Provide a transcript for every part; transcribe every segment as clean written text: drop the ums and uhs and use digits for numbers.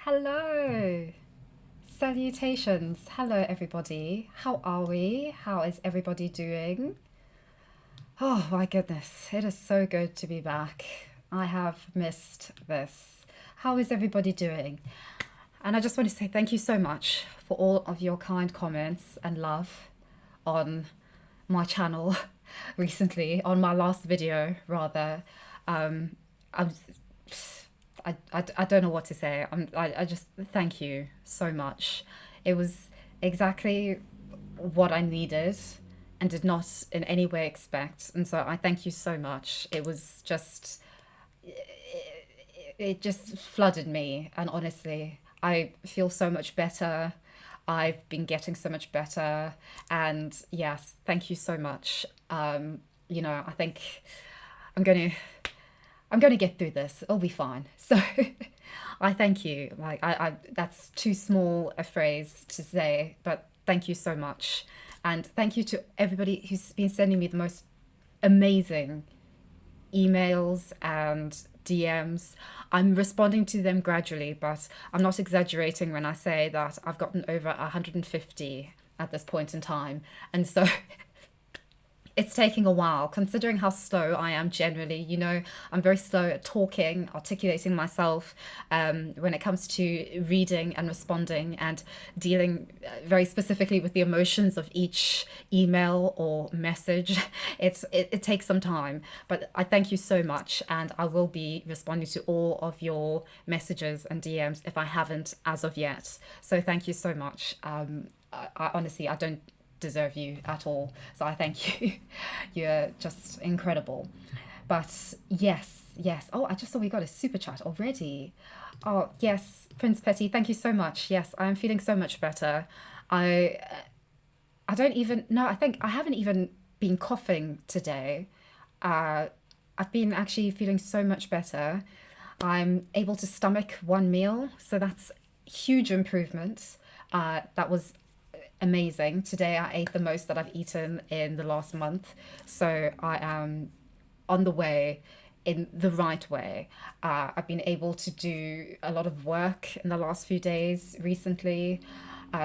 Hello. Salutations. Hello, everybody. How are we? How is everybody doing? Oh, my goodness. It is so good to be back. I have missed this. How is everybody doing? And I just want to say thank you so much for all of your kind comments and love on my channel recently, on my last video, rather. Um, I'm I don't know what to say. I just thank you so much. It was exactly what I needed and did not in any way expect. And so I thank you so much. It was just, it just flooded me. And honestly, I feel so much better. I've been getting so much better. And yes, thank you so much. I think I'm going to I'm going to get through this. It'll be fine. So I thank you. That's too small a phrase to say, but thank you so much. And thank you to everybody who's been sending me the most amazing emails and DMs. I'm responding to them gradually, but I'm not exaggerating when I say that I've gotten over 150 at this point in time. And so it's taking a while, considering how slow I am generally. I'm very slow at talking, articulating myself when it comes to reading and responding and dealing very specifically with the emotions of each email or message. It takes some time, but I thank you so much, and I will be responding to all of your messages and DMs if I haven't as of yet. So thank you so much. I honestly, I don't deserve you at all, so I thank you. You're just incredible. But yes, oh, I just saw we got a super chat already. Oh yes, Prince Petty, thank you so much. Yes, I am feeling so much better. I don't even no, I think I haven't even been coughing today. I've been actually feeling so much better. I'm able to stomach one meal, so that's huge improvement. That was amazing. Today I ate the most that I've eaten in the last month. So I am on the way, in the right way. I've been able to do a lot of work in the last few days recently,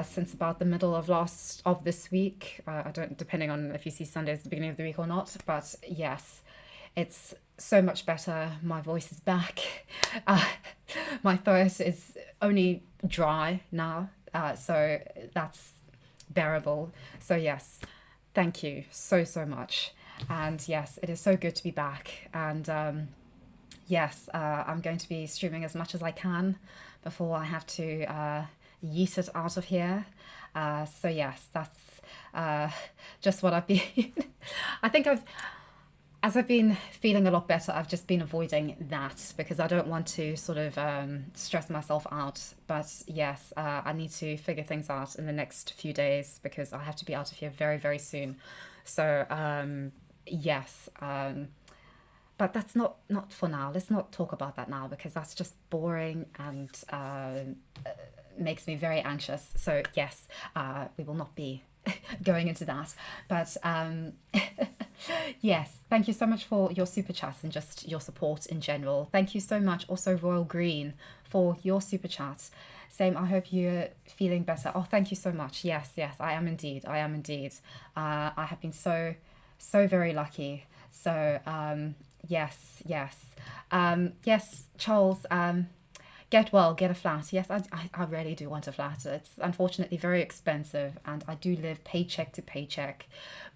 since about the middle of this week. I don't, depending on if you see Sunday as the beginning of the week or not, but yes, it's so much better. My voice is back. Uh, my throat is only dry now, so that's bearable. So yes, thank you so much. And yes, it is so good to be back. And yes, I'm going to be streaming as much as I can before I have to yeet it out of here. So yes, that's just what I've been. I think as I've been feeling a lot better, I've just been avoiding that because I don't want to sort of stress myself out. But yes, I need to figure things out in the next few days because I have to be out of here very soon. So yes, but that's not for now. Let's not talk about that now because that's just boring and makes me very anxious. So yes, we will not be going into that. But yes, thank you so much for your super chats and just your support in general. Thank you so much also Royal Green for your super chat. Same, I hope you're feeling better. Oh, thank you so much. Yes, I am indeed. I have been so very lucky. So yes, Charles, get well, get a flat. Yes, I really do want a flat. It's unfortunately very expensive and I do live paycheck to paycheck.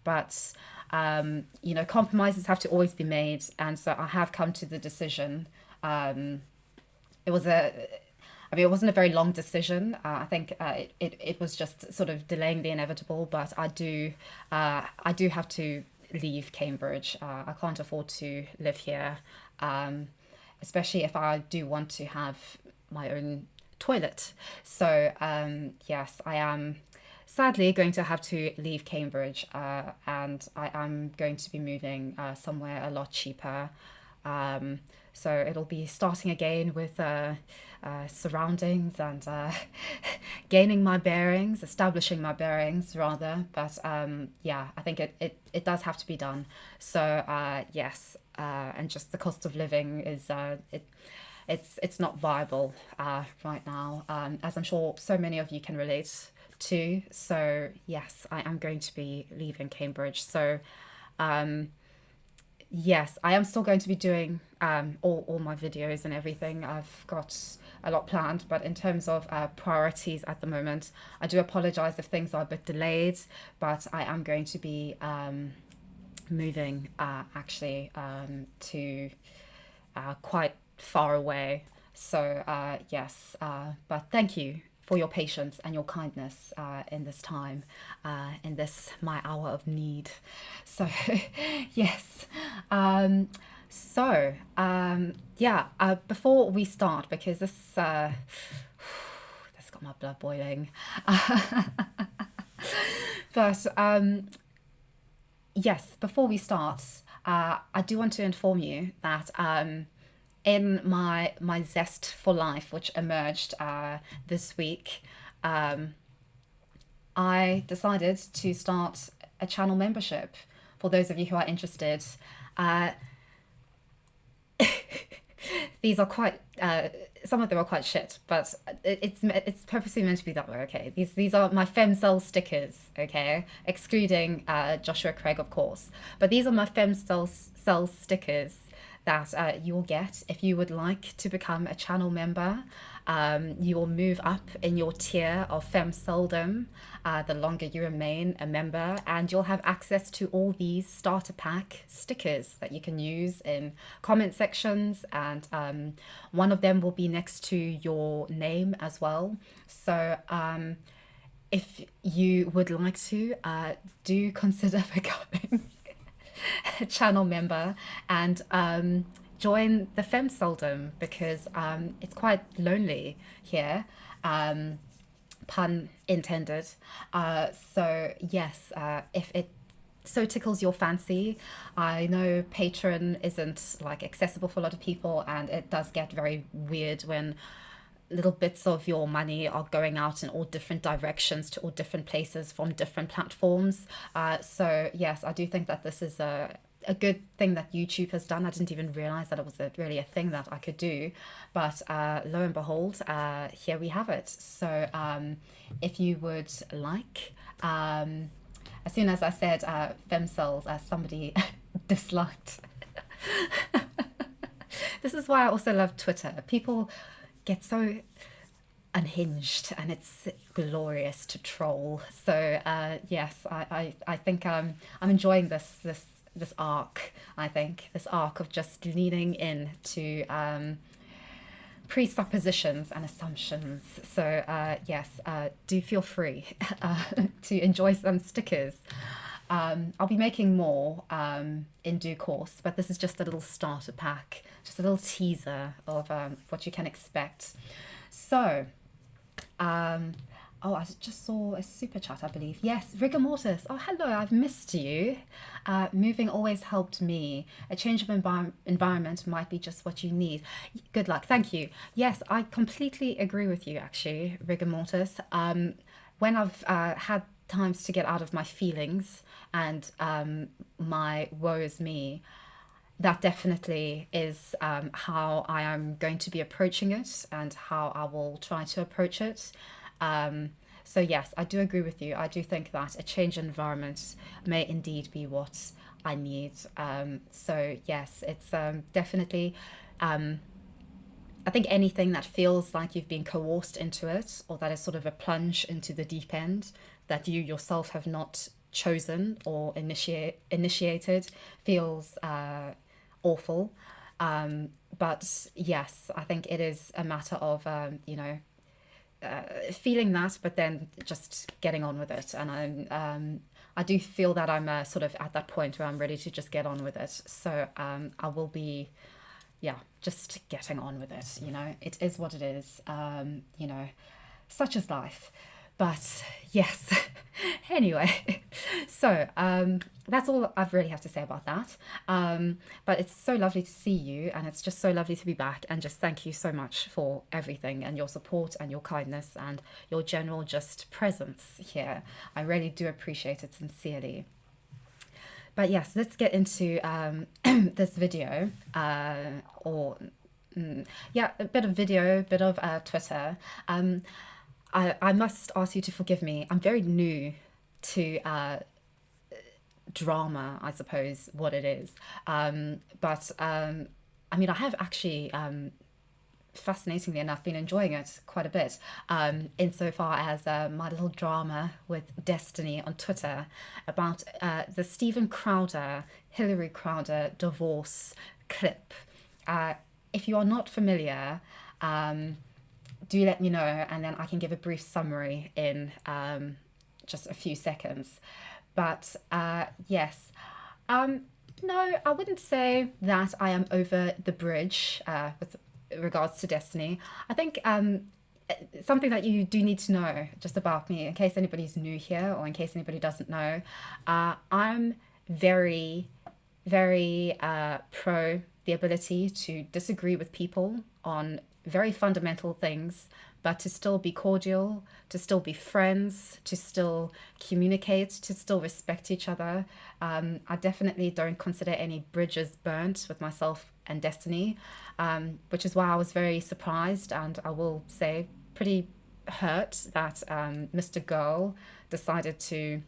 But, compromises have to always be made. And so I have come to the decision. It was it wasn't a very long decision. I think it was just sort of delaying the inevitable. But I do have to leave Cambridge. I can't afford to live here. Especially if I do want to have my own toilet. So yes, I am sadly going to have to leave Cambridge, and I am going to be moving somewhere a lot cheaper. So it'll be starting again with surroundings and gaining my bearings, establishing my bearings rather. But yeah, I think it does have to be done. So yes, and just the cost of living is it's not viable right now, as I'm sure so many of you can relate to. So yes, I am going to be leaving Cambridge. So yes, I am still going to be doing all my videos and everything. I've got a lot planned, but in terms of priorities at the moment, I do apologize if things are a bit delayed, but I am going to be moving actually to quite far away. So yes, but thank you for your patience and your kindness in this time, in this my hour of need. So yes. Yeah, before we start, because this got my blood boiling. But yes, before we start, I do want to inform you that in my zest for life, which emerged this week, I decided to start a channel membership. For those of you who are interested, these are quite some of them are quite shit, but it's purposely meant to be that way. Okay, these are my femcel stickers. Okay, excluding Joshua Craig, of course, but these are my femcel stickers that you will get if you would like to become a channel member. You will move up in your tier of femceldom the longer you remain a member, and you'll have access to all these starter pack stickers that you can use in comment sections, and one of them will be next to your name as well. So if you would like to, do consider becoming a channel member and join the femceldom, because it's quite lonely here, pun intended. So yes, if it so tickles your fancy, I know Patreon isn't like accessible for a lot of people, and it does get very weird when little bits of your money are going out in all different directions to all different places from different platforms. So yes, I do think that this is a good thing that YouTube has done. I didn't even realize that it was really a thing that I could do, but lo and behold, here we have it. So if you would like, as soon as I said femcels, somebody disliked. This is why I also love Twitter. People get so unhinged, and it's glorious to troll. So yes, I think I'm enjoying this arc. I think this arc of just leaning into presuppositions and assumptions. So yes, do feel free to enjoy some stickers. I'll be making more in due course, but this is just a little starter pack, just a little teaser of what you can expect. So, oh, I just saw a super chat, I believe. Yes, Rigor Mortis. Oh, hello, I've missed you. Moving always helped me. A change of environment might be just what you need. Good luck. Thank you. Yes, I completely agree with you, actually, Rigor Mortis. When I've had times to get out of my feelings and my woe is me, that definitely is how I am going to be approaching it, and how I will try to approach it. So yes, I do agree with you. I do think that a change in environment may indeed be what I need. So yes, it's definitely, I think anything that feels like you've been coerced into it, or that is sort of a plunge into the deep end that you yourself have not chosen or initiated, feels awful. But yes, I think it is a matter of, feeling that, but then just getting on with it. And I do feel that I'm sort of at that point where I'm ready to just get on with it. So I will be, just getting on with it. It is what it is. Such is life. But yes, anyway, so that's all I really have to say about that. But it's so lovely to see you, and it's just so lovely to be back, and just thank you so much for everything, and your support and your kindness and your general just presence here. I really do appreciate it sincerely. But yes, let's get into this video, or Yeah, a bit of video, a bit of Twitter. Um, I must ask you to forgive me. I'm very new to drama, I suppose, what it is. But I mean, I have actually, fascinatingly enough, been enjoying it quite a bit, insofar as my little drama with Destiny on Twitter about the Steven Crowder, Hilary Crowder divorce clip. Uh, if you are not familiar, do let me know, and then I can give a brief summary in just a few seconds. But yes, um, no, I wouldn't say that I am over the bridge with regards to Destiny. I think something that you do need to know just about me, in case anybody's new here or in case anybody doesn't know, I'm very, very pro the ability to disagree with people on very fundamental things, but to still be cordial, to still be friends, to still communicate, to still respect each other. I definitely don't consider any bridges burnt with myself and Destiny, which is why I was very surprised and I will say pretty hurt that Mr. Girl decided to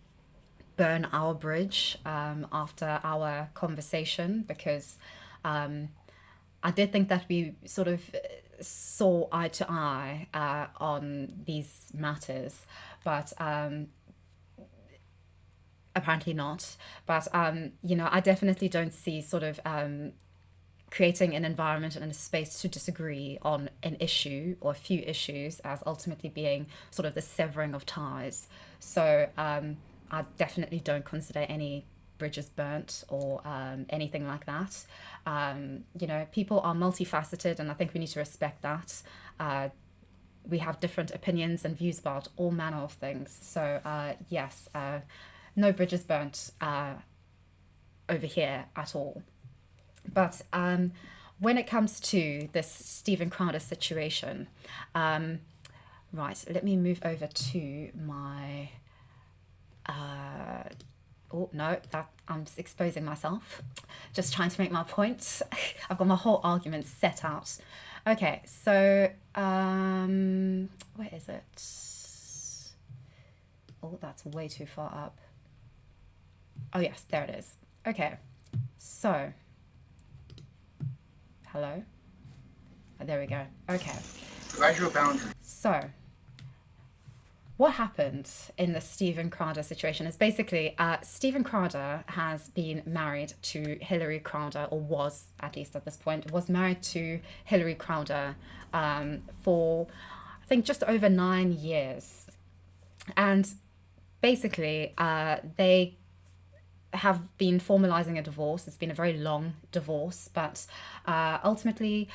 burn our bridge after our conversation because I did think that we sort of saw eye to eye on these matters, but apparently not. But you know, I definitely don't see sort of creating an environment and a space to disagree on an issue or a few issues as ultimately being sort of the severing of ties. So I definitely don't consider any bridges burnt or anything like that. You know, people are multifaceted, and I think we need to respect that. We have different opinions and views about all manner of things. So yes, no bridges burnt over here at all. But when it comes to this Steven Crowder situation, right, let me move over to my. Oh no, that I'm just exposing myself. Just trying to make my point. I've got my whole argument set out. Okay, so where is it? Oh, that's way too far up. Oh yes, there it is. Okay, so hello. Oh, there we go. Okay. Gradual boundary. So what happened in the Steven Crowder situation is basically Steven Crowder has been married to Hilary Crowder, or was at least at this point, was married to Hilary Crowder for I think just over 9 years. And basically they have been formalizing a divorce. It's been a very long divorce, but ultimately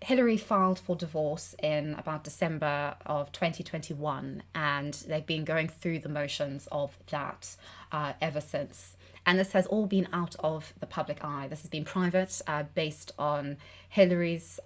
Hillary filed for divorce in about December of 2021, and they've been going through the motions of that ever since. And this has all been out of the public eye. This has been private, based on Hillary's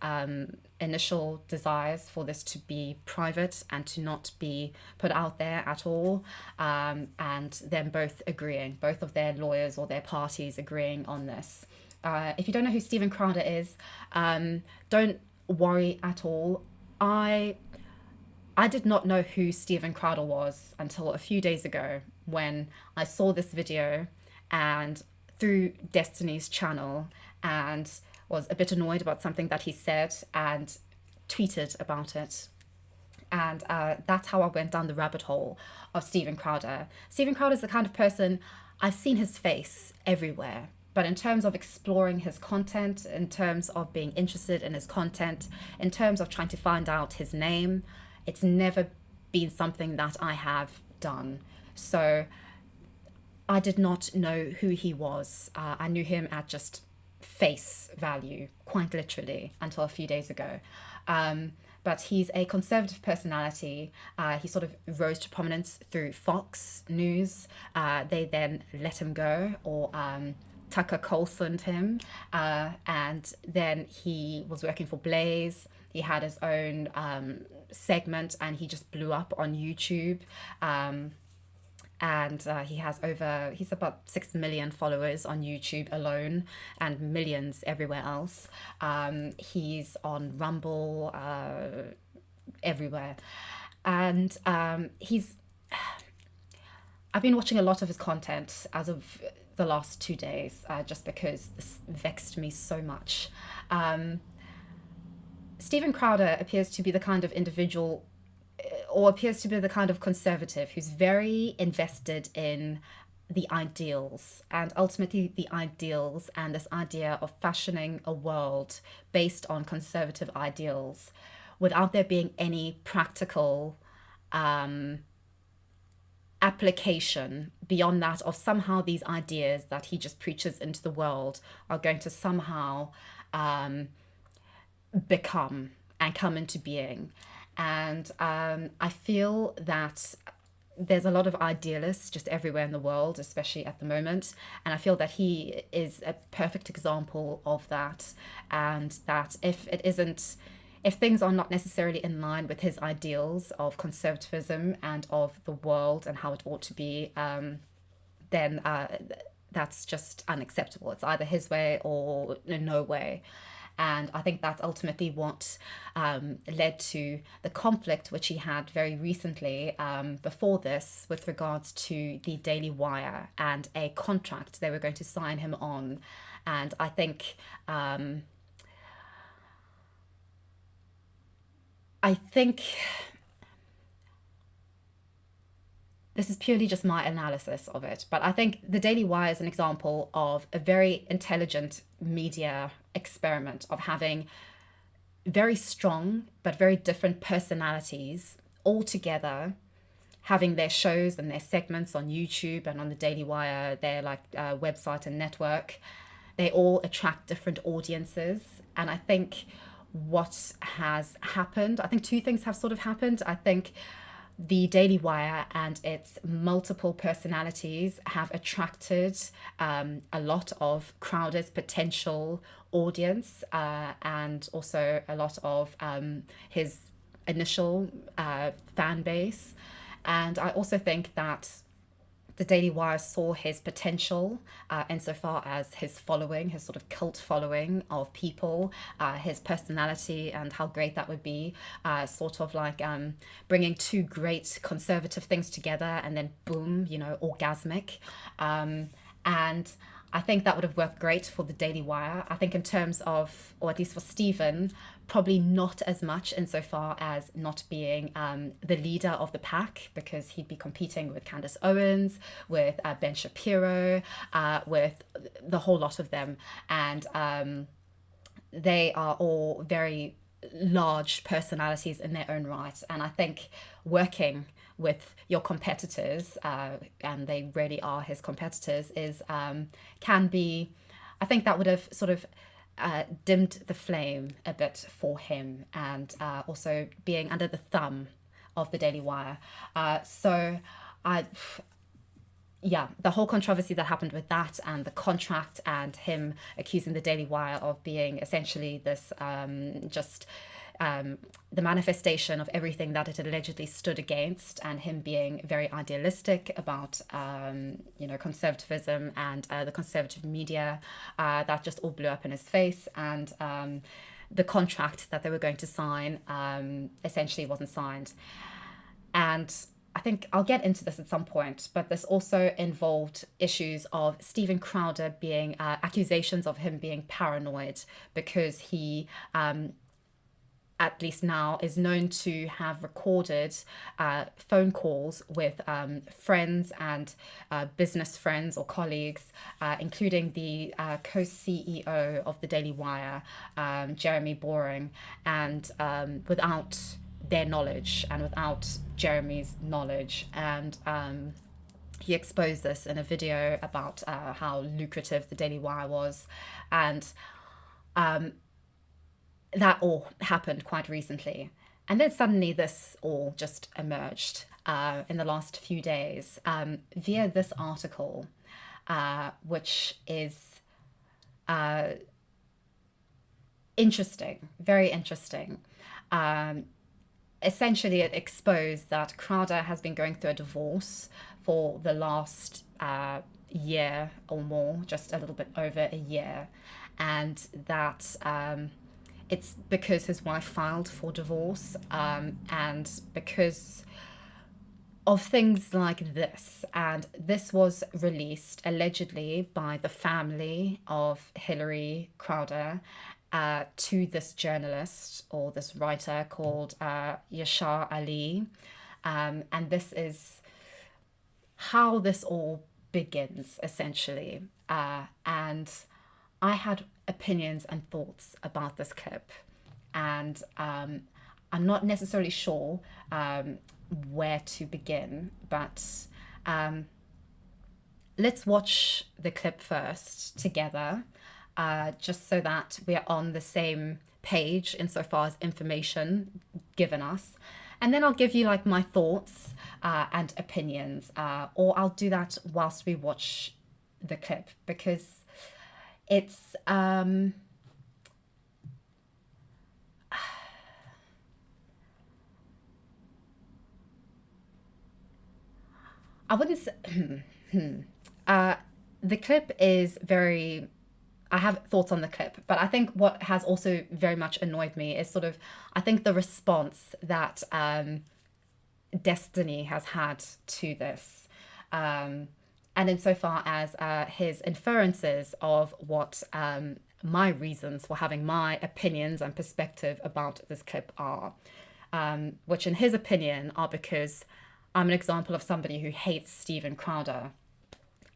initial desires for this to be private and to not be put out there at all. And them both agreeing, both of their lawyers or their parties agreeing on this. If you don't know who Steven Crowder is, don't worry at all. I did not know who Steven Crowder was until a few days ago when I saw this video and through Destiny's channel and was a bit annoyed about something that he said and tweeted about it. And that's how I went down the rabbit hole of Steven Crowder. Steven Crowder is the kind of person, I've seen his face everywhere. But in terms of exploring his content, in terms of being interested in his content, in terms of trying to find out his name, it's never been something that I have done. So I did not know who he was. I knew him at just face value, quite literally, until a few days ago. But he's a conservative personality. He sort of rose to prominence through Fox News. They then let him go, or Tucker Carlsoned him, and then he was working for Blaze. He had his own segment, and he just blew up on YouTube. and he's about 6 million followers on YouTube alone and millions everywhere else. He's on Rumble, everywhere. And I've been watching a lot of his content as of the last 2 days, just because this vexed me so much. Steven Crowder appears to be the kind of individual, or appears to be the kind of conservative who's very invested in the ideals, and ultimately the ideals and this idea of fashioning a world based on conservative ideals without there being any practical application beyond that of somehow these ideas that he just preaches into the world are going to somehow become and come into being. And I feel that there's a lot of idealists just everywhere in the world, especially at the moment. And I feel that he is a perfect example of that. And that if things are not necessarily in line with his ideals of conservatism and of the world and how it ought to be, then that's just unacceptable. It's either his way or no way. And I think that's ultimately what led to the conflict which he had very recently before this with regards to the Daily Wire and a contract they were going to sign him on. And I think this is purely just my analysis of it, but I think the Daily Wire is an example of a very intelligent media experiment of having very strong but very different personalities all together, having their shows and their segments on YouTube and on the Daily Wire, their website and network. They all attract different audiences. And I think what has happened, I think two things have sort of happened. I think the Daily Wire and its multiple personalities have attracted a lot of Crowder's potential audience, and also a lot of his initial fan base. And I also think that the Daily Wire saw his potential insofar as his following, his sort of cult following of people, his personality, and how great that would be, sort of like bringing two great conservative things together and then boom, orgasmic. And I think that would have worked great for the Daily Wire. I think in terms of, or at least for Steven, probably not as much insofar as not being the leader of the pack, because he'd be competing with Candace Owens, with Ben Shapiro, with the whole lot of them. And they are all very large personalities in their own right. And I think working with your competitors, and they really are his competitors, can be, I think that would have sort of dimmed the flame a bit for him, and also being under the thumb of the Daily Wire. The whole controversy that happened with that and the contract and him accusing the Daily Wire of being essentially this the manifestation of everything that it allegedly stood against, and him being very idealistic about conservatism and the conservative media, that just all blew up in his face. And the contract that they were going to sign essentially wasn't signed. And I think I'll get into this at some point, but this also involved issues of Steven Crowder being accusations of him being paranoid, because he at least now is known to have recorded phone calls with friends and business friends or colleagues, including the co-CEO of the Daily Wire, Jeremy Boring, and without their knowledge and without Jeremy's knowledge. And he exposed this in a video about how lucrative the Daily Wire was. And that all happened quite recently. And then suddenly this all just emerged in the last few days via this article, which is interesting, very interesting. essentially it exposed that Crowder has been going through a divorce for the last year or more, just a little bit over a year, and that it's because his wife filed for divorce, and because of things like this. And this was released allegedly by the family of Hilary Crowder to this journalist or this writer called Yashar Ali. And this is how this all begins, essentially. And I had opinions and thoughts about this clip, and I'm not necessarily sure where to begin, but let's watch the clip first together, just so that we are on the same page insofar as information given us. And then I'll give you like my thoughts and opinions, or I'll do that whilst we watch the clip, because it's I wouldn't say the clip is very, I have thoughts on the clip, but I think what has also very much annoyed me is sort of, I think the response that Destiny has had to this. And insofar as his inferences of what my reasons for having my opinions and perspective about this clip are, which in his opinion are because I'm an example of somebody who hates Steven Crowder.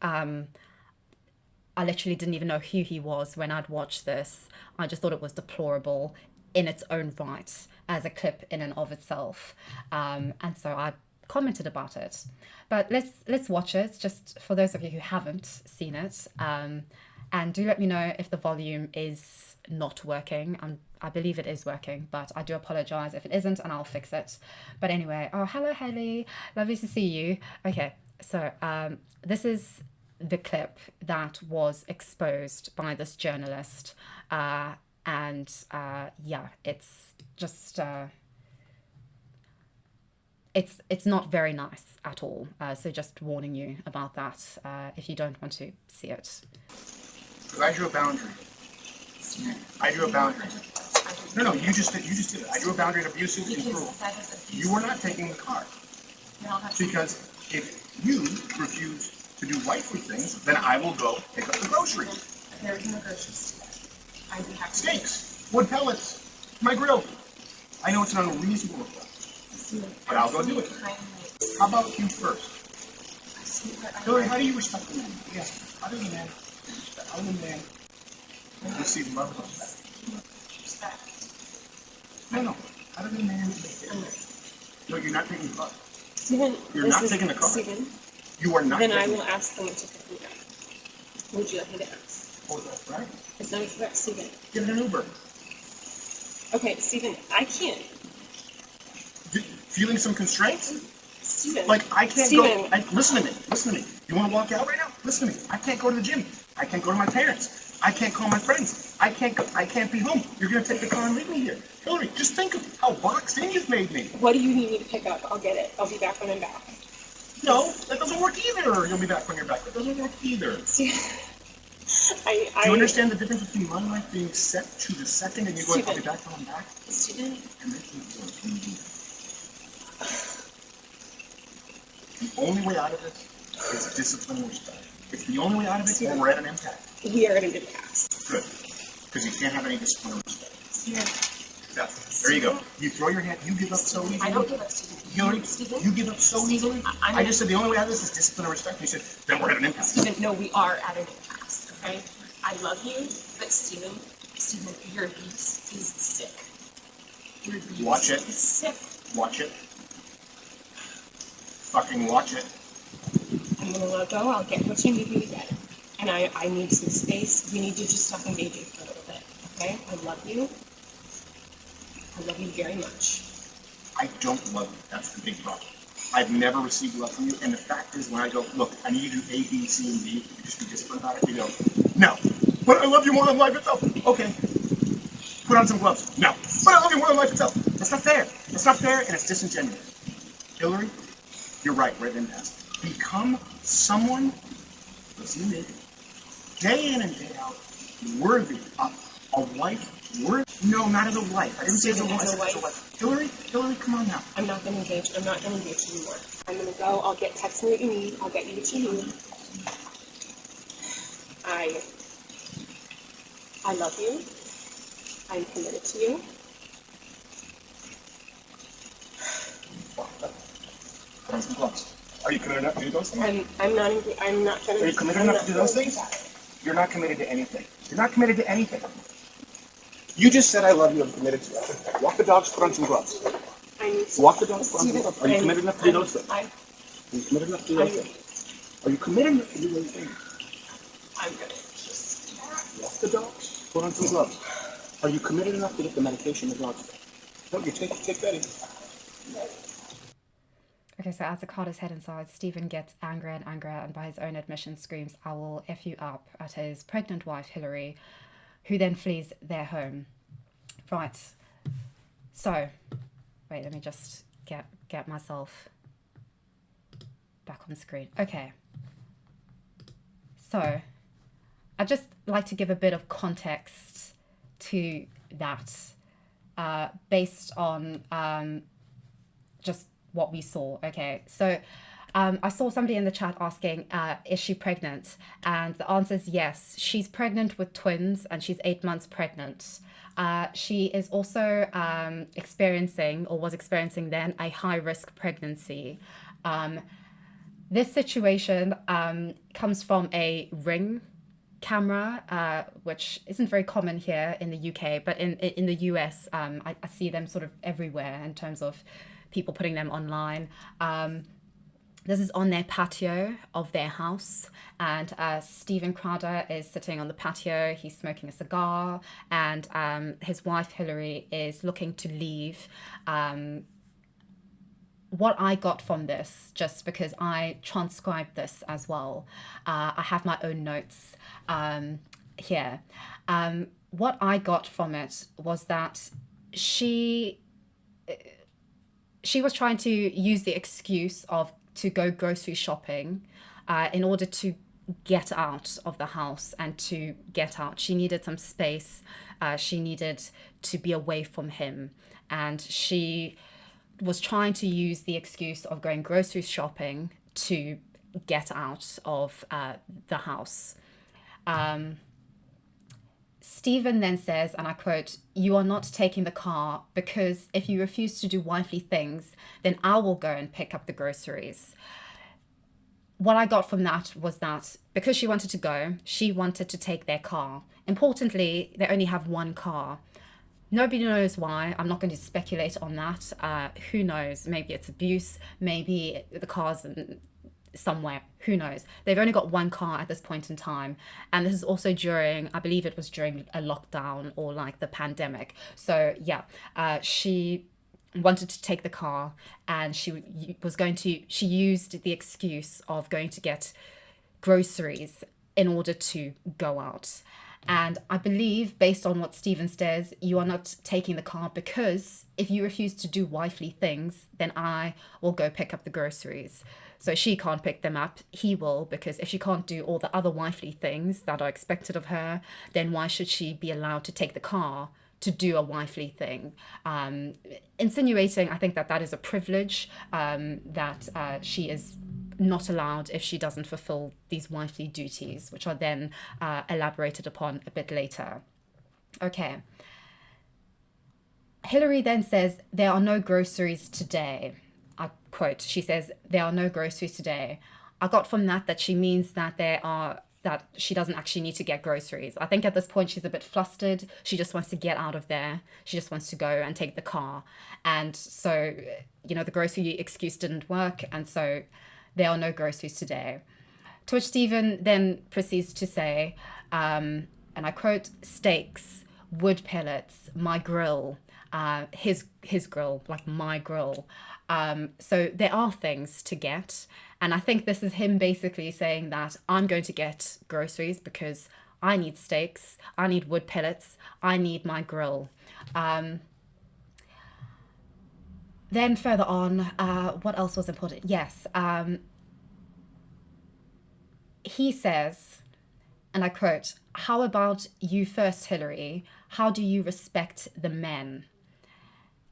I literally didn't even know who he was when I'd watched this. I just thought it was deplorable in its own right as a clip in and of itself. And so I commented about it. But let's watch it, just for those of you who haven't seen it. And do let me know if the volume is not working. I believe it is working, but I do apologize if it isn't, and I'll fix it. But anyway, oh, hello, Haley. Lovely to see you. Okay, so this is the clip that was exposed by this journalist. Yeah, it's just... It's not very nice at all. So just warning you about that if you don't want to see it. I drew a boundary. I drew a boundary. No, you just did it. I drew a boundary of abusive and cruel. You were not taking the car. Because if you refuse to do wifely things, then I will go pick up the groceries. There is no groceries. I do have steaks, wood pellets, my grill. I know it's an unreasonable request, but I'll go do it. How about you first? Hilary, how do you respect the man? Yes. How does a man respect? How does a man receive love and respect? No. How does a man respect? No, you're not taking the car. Steven, you're not taking the car. Steven, you are not. Then I will ask someone to pick me up. Would you like me to ask? Oh, that's right. It's not a threat, Steven. Get an Uber. Okay, Steven, I can't. Feeling some constraints? Steven. Like, I can't Steven. go. Listen to me. You want to walk out right now? Listen to me. I can't go to the gym. I can't go to my parents. I can't call my friends. I can't be home. You're going to take the car and leave me here. Hilary, just think of how boxed in you've made me. What do you need me to pick up? I'll get it. I'll be back when I'm back. No, that doesn't work either. You'll be back when you're back. That doesn't work either. Do you understand the difference between my life being set to the second and you going, I'll be back when I'm back? Steven. You're making it work. Can you do that? The only way out of it is discipline and respect. It's the only way out of it, or we're at an impasse. We are at an impasse. Good. Because you can't have any discipline or respect. Yeah. There you go. You throw your hand, you give up so easily. I don't give up, Steven. Hilary, Steven? you give up so easily. I just said the only way out of this is discipline and respect. You said, then we're at an impasse. Steven, no, we are at an impasse, okay? I love you, but Steven, your abuse is sick. Your abuse Watch it. is sick. Watch it. Fucking watch it. I'm gonna let go. I'll get what you need me to get. And I need some space. We need to just stop engaging for a little bit, okay? I love you. I love you very much. I don't love you. That's the big problem. I've never received love from you. And the fact is, when I go, look, I need you to do A, B, C, and D, you just be disciplined about it, you go, no. But I love you more than life itself. Okay. Put on some gloves. No. But I love you more than life itself. That's not fair. That's not fair, and it's disingenuous. Hillary, you're right, red impasse. Become someone, listen to me, day in and day out, worthy of a wife, no, not as a wife. I didn't say as a wife. Hillary, come on now. I'm not going to engage. I'm not going to engage anymore. I'm going to go. I'll text me what you need. I'll get you what you need. I love you. I'm committed to you. Put on some gloves. Are you committed enough to do those things? I'm not going to. Are you committed enough to do those things? You're not committed to anything. You're not committed to anything. You just said I love you. I'm committed to you. Walk the dogs. Put on some gloves. Walk the dogs. Put on some gloves. Are you committed enough to do those things? Are you committed enough to do those things? Are you committed enough to do those things? I'm going to just walk the dogs. Put on some gloves. Are you committed enough to get the medication the dogs take? No, you take Betty. Okay, so as the card is head inside, Steven gets angrier and angrier and by his own admission screams, "I will F you up," at his pregnant wife, Hilary, who then flees their home. Right. So, wait, let me just get myself back on the screen. Okay. So, I'd just like to give a bit of context to that based on just what we saw. Okay, so I saw somebody in the chat asking, is she pregnant? And the answer is yes. She's pregnant with twins and she's 8 months pregnant. She is also experiencing, or was experiencing then, a high-risk pregnancy. This situation comes from a Ring camera, which isn't very common here in the UK, but in the US, I see them sort of everywhere in terms of people putting them online. This is on their patio of their house, and Steven Crowder is sitting on the patio. He's smoking a cigar, and his wife Hilary is looking to leave. What I got from this, just because I transcribed this as well, I have my own notes here. What I got from it was that she was trying to use the excuse of to go grocery shopping in order to get out of the house and to get out. She needed some space. She needed to be away from him. And she was trying to use the excuse of going grocery shopping to get out of the house. Steven then says, and I quote, "You are not taking the car because if you refuse to do wifely things, then I will go and pick up the groceries." What I got from that was that because she wanted to go, she wanted to take their car. Importantly, they only have one car. Nobody knows why. I'm not going to speculate on that. Who knows? Maybe it's abuse. Maybe the car's somewhere. Who knows? They've only got one car at this point in time. And this is also during, I believe it was during a lockdown or like the pandemic. So yeah, she wanted to take the car and she used the excuse of going to get groceries in order to go out. And I believe, based on what Steven says, you are not taking the car because if you refuse to do wifely things, then I will go pick up the groceries. So she can't pick them up, he will, because if she can't do all the other wifely things that are expected of her, then why should she be allowed to take the car to do a wifely thing? Insinuating, I think that is a privilege, that she is not allowed if she doesn't fulfill these wifely duties, which are then elaborated upon a bit later. Okay. Hilary then says, "There are no groceries today." I quote, she says, "There are no groceries today." I got from that she means that that she doesn't actually need to get groceries. I think at this point she's a bit flustered. She just wants to get out of there. She just wants to go and take the car. And so, the grocery excuse didn't work. And so there are no groceries today. To which Steven then proceeds to say, and I quote, "Steaks, wood pellets, my grill," his grill, like my grill. So there are things to get. And I think this is him basically saying that I'm going to get groceries because I need steaks, I need wood pellets, I need my grill. Then further on, what else was important? Yes, he says, and I quote, "How about you first, Hilary? How do you respect the men?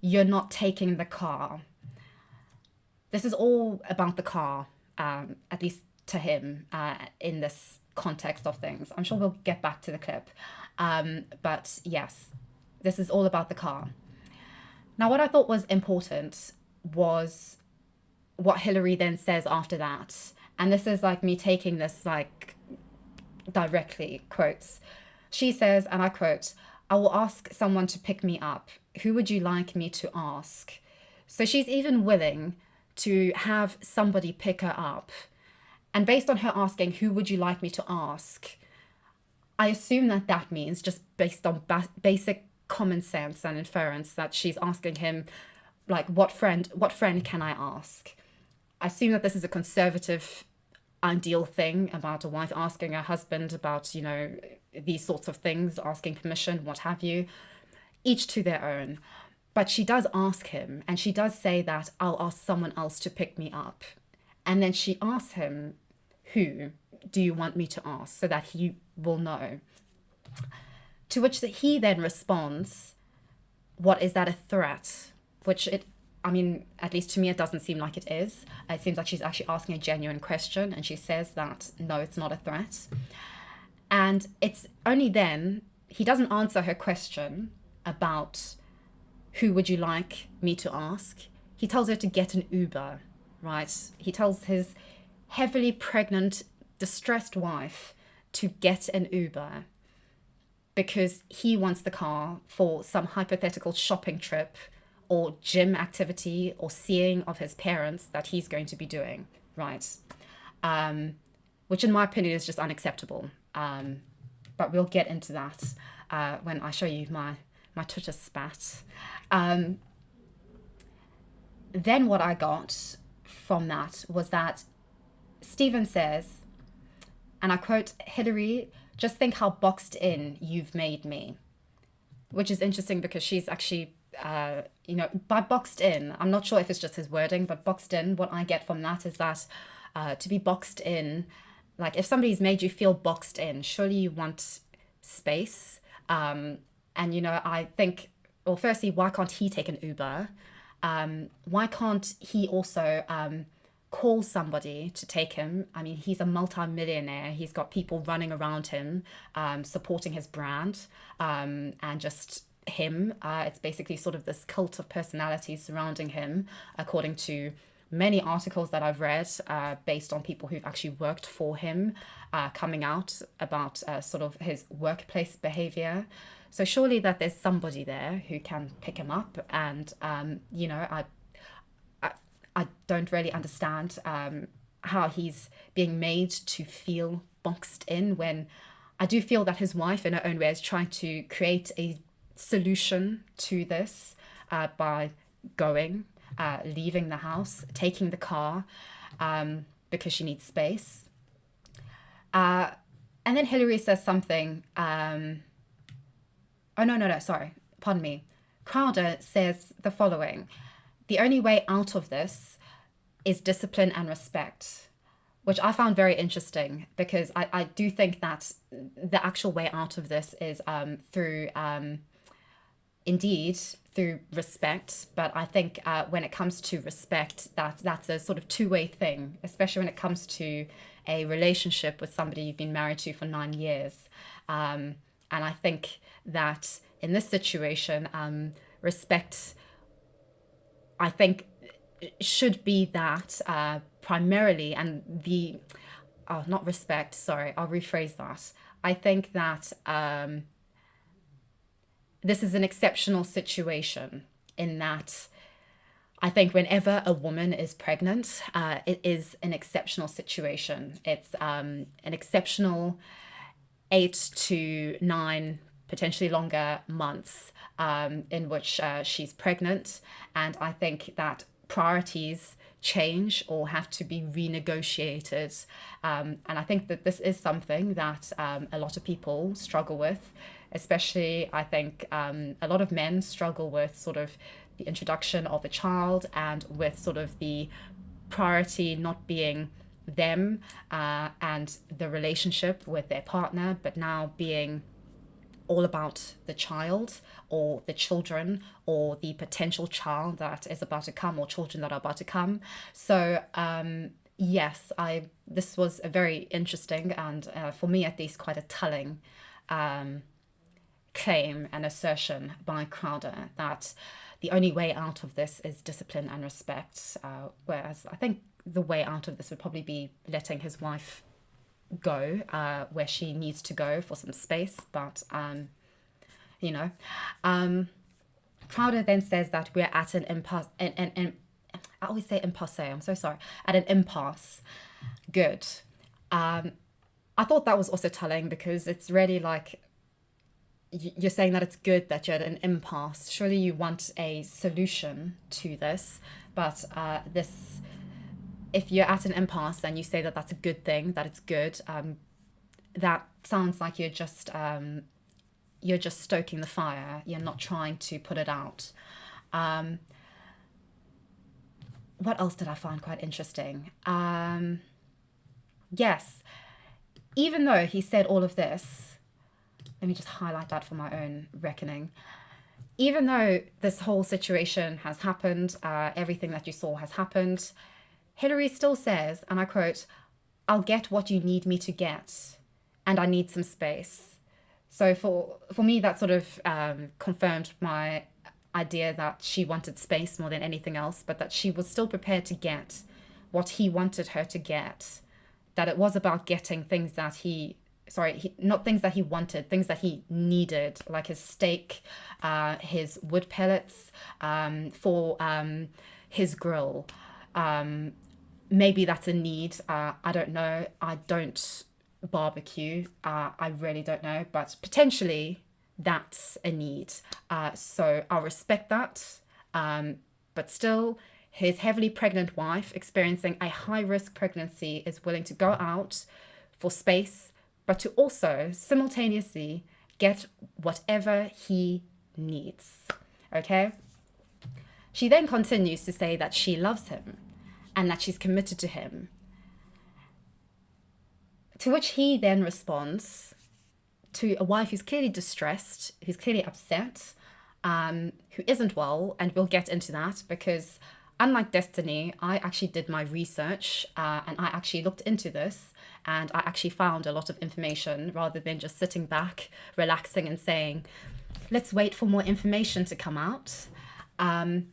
You're not taking the car." This is all about the car, at least to him, in this context of things. I'm sure we'll get back to the clip. But yes, this is all about the car. Now, what I thought was important was what Hilary then says after that. And this is like me taking this like directly, quotes. She says, and I quote, "I will ask someone to pick me up. Who would you like me to ask?" So she's even willing to have somebody pick her up. And based on her asking, "Who would you like me to ask?" I assume that that means, just based on basic common sense and inference, that she's asking him, like, what friend can I ask? I assume that this is a conservative ideal thing about a wife asking her husband about, you know, these sorts of things, asking permission, what have you, each to their own. But she does ask him, and she does say that, "I'll ask someone else to pick me up." And then she asks him, "Who do you want me to ask?" so that he will know. To which he then responds, "What, is that a threat?" Which I mean, at least to me, it doesn't seem like it is. It seems like she's actually asking a genuine question, and she says that, no, it's not a threat. And it's only then, he doesn't answer her question about who would you like me to ask. He tells her to get an Uber, right? He tells his heavily pregnant, distressed wife to get an Uber because he wants the car for some hypothetical shopping trip or gym activity or seeing of his parents that he's going to be doing, right? Which in my opinion is just unacceptable. But we'll get into that when I show you my Twitter spat. Then what I got from that was that Steven says, and I quote, "Hilary, just think how boxed in you've made me." Which is interesting because she's actually, you know, by boxed in, I'm not sure if it's just his wording, but boxed in, what I get from that is that to be boxed in, like if somebody's made you feel boxed in, surely you want space. And, you know, I think, well, firstly, why can't he take an Uber? Why can't he also call somebody to take him? I mean, he's a multi-millionaire. He's got people running around him, supporting his brand, and just him. It's basically sort of this cult of personality surrounding him, according to many articles that I've read, based on people who've actually worked for him, coming out about sort of his workplace behavior. So surely that there's somebody there who can pick him up. And, you know, I don't really understand how he's being made to feel boxed in, when I do feel that his wife in her own way is trying to create a solution to this by leaving the house, taking the car, because she needs space. And then Hilary says something, sorry, pardon me. Crowder says the following: "The only way out of this is discipline and respect," which I found very interesting, because I do think that the actual way out of this is through respect. But I think when it comes to respect, that's a sort of two-way thing, especially when it comes to a relationship with somebody you've been married to for 9 years. And I think that in this situation, respect, I think, should be that primarily, and not respect, sorry, I'll rephrase that. I think that this is an exceptional situation, in that I think whenever a woman is pregnant, it is an exceptional situation. It's an exceptional 8 to 9, potentially longer months in which she's pregnant. And I think that priorities change or have to be renegotiated. And I think that this is something that a lot of people struggle with, especially I think a lot of men struggle with sort of the introduction of a child, and with sort of the priority not being them and the relationship with their partner, but now being all about the child or the children or the potential child that is about to come, or children that are about to come. So yes, this was a very interesting and for me at least quite a telling claim and assertion by Crowder that the only way out of this is discipline and respect, whereas I think the way out of this would probably be letting his wife go where she needs to go for some space. But you know, Crowder then says that we're at an impasse, and I always say impasse, I'm so sorry, at an impasse. Good. I thought that was also telling, because it's really like you're saying that it's good that you're at an impasse. Surely you want a solution to this, but if you're at an impasse and you say that that's a good thing, that it's good, that sounds like you're just stoking the fire. You're not trying to put it out. What else did I find quite interesting? Yes, even though he said all of this, let me just highlight that for my own reckoning. Even though this whole situation has happened, everything that you saw has happened, Hilary still says, and I quote, "I'll get what you need me to get, and I need some space." So for me, that sort of confirmed my idea that she wanted space more than anything else, but that she was still prepared to get what he wanted her to get. That it was about getting things that not things that he wanted, things that he needed, like his steak, his wood pellets for his grill. Maybe that's a need. I don't know. I don't barbecue. I really don't know. But potentially that's a need. So I'll respect that. But still, his heavily pregnant wife, experiencing a high-risk pregnancy, is willing to go out for space, but to also simultaneously get whatever he needs. Okay? She then continues to say that she loves him and that she's committed to him. To which he then responds to a wife who's clearly distressed, who's clearly upset, who isn't well, and we'll get into that because unlike Destiny, I actually did my research and I actually looked into this, and I actually found a lot of information rather than just sitting back, relaxing and saying, let's wait for more information to come out. And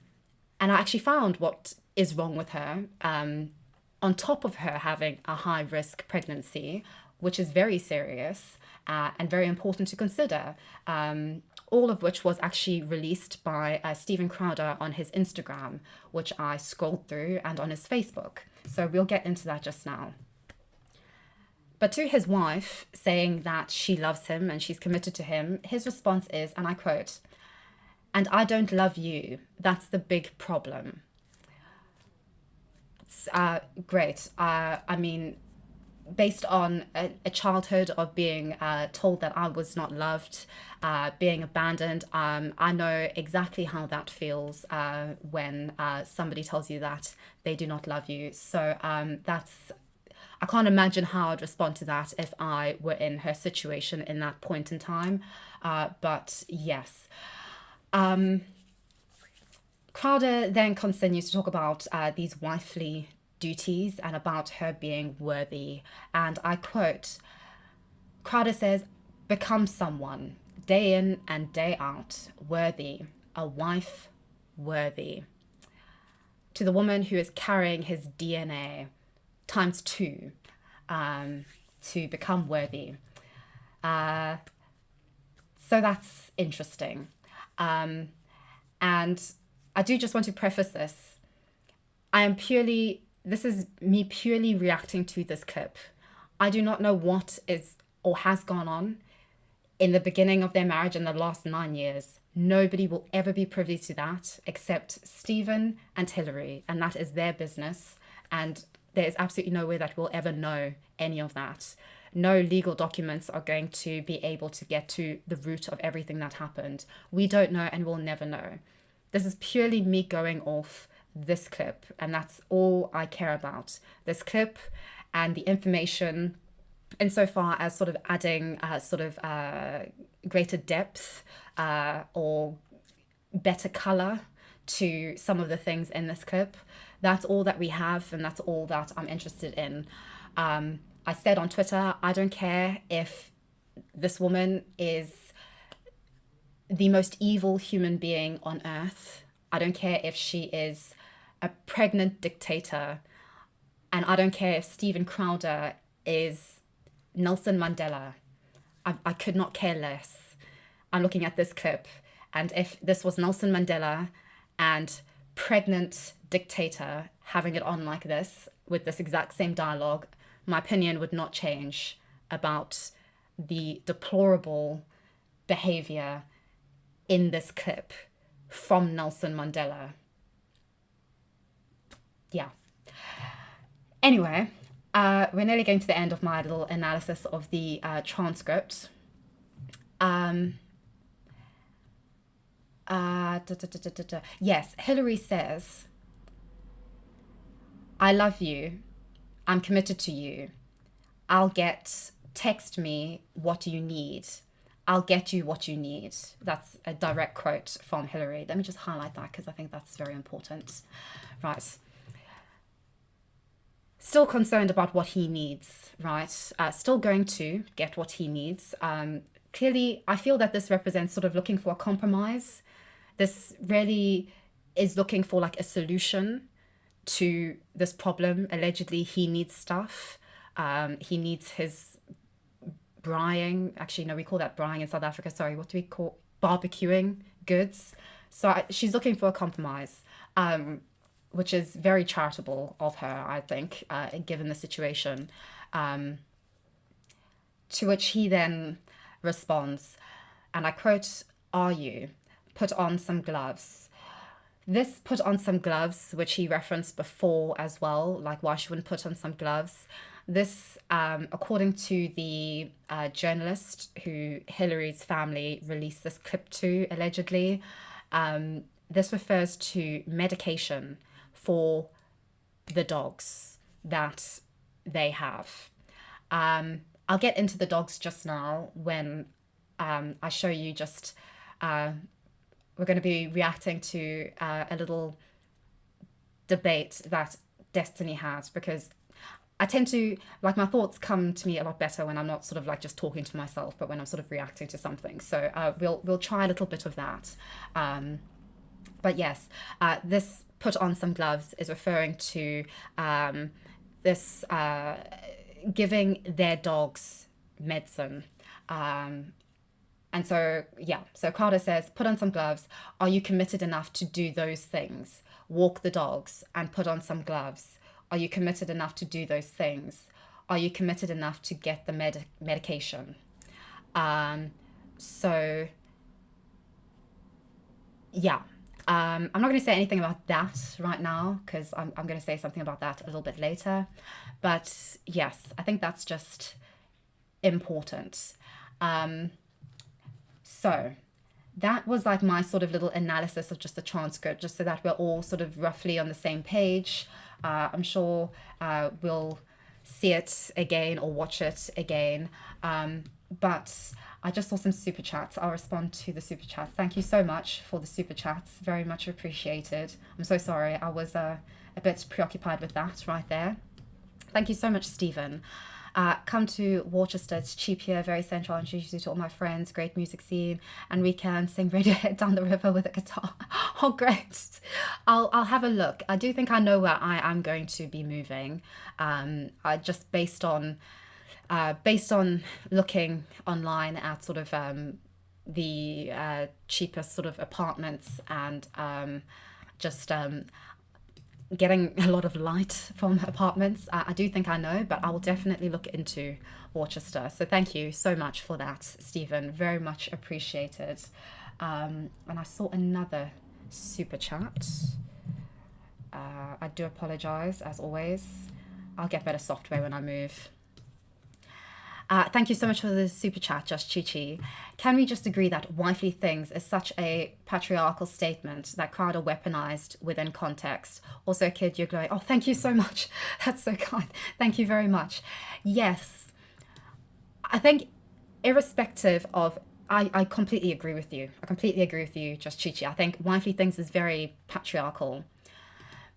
I actually found what is wrong with her, on top of her having a high-risk pregnancy, which is very serious and very important to consider. All of which was actually released by Steven Crowder on his Instagram, which I scrolled through, and on his Facebook. So we'll get into that just now. But to his wife, saying that she loves him and she's committed to him, his response is, and I quote, "And I don't love you. That's the big problem." It's great. I mean, based on a childhood of being told that I was not loved, being abandoned, I know exactly how that feels when somebody tells you that they do not love you. So I can't imagine how I'd respond to that if I were in her situation in that point in time. But yes. Crowder then continues to talk about these wifely duties and about her being worthy. And I quote, Crowder says, "Become someone, day in and day out, worthy, a wife worthy." To the woman who is carrying his DNA times 2 to become worthy. So that's interesting. And I do just want to preface this. This is me purely reacting to this clip. I do not know what is or has gone on in the beginning of their marriage in the last 9 years. Nobody will ever be privy to that except Steven and Hilary, and that is their business. And there is absolutely no way that we'll ever know any of that. No legal documents are going to be able to get to the root of everything that happened. We don't know and we'll never know. This is purely me going off this clip, and that's all I care about. This clip and the information insofar as sort of adding greater depth or better color to some of the things in this clip. That's all that we have, and that's all that I'm interested in. I said on Twitter, I don't care if this woman is the most evil human being on earth. I don't care if she is a pregnant dictator. And I don't care if Steven Crowder is Nelson Mandela. I could not care less. I'm looking at this clip, and if this was Nelson Mandela and pregnant dictator having it on like this with this exact same dialogue, my opinion would not change about the deplorable behavior in this clip from Nelson Mandela. Yeah. Anyway, we're nearly getting to the end of my little analysis of the transcript. Yes, Hilary says, I love you. I'm committed to you. Text me what you need. I'll get you what you need. That's a direct quote from Hilary. Let me just highlight that because I think that's very important. Right. Still concerned about what he needs, right? Still going to get what he needs. Clearly, I feel that this represents sort of looking for a compromise. This really is looking for like a solution to this problem. Allegedly, he needs stuff. He needs his braaiing. Actually, no, we call that braaiing in South Africa. Sorry, what do we call barbecuing goods? So she's looking for a compromise, which is very charitable of her, I think, given the situation. To which he then responds, and I quote, "Are you? Put on some gloves." This put on some gloves, which he referenced before as well, like why she wouldn't put on some gloves. This, according to the journalist who Hilary's family released this clip to, allegedly, this refers to medication for the dogs that they have. I'll get into the dogs just now when I show you just... we're going to be reacting to a little debate that Destiny has, because I tend to, like, my thoughts come to me a lot better when I'm not sort of like just talking to myself, but when I'm sort of reacting to something. So we'll try a little bit of that. But yes, this put on some gloves is referring to this giving their dogs medicine. And so, yeah, so Crowder says, put on some gloves. Are you committed enough to do those things? Walk the dogs and put on some gloves. Are you committed enough to do those things? Are you committed enough to get the medication? So, yeah, I'm not going to say anything about that right now because I'm going to say something about that a little bit later. But yes, I think that's just important. So that was like my sort of little analysis of just the transcript, just so that we're all sort of roughly on the same page. I'm sure we'll see it again or watch it again. But I just saw some super chats. I'll respond to the super chats. Thank you so much for the super chats. Very much appreciated. I'm so sorry. I was a bit preoccupied with that right there. Thank you so much, Stephen. Come to Worcester, it's cheap here, very central, introduce you to all my friends, great music scene, and we can sing Radiohead down the river with a guitar. Oh, great. I'll have a look. I do think I know where I am going to be moving. Just based on looking online at sort of the cheapest sort of apartments and just getting a lot of light from apartments. I do think I know, but I will definitely look into Worcester. So thank you so much for that, Stephen. Very much appreciated. And I saw another super chat. I do apologize, as always. I'll get better software when I move. Thank you so much for the super chat, Just Chi. Can we just agree that wifely things is such a patriarchal statement that Crowder weaponized within context? Also, kid, you're glowing. Oh, thank you so much. That's so kind. Thank you very much. Yes, I think irrespective of, I completely agree with you. I completely agree with you, Just Chi. I think wifely things is very patriarchal.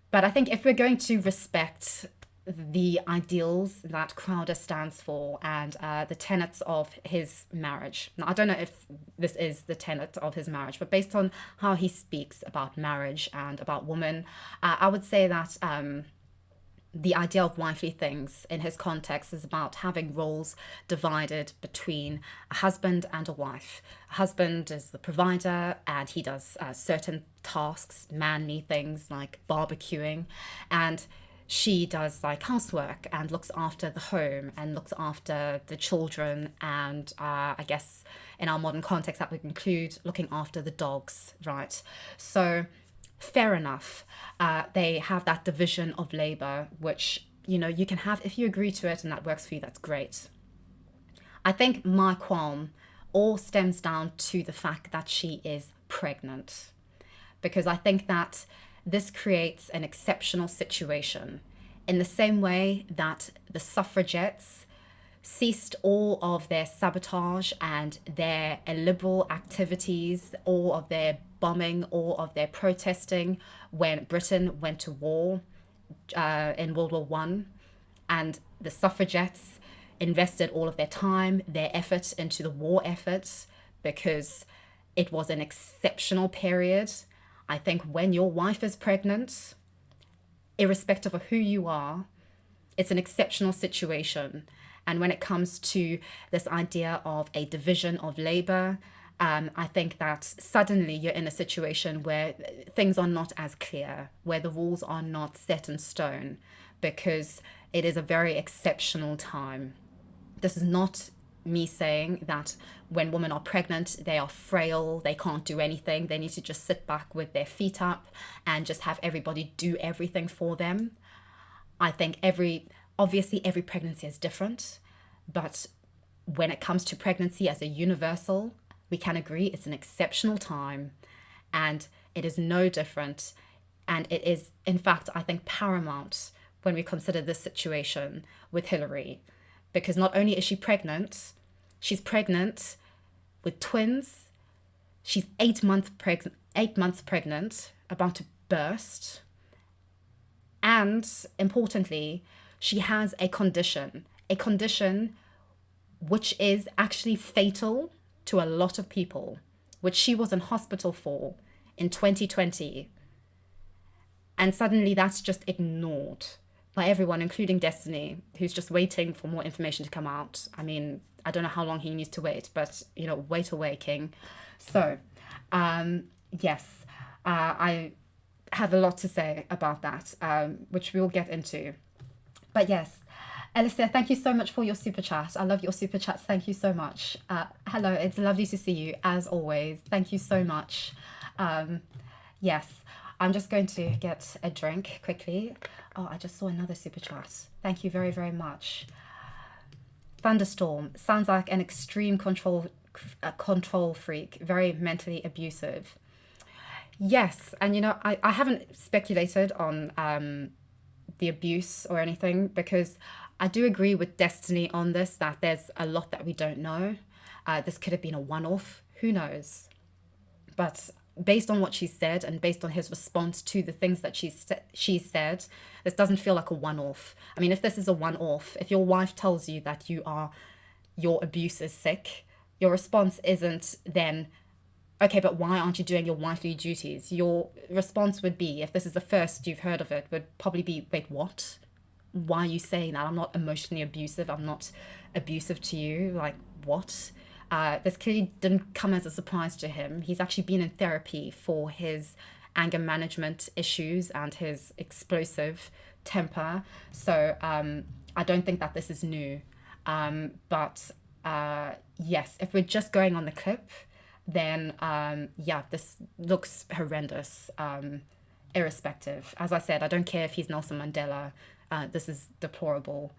But I think if we're going to respect the ideals that Crowder stands for and the tenets of his marriage. Now, I don't know if this is the tenet of his marriage, but based on how he speaks about marriage and about women, I would say that the idea of wifely things in his context is about having roles divided between a husband and a wife. A husband is the provider and he does certain tasks, manly things like barbecuing, and she does like housework and looks after the home and looks after the children, and I guess in our modern context that would include looking after the dogs, right? So fair enough, they have that division of labor, which, you know, you can have if you agree to it and that works for you, that's great. I think my qualm all stems down to the fact that she is pregnant, because I think that this creates an exceptional situation in the same way that the suffragettes ceased all of their sabotage and their illiberal activities, all of their bombing, all of their protesting when Britain went to war in World War One, and the suffragettes invested all of their time, their effort into the war effort because it was an exceptional period. I think when your wife is pregnant, irrespective of who you are, it's an exceptional situation. And when it comes to this idea of a division of labor, I think that suddenly you're in a situation where things are not as clear, where the rules are not set in stone, because it is a very exceptional time. This is not me saying that when women are pregnant, they are frail, they can't do anything, they need to just sit back with their feet up and just have everybody do everything for them. I think obviously every pregnancy is different, but when it comes to pregnancy as a universal, we can agree it's an exceptional time and it is no different. And it is, in fact, I think paramount when we consider this situation with Hilary, because not only is she pregnant, she's pregnant with twins. She's 8 months pregnant, about to burst. And importantly, she has a condition which is actually fatal to a lot of people, which she was in hospital for in 2020. And suddenly that's just ignored by everyone, including Destiny, who's just waiting for more information to come out. I mean, I don't know how long he needs to wait, but, you know, wait away, King. So, yes, I have a lot to say about that, which we'll get into. But yes, Alicia, thank you so much for your super chat. I love your super chats. Thank you so much. Hello, it's lovely to see you, as always. Thank you so much. Yes. I'm just going to get a drink quickly. Oh, I just saw another super chat. Thank you very, very much. Thunderstorm sounds like an extreme control freak, very mentally abusive. Yes, and you know, I haven't speculated on the abuse or anything, because I do agree with Destiny on this, that there's a lot that we don't know. This could have been a one-off, who knows? But based on what she said and based on his response to the things that she said, this doesn't feel like a one-off. I mean, if this is a one-off, if your wife tells you that your abuse is sick, your response isn't then, okay, but why aren't you doing your wifely duties? Your response would be, if this is the first you've heard of it, would probably be, wait, what? Why are you saying that? I'm not emotionally abusive. I'm not abusive to you. Like, what? This clearly didn't come as a surprise to him. He's actually been in therapy for his anger management issues and his explosive temper. So I don't think that this is new. But yes, if we're just going on the clip, then yeah, this looks horrendous. irrespective. As I said, I don't care if he's Nelson Mandela. This is deplorable.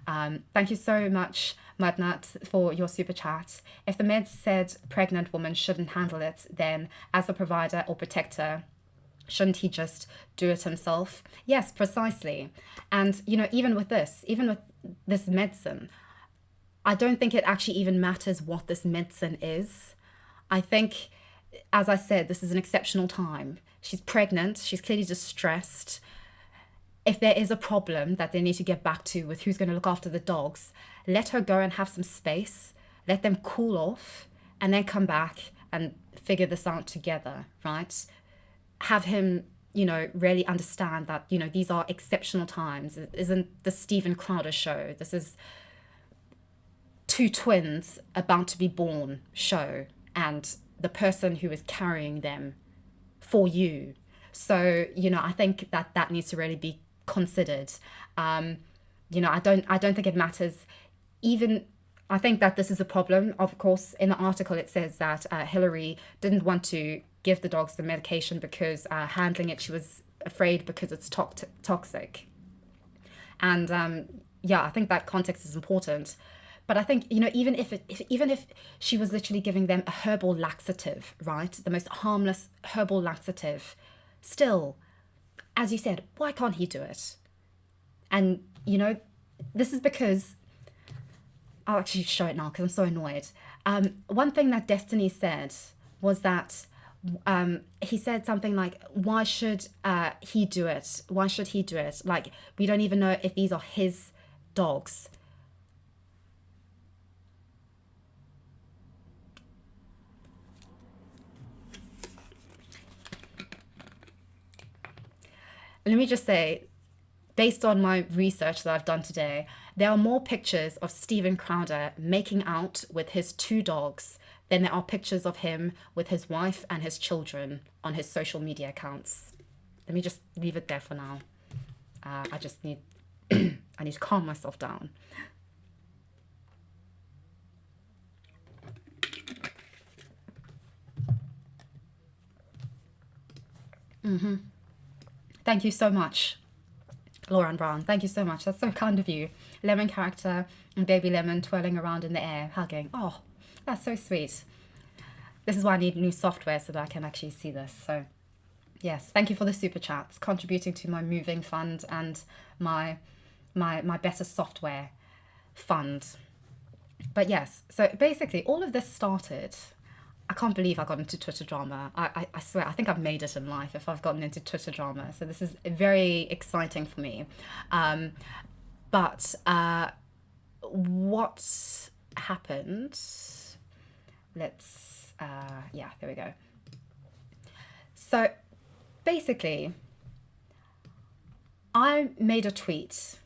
Thank you so much, Madnat, for your super chat. If the meds said pregnant woman shouldn't handle it, then as a provider or protector, shouldn't he just do it himself? Yes, precisely. And, you know, even with this medicine, I don't think it actually even matters what this medicine is. I think, as I said, this is an exceptional time. She's pregnant. She's clearly distressed. If there is a problem that they need to get back to with who's going to look after the dogs, let her go and have some space. Let them cool off and then come back and figure this out together, right? Have him, you know, really understand that, you know, these are exceptional times. It isn't the Steven Crowder show. This is two twins about to be born show, and the person who is carrying them for you. So, you know, I think that needs to really be considered. You know, I don't think it matters. Even, I think that this is a problem. Of course, in the article it says that Hilary didn't want to give the dogs the medication because handling it, she was afraid because it's toxic. And yeah, I think that context is important. But I think, you know, even if she was literally giving them a herbal laxative, right, the most harmless herbal laxative, still, as you said, why can't he do it? And, you know, this is because, I'll actually show it now because I'm so annoyed. One thing that Destiny said was that he said something like, why should he do it? Why should he do it? Like, we don't even know if these are his dogs. Let me just say, based on my research that I've done today, there are more pictures of Steven Crowder making out with his two dogs than there are pictures of him with his wife and his children on his social media accounts. Let me just leave it there for now. I just need, I need to calm myself down. Thank you so much, Lauren Brown. Thank you so much. That's so kind of you. Lemon character and baby lemon twirling around in the air, hugging. Oh, that's so sweet. This is why I need new software so that I can actually see this. So yes, thank you for the super chats, contributing to my moving fund and my better software fund. But yes, so basically all of this started, I can't believe I got into Twitter drama. I swear, I think I've made it in life if I've gotten into Twitter drama. So this is very exciting for me. But what happened? Let's, yeah, there we go. So basically, I made a tweet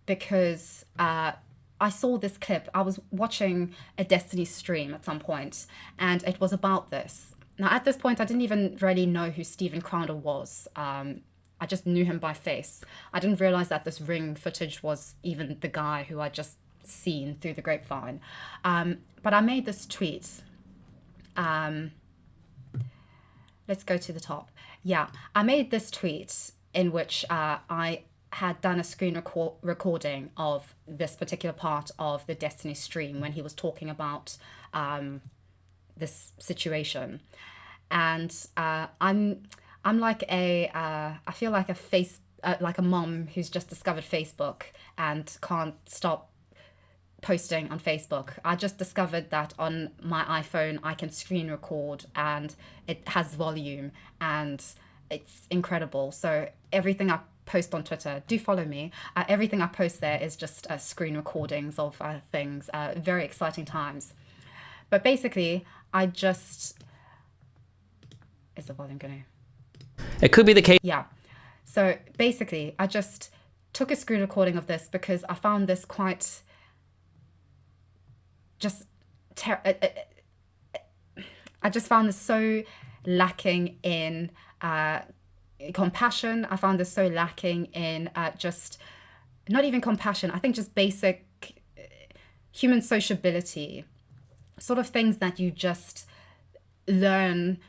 because I saw this clip. I was watching a Destiny stream at some point, and it was about this. Now, at this point, I didn't even really know who Steven Crowder was. I just knew him by face. I didn't realize that this ring footage was even the guy who I'd just seen through the grapevine. But I made this tweet. Let's go to the top. Yeah, I made this tweet in which I had done a screen recording of this particular part of the Destiny stream when he was talking about this situation. And I'm like I feel like like a mom who's just discovered Facebook and can't stop posting on Facebook. I just discovered that on my iPhone I can screen record and it has volume and it's incredible. So everything I post on Twitter, do follow me. Everything I post there is just screen recordings of things. Very exciting times. But basically, I just... Is the volume going to... It could be the case. Yeah. So basically, I just took a screen recording of this because I found this quite... I just found this so lacking in compassion. I found this so lacking in just, not even compassion, I think just basic human sociability, sort of things that you just learn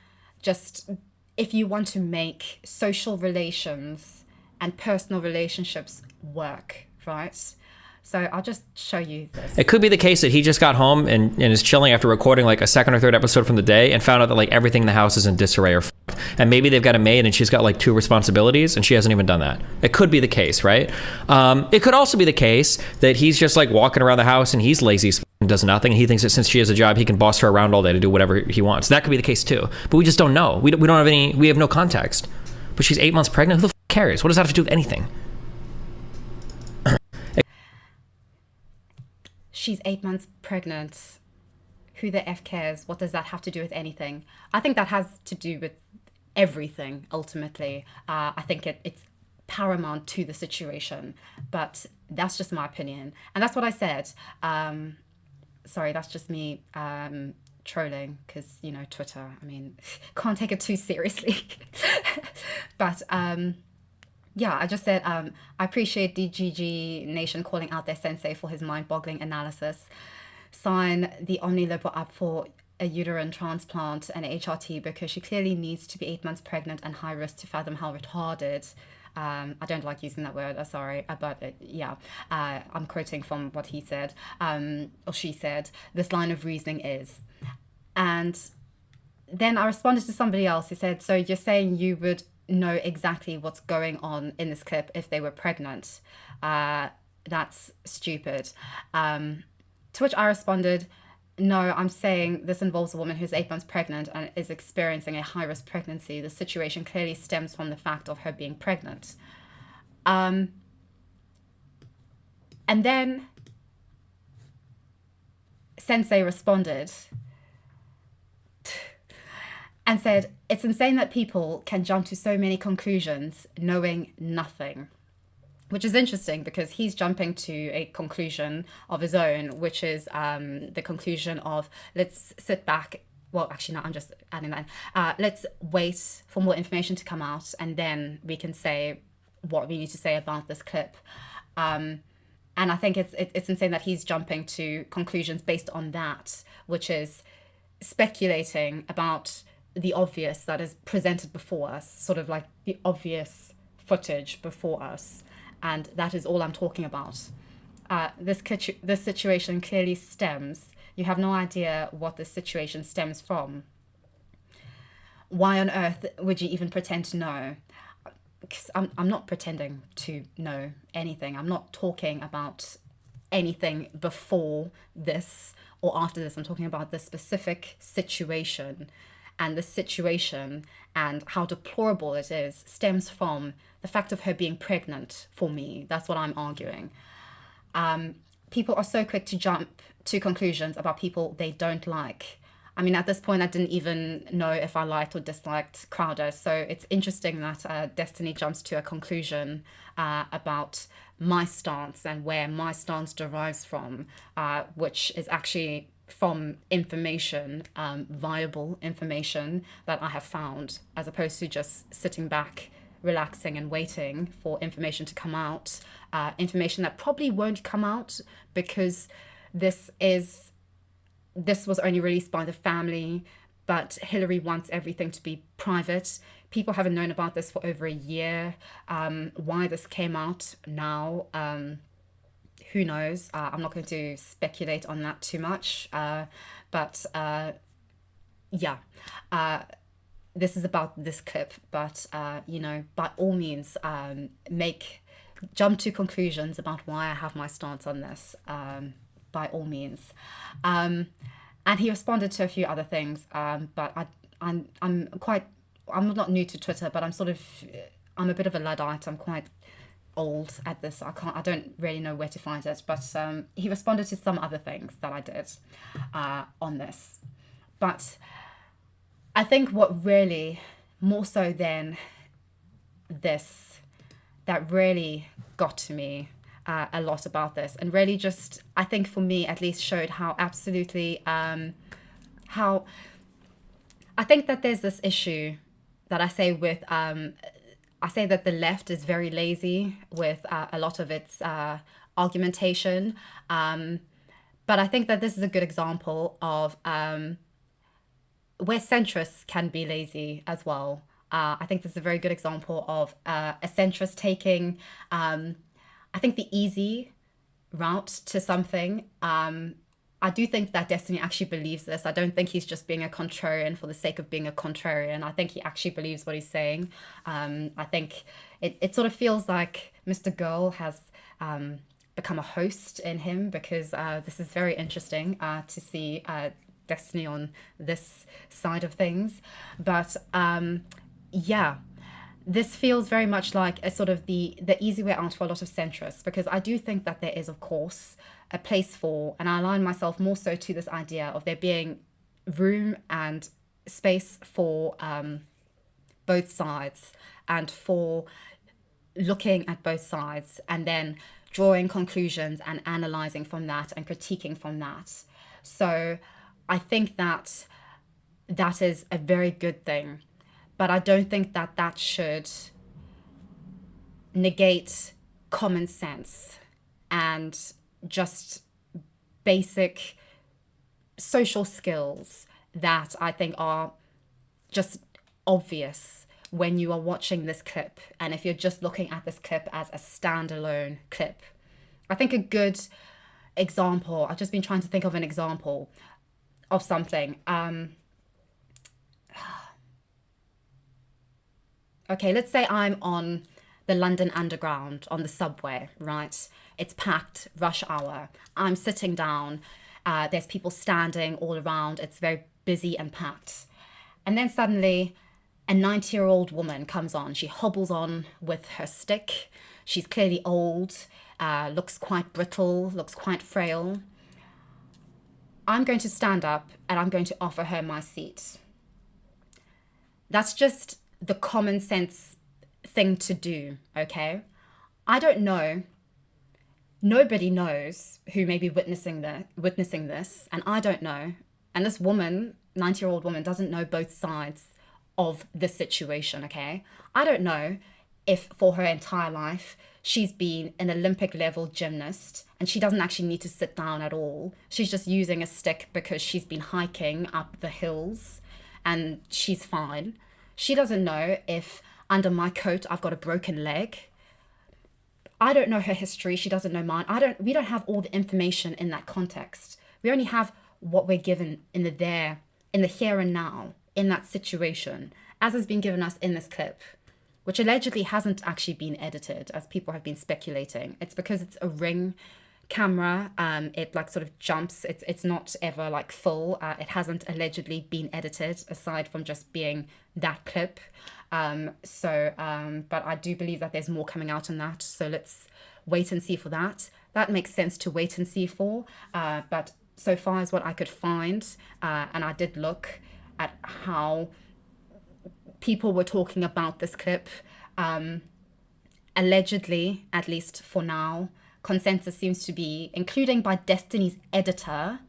just if you want to make social relations and personal relationships work, right? So I'll just show you this. It could be the case that he just got home and is chilling after recording like a second or third episode from the day and found out that like everything in the house is in disarray or f***ed. And maybe they've got a maid and she's got like 2 responsibilities and she hasn't even done that. It could be the case, right? It could also be the case that he's just like walking around the house and he's lazy and does nothing. And he thinks that since she has a job, he can boss her around all day to do whatever he wants. That could be the case too. But we just don't know. We don't have any, we have no context. But she's 8 months pregnant. Who the f*** cares? What does that have to do with anything? She's 8 months pregnant. Who the F cares? What does that have to do with anything? I think that has to do with everything, ultimately. I think it's paramount to the situation, but that's just my opinion. And that's what I said. Sorry, that's just me trolling because, you know, Twitter, I mean, can't take it too seriously. But yeah, I just said, I appreciate DGG Nation calling out their sensei for his mind-boggling analysis. Sign the OmniLiber up for a uterine transplant and HRT because she clearly needs to be 8 months pregnant and high risk to fathom how retarded. I don't like using that word, sorry, but yeah, I'm quoting from what he said, or she said, this line of reasoning is. And then I responded to somebody else who said, so you're saying you would know exactly what's going on in this clip if they were pregnant? That's stupid. To which I responded, no, I'm saying this involves a woman who's 8 months pregnant and is experiencing a high-risk pregnancy. The situation clearly stems from the fact of her being pregnant. And then Sensei responded and said, it's insane that people can jump to so many conclusions knowing nothing. Which is interesting because he's jumping to a conclusion of his own, which is the conclusion of let's sit back. Well, actually, no, I'm just adding that. Let's wait for more information to come out and then we can say what we need to say about this clip. And I think it's insane that he's jumping to conclusions based on that, which is speculating about the obvious that is presented before us, sort of like the obvious footage before us. And that is all I'm talking about. This situation clearly stems. You have no idea what this situation stems from. Why on earth would you even pretend to know? Because I'm not pretending to know anything. I'm not talking about anything before this or after this. I'm talking about this specific situation. And the situation and how deplorable it is stems from the fact of her being pregnant for me. That's what I'm arguing. People are so quick to jump to conclusions about people they don't like. I mean, at this point, I didn't even know if I liked or disliked Crowder. So it's interesting that Destiny jumps to a conclusion about my stance and where my stance derives from, which is actually from information, viable information that I have found, as opposed to just sitting back, relaxing and waiting for information to come out, information that probably won't come out because this was only released by the family, but Hilary wants everything to be private. People haven't known about this for over a year. Why this came out now, who knows? I'm not going to speculate on that too much, but yeah, this is about this clip, but you know, by all means, jump to conclusions about why I have my stance on this, by all means. And he responded to a few other things, but I'm not new to Twitter, but I'm a bit of a Luddite. I'm quite old at this. I don't really know where to find it, but he responded to some other things that I did on this. But I think what really, more so than this, that really got to me a lot about this, and really just, I think for me at least, showed how absolutely, how I think that there's this issue that I say with, I say that the left is very lazy with a lot of its argumentation, but I think that this is a good example of where centrists can be lazy as well. I think this is a very good example of a centrist taking, I think, the easy route to something. I do think that Destiny actually believes this. I don't think he's just being a contrarian for the sake of being a contrarian. I think he actually believes what he's saying. I think it sort of feels like Mr. Girl has become a host in him, because this is very interesting to see Destiny on this side of things. But yeah, this feels very much like a sort of the easy way out for a lot of centrists, because I do think that there is, of course, a place for, and I align myself more so to this idea of there being room and space for both sides, and for looking at both sides and then drawing conclusions and analyzing from that and critiquing from that. So I think that that is a very good thing, but I don't think that that should negate common sense and just basic social skills that I think are just obvious when you are watching this clip, and if you're just looking at this clip as a standalone clip. I think a good example, I've just been trying to think of an example of something. Okay, let's say I'm on the London Underground on the subway, right? It's packed, rush hour. I'm sitting down. There's people standing all around. It's very busy and packed. And then suddenly a 90-year-old woman comes on. She hobbles on with her stick. She's clearly old, looks quite brittle, looks quite frail. I'm going to stand up and I'm going to offer her my seat. That's just the common sense thing to do, okay? I don't know. Nobody knows who may be witnessing this, and I don't know. And this woman, 90-year-old woman, doesn't know both sides of the situation, okay? I don't know if for her entire life she's been an Olympic level gymnast and she doesn't actually need to sit down at all. She's just using a stick because she's been hiking up the hills and she's fine. She doesn't know if under my coat I've got a broken leg. I don't know her history. She doesn't know mine. We don't have all the information in that context. We only have what we're given in the here and now, in that situation, as has been given us in this clip, which allegedly hasn't actually been edited, as people have been speculating. It's because it's a Ring camera. It like sort of jumps. It's not ever like full. It hasn't allegedly been edited, aside from just being that clip. But I do believe that there's more coming out on that. So let's wait and see for that. That makes sense to wait and see for. But so far as what I could find, and I did look at how people were talking about this clip, allegedly, at least for now, consensus seems to be, including by Destiny's editor,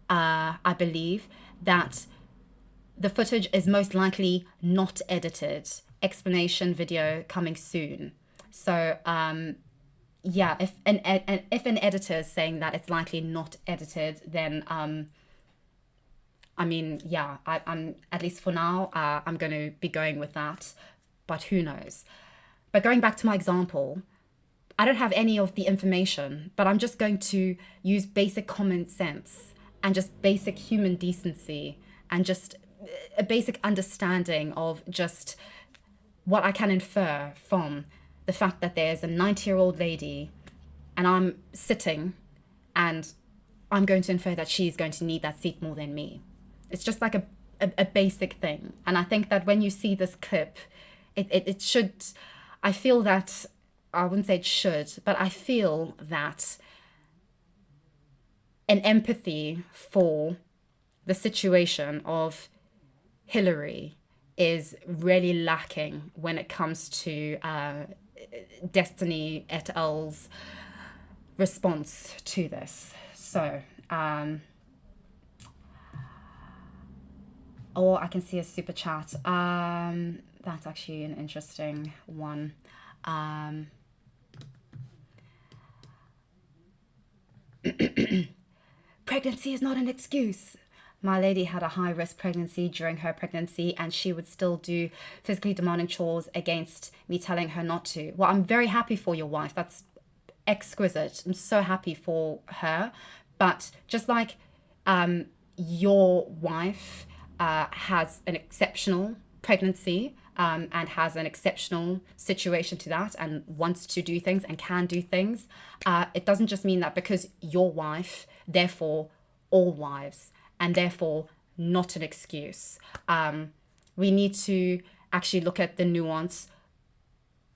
I believe, that the footage is most likely not edited. Explanation video coming soon. So yeah, if an editor is saying that it's likely not edited, then I mean, yeah, I'm at least for now, I'm going to be going with that, but who knows? But going back to my example, I don't have any of the information, but I'm just going to use basic common sense and just basic human decency and just a basic understanding of just what I can infer from the fact that there's a 90-year-old lady and I'm sitting, and I'm going to infer that she's going to need that seat more than me. It's just like a basic thing. And I think that when you see this clip, it should, I feel that, I wouldn't say it should, but I feel that an empathy for the situation of Hilary is really lacking when it comes to Destiny et al.'s response to this. So, or I can see a super chat. That's actually an interesting one. Pregnancy is not an excuse. my lady had a high risk pregnancy during her pregnancy and she would still do physically demanding chores against me telling her not to. Well, I'm very happy for your wife. That's exquisite. I'm so happy for her. But just like your wife has an exceptional pregnancy and has an exceptional situation to that and wants to do things and can do things, it doesn't just mean that because your wife, therefore all wives, and therefore not an excuse. We need to actually look at the nuance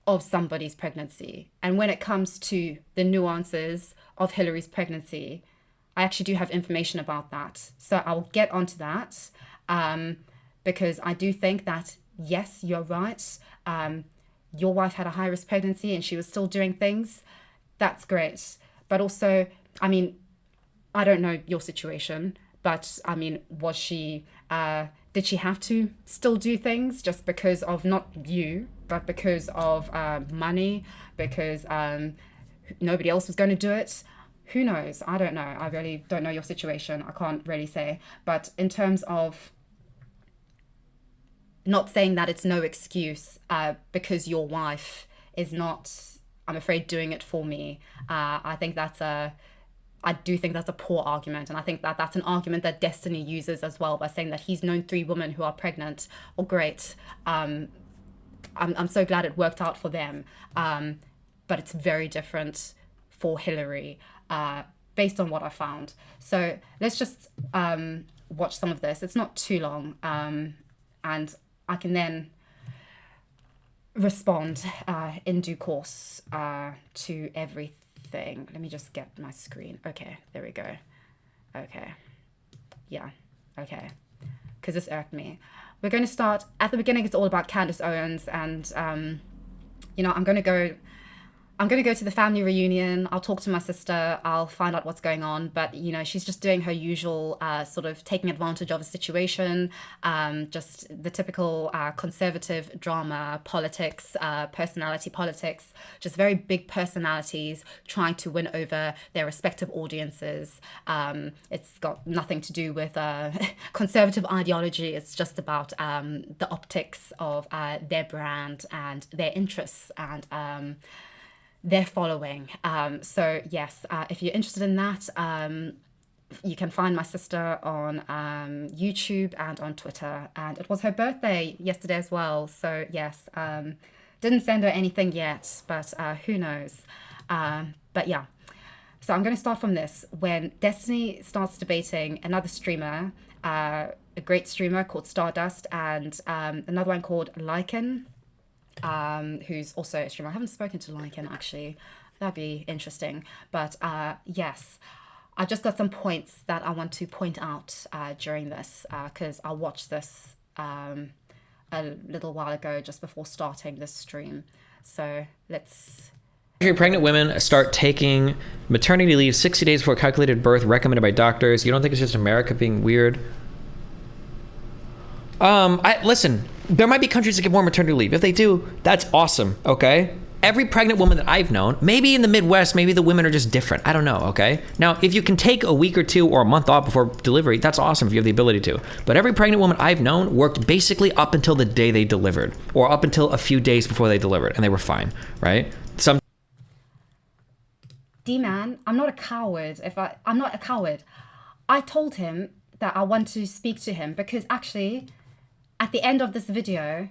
of somebody's pregnancy. And when it comes to the nuances of Hilary's pregnancy, I actually do have information about that. So I'll get onto that because I do think that, yes, you're right. Your wife had a high-risk pregnancy and she was still doing things. That's great. But also, I mean, I don't know your situation, but I mean, was she, did she have to still do things just because of not you, but because of money, because nobody else was going to do it? Who knows? I don't know. I really don't know your situation. I can't really say. But in terms of not saying that it's no excuse because your wife is not, I'm afraid, doing it for me, I think I do think that's a poor argument. And I think that that's an argument that Destiny uses as well by saying that he's known 3 women who are pregnant. Well, great. I'm so glad it worked out for them. But it's very different for Hilary based on what I found. So let's just watch some of this. It's not too long. And I can then respond in due course to everything. Let me just get my screen. Okay, there we go. Okay. Yeah, okay. Because this irked me. We're going to start, at the beginning it's all about Candace Owens and, you know, I'm going to go to the family reunion. I'll talk to my sister. I'll find out what's going on. But, you know, she's just doing her usual sort of taking advantage of a situation, just the typical conservative drama, politics, personality politics, just very big personalities trying to win over their respective audiences. It's got nothing to do with conservative ideology. It's just about the optics of their brand and their interests and their following. So yes, if you're interested in that, you can find my sister on YouTube and on Twitter. And it was her birthday yesterday as well. So yes, didn't send her anything yet, but who knows. But yeah, so I'm going to start from this. When Destiny starts debating another streamer, a great streamer called Stardust, and another one called Lycan, who's also a streamer. I haven't spoken to Lycan actually. That'd be interesting. But yes, I've just got some points that I want to point out during this because I watched this a little while ago just before starting this stream. So let's... Pregnant women start taking maternity leave 60 days before calculated birth recommended by doctors. You don't think it's just America being weird? Listen, there might be countries that give more maternity leave. If they do, that's awesome, okay? Every pregnant woman that I've known, maybe in the Midwest, maybe the women are just different. I don't know, okay? Now, if you can take a week or 2 or a month off before delivery, that's awesome if you have the ability to. But every pregnant woman I've known worked basically up until the day they delivered or up until a few days before they delivered, and they were fine, right? D-Man, I'm not a coward. I'm not a coward. I told him that I want to speak to him because actually, at the end of this video,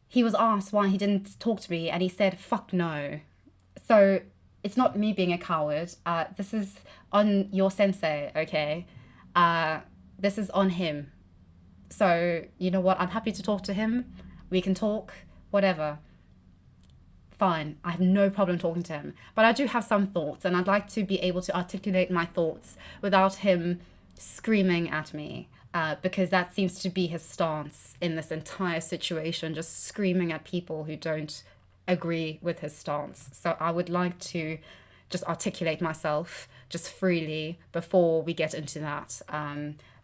he was asked why he didn't talk to me and he said, fuck no. So it's not me being a coward. This is on your sensei, okay? This is on him. So you know what? I'm happy to talk to him. We can talk, whatever. Fine, I have no problem talking to him. But I do have some thoughts and I'd like to be able to articulate my thoughts without him screaming at me. Because that seems to be his stance in this entire situation, just screaming at people who don't agree with his stance. So I would like to just articulate myself just freely before we get into that.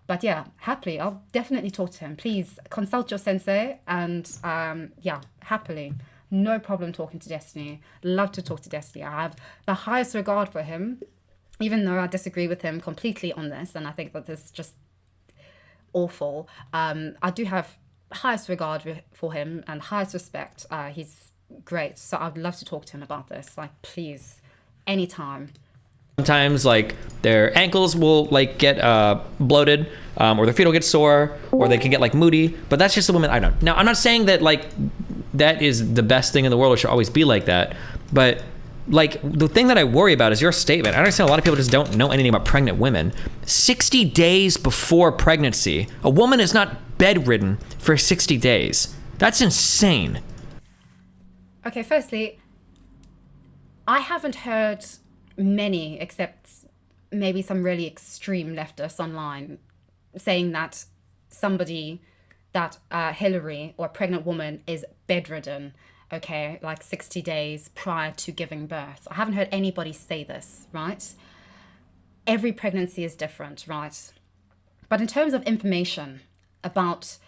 But yeah, happily, I'll definitely talk to him. Please consult your sensei and yeah, happily. No problem talking to Destiny. Love to talk to Destiny. I have the highest regard for him, even though I disagree with him completely on this. And I think that there's just awful. I do have highest regard for him and highest respect. He's great. So I'd love to talk to him about this. Like, please, anytime. Sometimes like their ankles will like get bloated, or their feet will get sore, or they can get like moody. But that's just the woman I know. Now I'm not saying that like that is the best thing in the world. It should always be like that. But like the thing that I worry about is your statement. I understand a lot of people just don't know anything about pregnant women. 60 days before pregnancy, a woman is not bedridden for 60 days. That's insane. Okay, firstly, I haven't heard many, except maybe some really extreme leftists online, saying that somebody, that Hillary or a pregnant woman is bedridden, okay, like 60 days prior to giving birth. I haven't heard anybody say this, right? Every pregnancy is different, right? But in terms of information about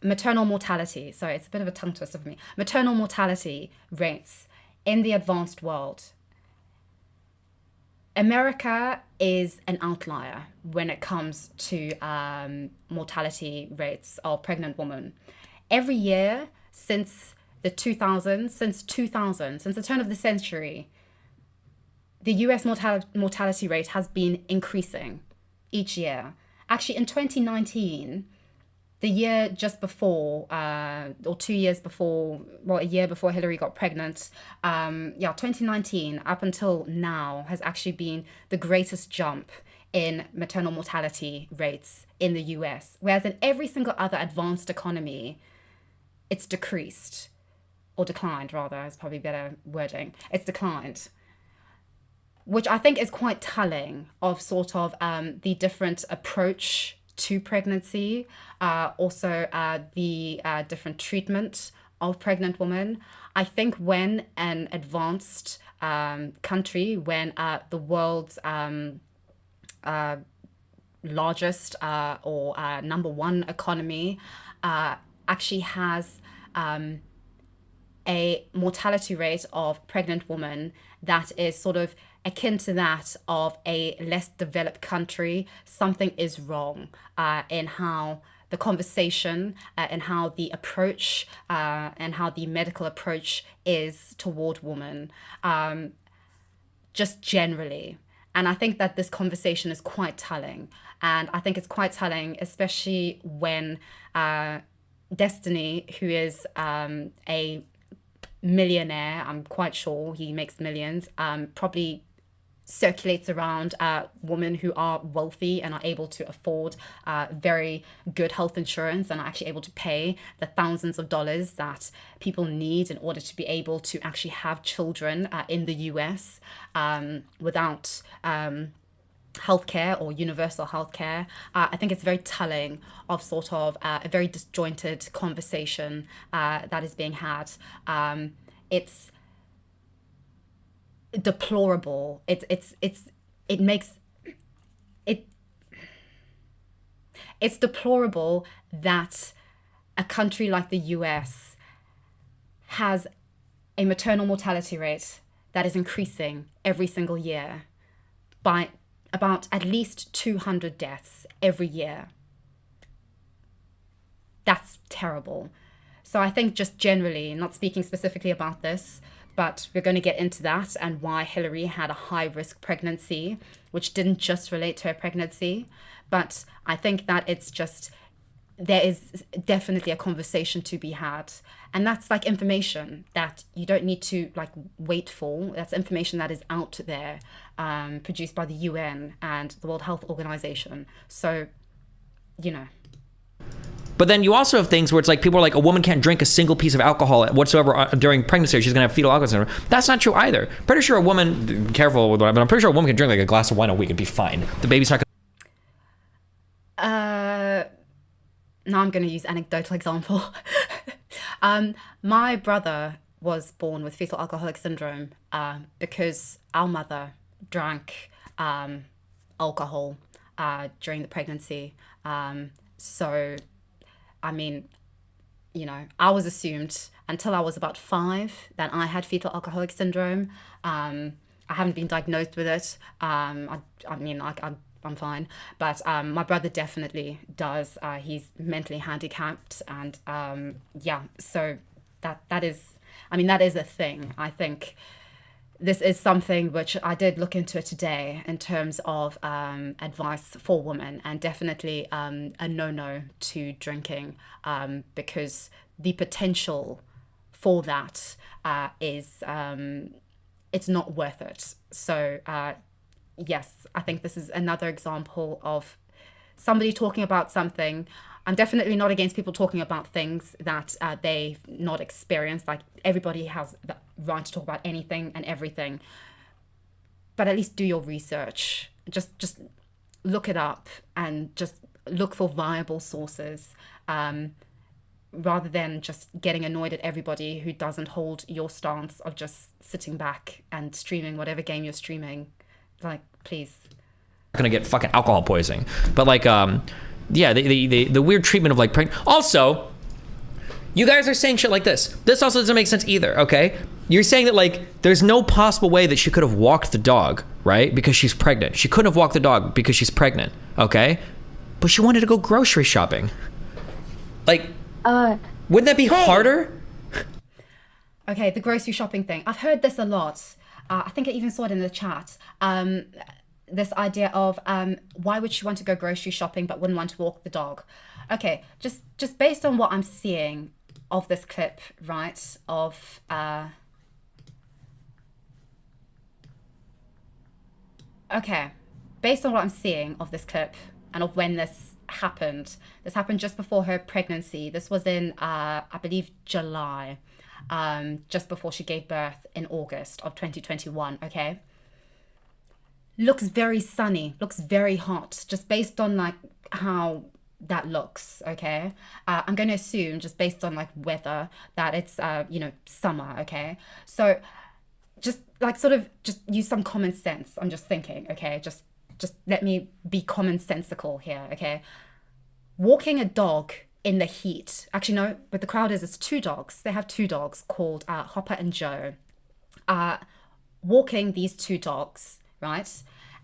maternal mortality, sorry, it's a bit of a tongue twister for me. Maternal mortality rates in the advanced world. America is an outlier when it comes to mortality rates of pregnant women. Every year since the 2000s, since the turn of the century, the US mortality rate has been increasing each year. Actually, in 2019, the year just before, or 2 years before, well, a year before Hillary got pregnant, 2019 up until now has actually been the greatest jump in maternal mortality rates in the US. Whereas in every single other advanced economy, it's decreased, or declined rather, is probably better wording. It's declined, which I think is quite telling of sort of the different approach to pregnancy, also the different treatment of pregnant women. I think when an advanced country, when the world's largest or number one economy actually has a mortality rate of pregnant women that is sort of akin to that of a less developed country, something is wrong in how the conversation and how the approach and how the medical approach is toward women, just generally. And I think that this conversation is quite telling. And I think it's quite telling, especially when Destiny, who is a millionaire, I'm quite sure he makes millions, probably circulates around women who are wealthy and are able to afford very good health insurance and are actually able to pay the thousands of dollars that people need in order to be able to actually have children in the US without healthcare or universal healthcare. I think it's very telling of sort of a very disjointed conversation that is being had. It's deplorable. It's deplorable that a country like the US has a maternal mortality rate that is increasing every single year by about at least 200 deaths every year. That's terrible. So I think just generally, not speaking specifically about this, but we're going to get into that and why Hillary had a high-risk pregnancy, which didn't just relate to her pregnancy. But I think that it's just, there is definitely a conversation to be had. And that's like information that you don't need to like wait for. That's information that is out there, produced by the UN and the World Health Organization. So, you know. But then you also have things where it's like people are like, a woman can't drink a single piece of alcohol whatsoever during pregnancy, or she's gonna have fetal alcohol syndrome. That's not true either. Pretty sure a woman, careful with what, but I'm pretty sure a woman can drink like a glass of wine a week and be fine. The baby's not Now I'm going to use anecdotal example. My brother was born with fetal alcoholic syndrome because our mother drank alcohol during the pregnancy. So, I mean, you know, I was assumed until I was about 5 that I had fetal alcoholic syndrome. I I haven't been diagnosed with it. I mean, I'm fine, but my brother definitely does. He's mentally handicapped, and yeah, so that is, I mean, that is a thing. I think this is something which I did look into it today in terms of advice for women, and definitely a no to drinking, because the potential for that is it's not worth it. So yes, I think this is another example of somebody talking about something. I'm definitely not against people talking about things that they've not experienced. Like, everybody has the right to talk about anything and everything. But at least do your research. Just look it up and just look for viable sources, rather than just getting annoyed at everybody who doesn't hold your stance of just sitting back and streaming whatever game you're streaming. Like, please. Gonna get fucking alcohol poisoning. But like, yeah, the weird treatment of like pregnant. Also, you guys are saying shit like this. This also doesn't make sense either, okay? You're saying that like there's no possible way that she could have walked the dog, right? Because she's pregnant. She couldn't have walked the dog because she's pregnant, okay? But she wanted to go grocery shopping. Like, wouldn't that be harder? Okay, the grocery shopping thing. I've heard this a lot. I think I even saw it in the chat. This idea of why would she want to go grocery shopping but wouldn't want to walk the dog? Okay, just based on what I'm seeing of this clip, right, of okay, based on what I'm seeing of this clip and of when this happened just before her pregnancy. This was in I believe July, just before she gave birth in August of 2021. Okay, looks very sunny, looks very hot, just based on like how that looks. Okay, I'm going to assume, just based on like weather, that it's you know, summer. Okay, so just like sort of just use some common sense. I'm just thinking, okay, just let me be commonsensical here. Okay, walking a dog in the heat. Actually, no, with the Crowders, it's two dogs. They have two dogs called Hopper and Joe. Walking these two dogs, right?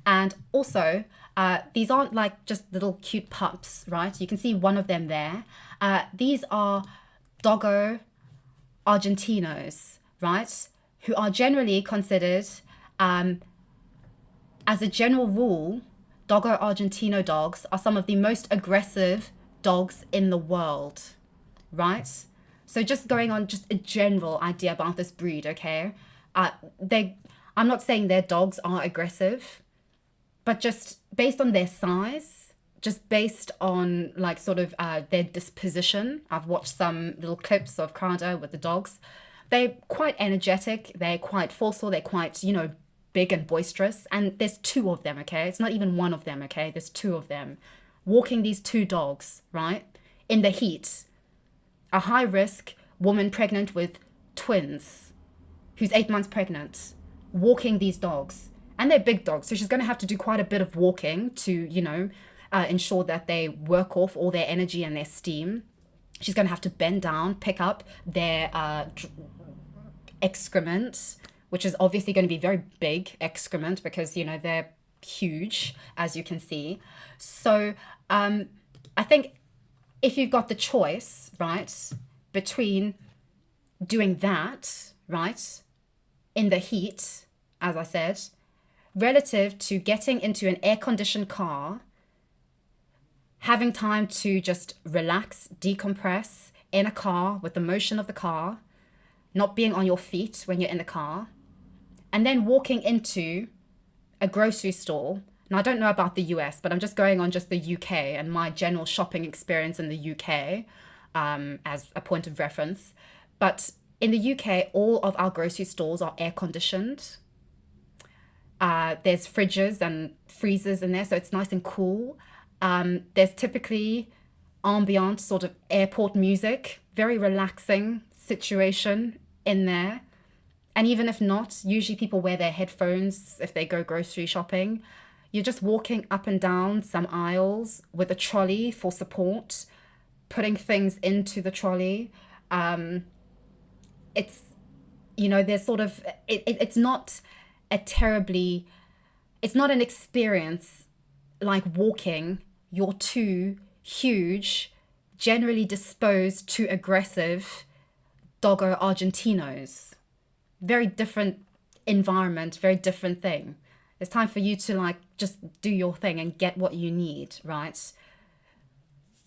And also, these aren't like just little cute pups, right? You can see one of them there. These are Doggo Argentinos, right? Who are generally considered, as a general rule, Doggo Argentino dogs are some of the most aggressive dogs in the world, right? So just going on just a general idea about this breed, okay? I'm not saying their dogs are aggressive, but just based on their size, just based on like sort of their disposition. I've watched some little clips of Crowder with the dogs. They're quite energetic, they're quite forceful, they're quite, you know, big and boisterous. And there's two of them, okay? It's not even one of them, okay? There's two of them. Walking these two dogs, right? In the heat. A high risk woman pregnant with twins, who's 8 months pregnant, walking these dogs. And they're big dogs, so she's going to have to do quite a bit of walking to, you know, ensure that they work off all their energy and their steam. She's going to have to bend down, pick up their excrement, which is obviously going to be very big excrement because, you know, they're huge, as you can see. So I think if you've got the choice, right, between doing that, right, in the heat, as I said, relative to getting into an air-conditioned car, having time to just relax, decompress in a car with the motion of the car, not being on your feet when you're in the car, and then walking into a grocery store. Now, I don't know about the US, but I'm just going on just the UK and my general shopping experience in the UK as a point of reference. But in the UK, all of our grocery stores are air-conditioned. There's fridges and freezers in there, so it's nice and cool. There's typically ambient sort of airport music, very relaxing situation in there. And even if not, usually people wear their headphones if they go grocery shopping. You're just walking up and down some aisles with a trolley for support, putting things into the trolley. It's, you know, there's sort of, it's not it's not an experience like walking your two huge, generally disposed to aggressive doggo Argentinos. Very different environment, very different thing. It's time for you to like just do your thing and get what you need, right?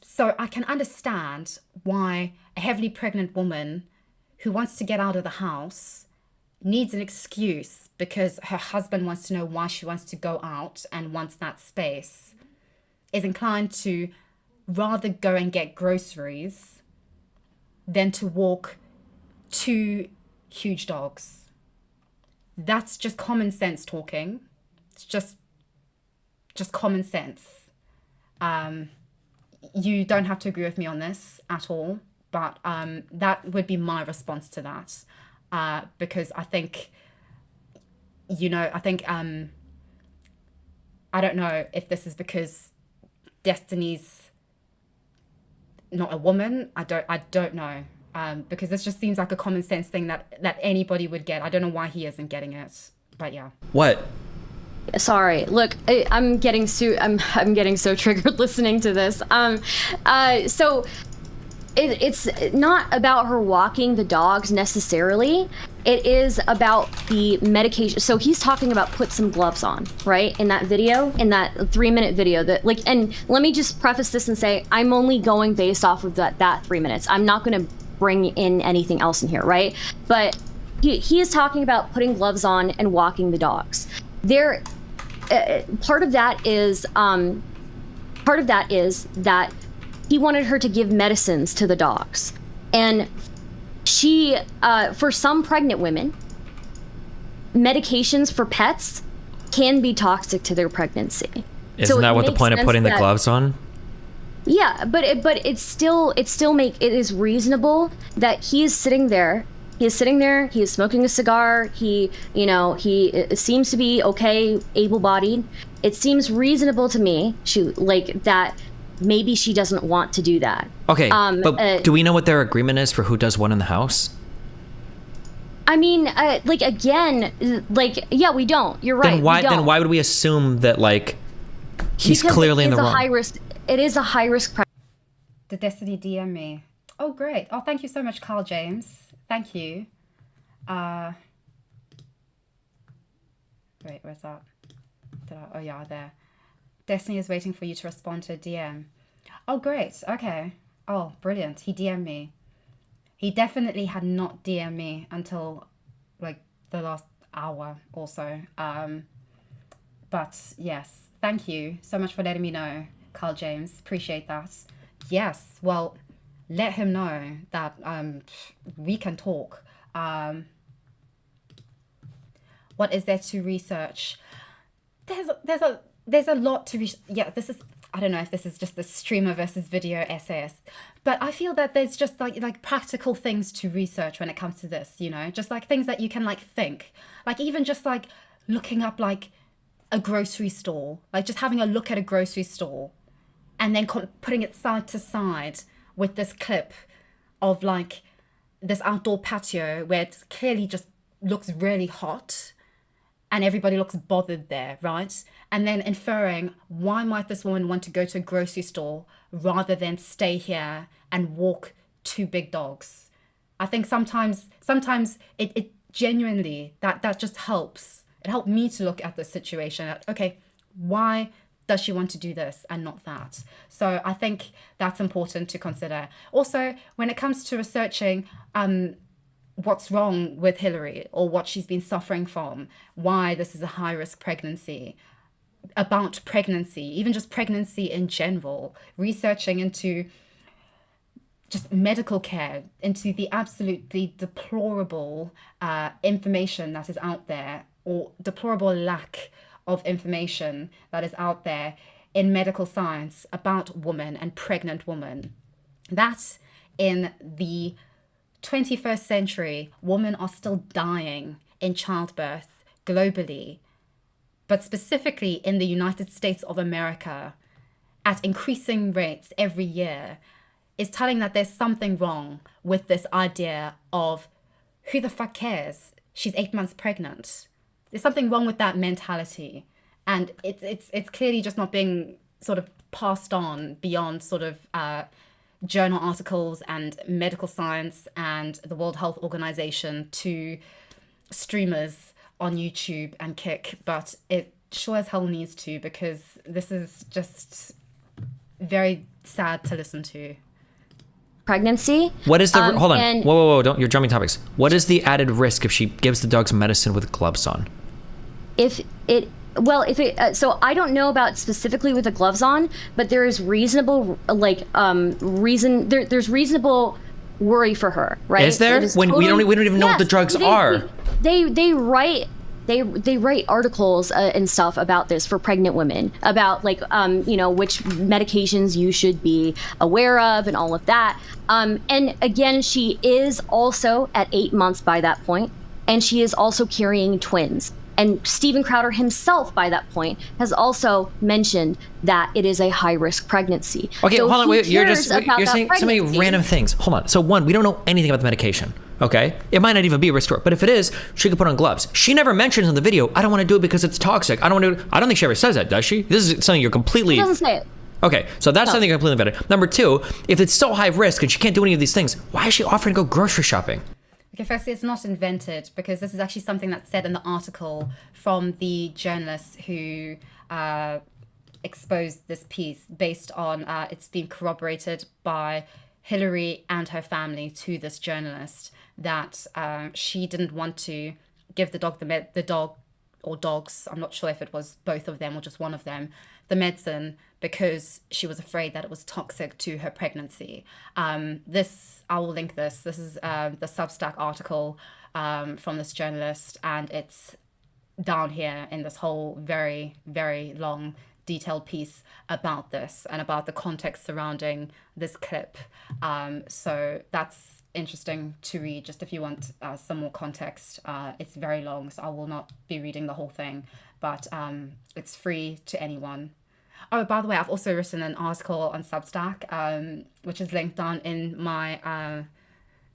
So I can understand why a heavily pregnant woman who wants to get out of the house needs an excuse because her husband wants to know why she wants to go out and wants that space, is inclined to rather go and get groceries than to walk two huge dogs. That's just common sense talking. It's just common sense. You don't have to agree with me on this at all, but that would be my response to that. Because I think, I don't know if this is because Destiny's not a woman. I don't know. Because this just seems like a common sense thing that anybody would get. I don't know why he isn't getting it, but yeah. What? Sorry. Look, I'm getting so triggered listening to this. So it's not about her walking the dogs necessarily. It is about the medication. So he's talking about put some gloves on, right? In that video, in that 3-minute video that like, and let me just preface this and say, I'm only going based off of that 3 minutes. I'm not going to bring in anything else in here, right? But he is talking about putting gloves on and walking the dogs. There, part of that is that he wanted her to give medicines to the dogs, and she, for some pregnant women, medications for pets can be toxic to their pregncy. Isn't that what the point of putting the gloves on? Yeah, but it is reasonable that he is sitting there. He is sitting there. He is smoking a cigar. He seems to be okay, able-bodied. It seems reasonable to me. That maybe she doesn't want to do that. Okay, but do we know what their agreement is for who does what in the house? I mean, yeah, we don't. You're right. Then why would we assume that he's because clearly in the wrong? It is a high risk. The Destiny DM me. Oh, great. Oh, thank you so much, Carl James. Thank you. Wait, where's that? Oh, yeah, there. Destiny is waiting for you to respond to a DM. Oh, great. Okay. Oh, brilliant. He DM'd me. He definitely had not DM'd me until the last hour or so. But yes, thank you so much for letting me know, Carl James. Appreciate that. Yes, well, let him know that we can talk. What is there to research? There's a lot to research. Yeah, this is, I don't know if this is just the streamer versus video essayist, but I feel that there's just like practical things to research when it comes to this, just things that you can think, even just looking up a grocery store, just having a look at a grocery store and then putting it side to side with this clip of this outdoor patio where it clearly just looks really hot and everybody looks bothered there, right? And then inferring, why might this woman want to go to a grocery store rather than stay here and walk two big dogs? I think sometimes it genuinely, that just helps. It helped me to look at the situation. Okay, why does she want to do this and not that? So I think that's important to consider. Also, when it comes to researching what's wrong with Hilary or what she's been suffering from, why this is a high-risk pregnancy, about pregnancy, even just pregnancy in general, researching into just medical care, into the absolutely deplorable information that is out there, or deplorable lack of information that is out there in medical science about women and pregnant women. That in the 21st century, women are still dying in childbirth globally, but specifically in the United States of America at increasing rates every year, is telling that there's something wrong with this idea of who the fuck cares? She's 8 months pregnant. there's something wrong with that mentality, and it's clearly just not being sort of passed on beyond sort of journal articles and medical science and the World Health Organization to streamers on YouTube and Kick, but it sure as hell needs to, because this is just very sad to listen to. Pregnancy. What is the hold on? and- Whoa! Don't, you're jumping topics. What is the added risk if she gives the dogs medicine with gloves on? So I don't know about specifically with the gloves on, but there is reasonable there's reasonable worry for her, right? Is there? When we don't even know what the drugs are. They write articles and stuff about this for pregnant women, about which medications you should be aware of and all of that. And again, she is also at 8 months by that point, and she is also carrying twins. And Steven Crowder himself, by that point, has also mentioned that it is a high-risk pregnancy. Okay, so hold on. Wait, you're saying pregnancy. so many random things. Hold on. So one, we don't know anything about the medication. Okay, it might not even be a risk to her, but if it is, she could put on gloves. She never mentions in the video, "I don't want to do it because it's toxic. I don't want to." I don't think she ever says that, does she? This is something you're completely. She doesn't say it. Okay, so that's something completely better. Number two, if it's so high risk and she can't do any of these things, why is she offering to go grocery shopping? Okay, firstly, it's not invented, because this is actually something that's said in the article from the journalists who exposed this piece, based on it's been corroborated by Hilary and her family to this journalist, that she didn't want to give the dog or dogs, I'm not sure if it was both of them or just one of them, the medicine, because she was afraid that it was toxic to her pregnancy. I will link this. This is the Substack article from this journalist, and it's down here in this whole very, very long, detailed piece about this and about the context surrounding this clip. So that's interesting to read, just if you want some more context. It's very long, so I will not be reading the whole thing, but it's free to anyone. Oh, by the way, I've also written an article on Substack, which is linked down in my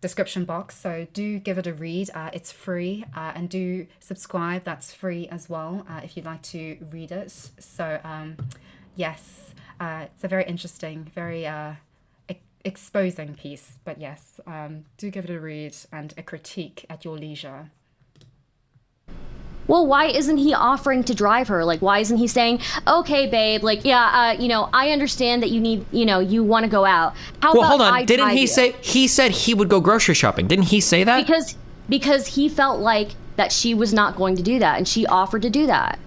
description box. So do give it a read. It's free, and do subscribe. That's free as well, if you'd like to read it. So yes, it's a very interesting, very exposing piece. But yes, do give it a read and a critique at your leisure. Well, why isn't he offering to drive her? Like, why isn't he saying, "Okay, babe, I understand that you need, you want to go out. How about Hold on. I Didn't drive he you?" say he said he would go grocery shopping? Didn't he say that? Because he felt like that she was not going to do that, and she offered to do that.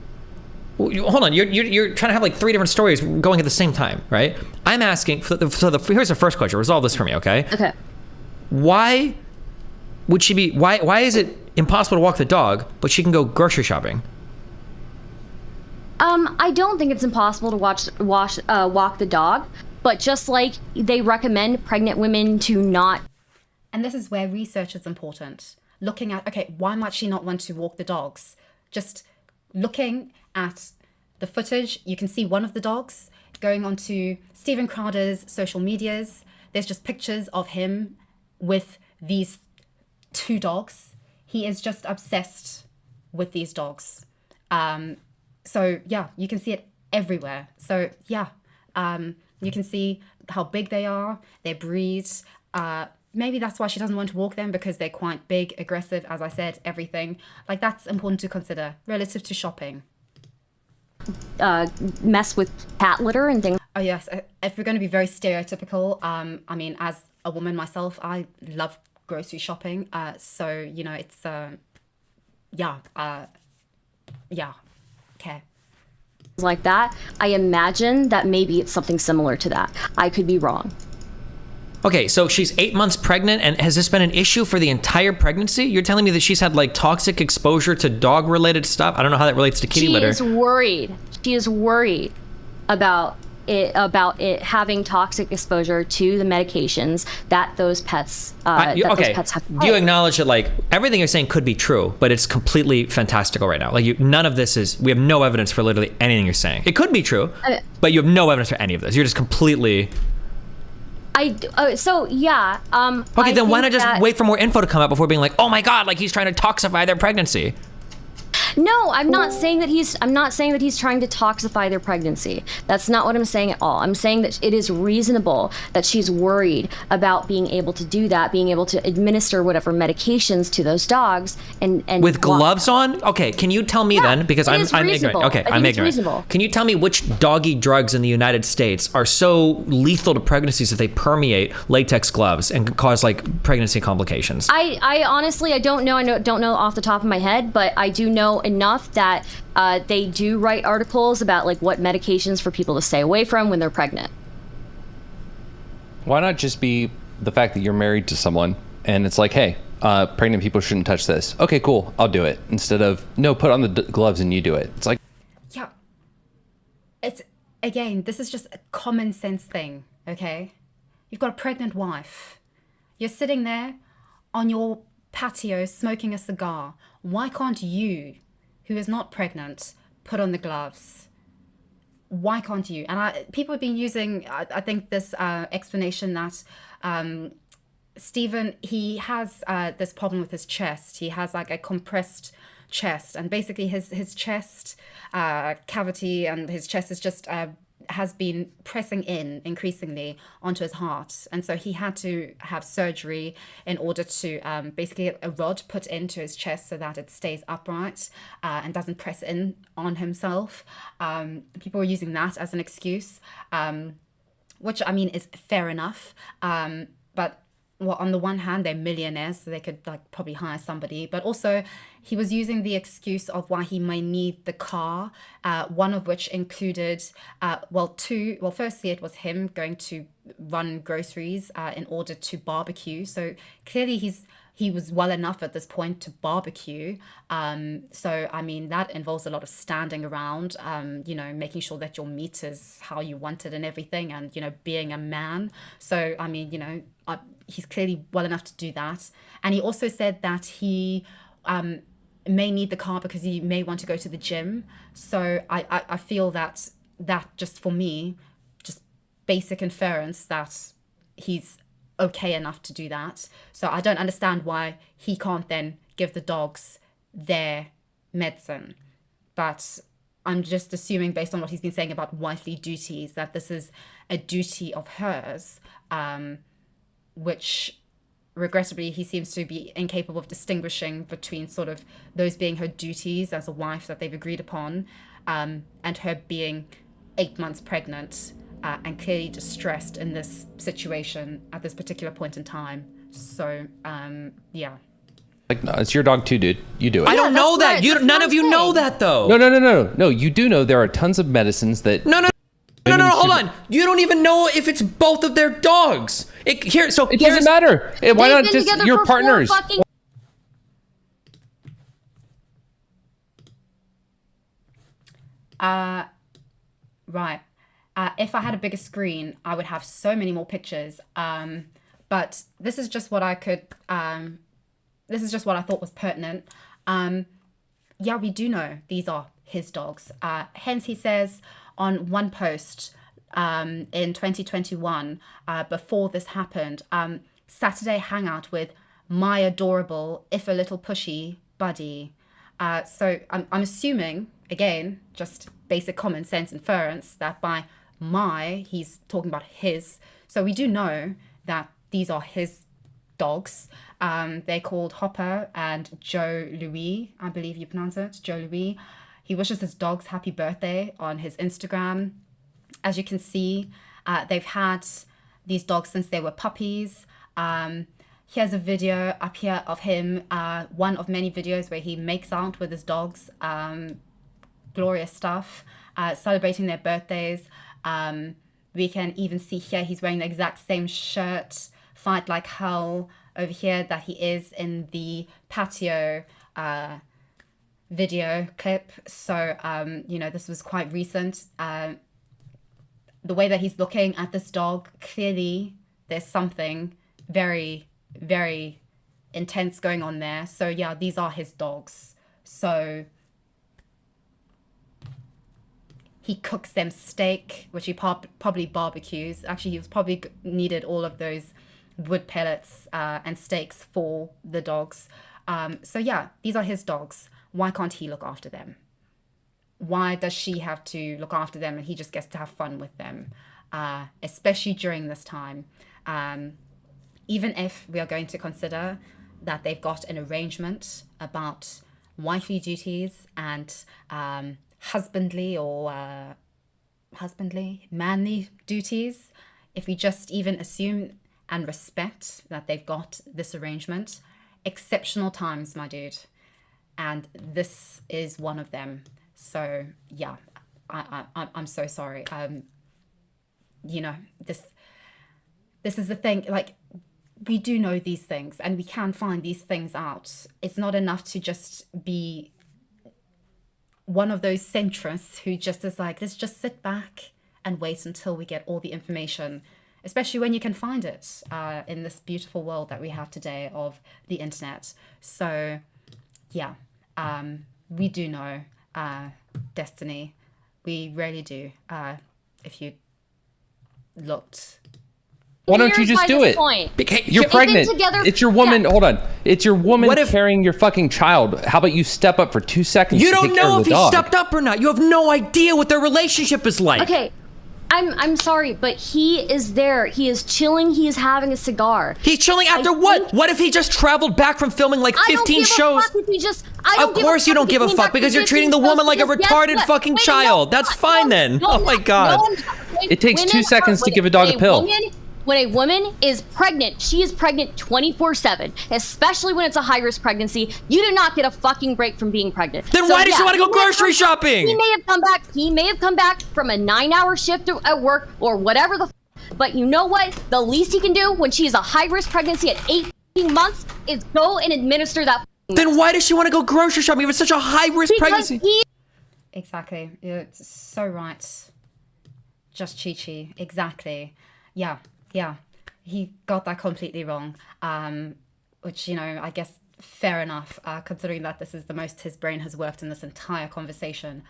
Hold on, you're trying to have like three different stories going at the same time, right? I'm asking. Here's the first question. Resolve this for me, okay? Okay. Why would she be? Why is it impossible to walk the dog, but she can go grocery shopping? I don't think it's impossible to walk the dog, but just like they recommend pregnant women to not. And this is where research is important. Looking at, okay, why might she not want to walk the dogs? Just looking at the footage, you can see one of the dogs going onto Steven Crowder's social medias. There's just pictures of him with these two dogs. He is just obsessed with these dogs. So yeah, you can see it everywhere. So yeah, you can see how big they are, their breeds. Maybe that's why she doesn't want to walk them, because they're quite big, aggressive, as I said, everything. Like, that's important to consider relative to shopping. Mess with cat litter and things. Oh yes, if we're going to be very stereotypical, I mean, as a woman myself, I love grocery shopping. So, it's, okay. Like that. I imagine that maybe it's something similar to that. I could be wrong. Okay, so she's 8 months pregnant, and has this been an issue for the entire pregnancy? You're telling me that she's had like toxic exposure to dog-related stuff? I don't know how that relates to kitty litter. She is worried. She is worried about it having toxic exposure to the medications that those pets those pets have to take. Do you acknowledge that like everything you're saying could be true, but it's completely fantastical right now? Like none of this is. We have no evidence for literally anything you're saying. It could be true, but you have no evidence for any of this. You're just completely. So yeah. Okay, then why not just wait for more info to come out before being like, oh my god, like he's trying to toxify their pregnancy? No, I'm not saying that he's trying to toxify their pregnancy. That's not what I'm saying at all. I'm saying that it is reasonable that she's worried about being able to do that, being able to administer whatever medications to those dogs and with gloves on? Okay, can you tell me then, because I'm ignorant. reasonable. Okay, I'm ignorant. Reasonable. Can you tell me which doggy drugs in the United States are so lethal to pregnancies that they permeate latex gloves and cause like pregnancy complications? I honestly, I don't know. Don't know off the top of my head, but I do know enough that they do write articles about like what medications for people to stay away from when they're pregnant. Why not just be the fact that you're married to someone and it's like, hey, pregnant people shouldn't touch this. Okay, cool, I'll do it. Instead of, no, put on the gloves and you do it. It's like, Yeah. It's, again, this is just a common sense thing, okay? You've got a pregnant wife. You're sitting there on your patio smoking a cigar. Why can't you, who is not pregnant, put on the gloves? Why can't you? And people have been using, I think, this explanation that Steven, he has this problem with his chest. He has like a compressed chest, and basically his chest cavity and his chest is just has been pressing in increasingly onto his heart, and so he had to have surgery in order to basically get a rod put into his chest so that it stays upright and doesn't press in on himself. People are using that as an excuse, which I mean is fair enough, but well, on the one hand, they're millionaires, so they could like probably hire somebody. But also, he was using the excuse of why he may need the car. One of which included, two. Well, firstly, it was him going to run groceries in order to barbecue. So clearly, he was well enough at this point to barbecue. So I mean, that involves a lot of standing around, making sure that your meat is how you want it and everything, and being a man. So I mean, he's clearly well enough to do that. And he also said that he may need the car because he may want to go to the gym. So I feel that just for me, just basic inference that he's okay enough to do that. So I don't understand why he can't then give the dogs their medicine. But I'm just assuming, based on what he's been saying about wifely duties, that this is a duty of hers, which regrettably he seems to be incapable of distinguishing between sort of those being her duties as a wife that they've agreed upon, and her being 8 months pregnant and clearly distressed in this situation at this particular point in time. So yeah. like, no, it's your dog too, dude. You do it. I don't know that. None of you know that though. No. You do know there are tons of medicines that. No, hold on. You don't even know if it's both of their dogs. It doesn't matter. Why not just your partners? Right. If I had a bigger screen, I would have so many more pictures. But this is just what I could. This is just what I thought was pertinent. Yeah, we do know these are his dogs. Hence, he says on one post in 2021, before this happened, Saturday hangout with my adorable, if a little pushy, buddy. So I'm assuming, again, just basic common sense inference, that by my, he's talking about his. So we do know that these are his dogs. They're called Hopper and Joe Louis, I believe you pronounce it, Joe Louis. He wishes his dogs happy birthday on his Instagram. As you can see, they've had these dogs since they were puppies. Here's a video up here of him, one of many videos where he makes out with his dogs. Glorious stuff, celebrating their birthdays. We can even see here he's wearing the exact same shirt, Fight Like Hell, over here that he is in the patio video clip. So, this was quite recent. The way that he's looking at this dog, clearly there's something very, very intense going on there. So yeah, these are his dogs. So he cooks them steak, which he probably barbecues. Actually, he was probably needed all of those wood pellets and steaks for the dogs. So yeah, these are his dogs. why can't he look after them? Why does she have to look after them and he just gets to have fun with them? Especially during this time. Even if we are going to consider that they've got an arrangement about wifely duties and husbandly or manly duties, if we just even assume and respect that they've got this arrangement, exceptional times, my dude. And this is one of them. So yeah, I'm so sorry. You know, this is the thing, like, we do know these things and we can find these things out. It's not enough to just be one of those centrists who just is like, let's just sit back and wait until we get all the information, especially when you can find it in this beautiful world that we have today of the internet. So yeah, we do know destiny. We really do. If you looked. Why don't you just do it? You're pregnant. It's your woman. Hold on. It's your woman carrying your fucking child. How about you step up for 2 seconds? You don't know if he stepped up or not. You have no idea what their relationship is like. Okay, I'm sorry, but he is there. He is chilling. He is having a cigar. He's chilling after what? What if he just traveled back from filming like 15 shows? Of course you don't give a fuck because you're treating the woman like a retarded fucking child. That's fine then. Oh my god. It takes 2 seconds to give a dog a pill. When a woman is pregnant, she is pregnant 24/7, especially when it's a high-risk pregnancy. You do not get a fucking break from being pregnant. Then why does she want to go grocery shopping? He may have come back from a 9-hour shift at work or whatever the but you know what? The least he can do when she is a high-risk pregnancy at 18 months is go and administer that. Then why does she want to go grocery shopping if it's such a high-risk pregnancy? Exactly. You're so right. Just Chi-Chi. Exactly. Yeah, he got that completely wrong, which, you know, I guess fair enough, considering that this is the most his brain has worked in this entire conversation.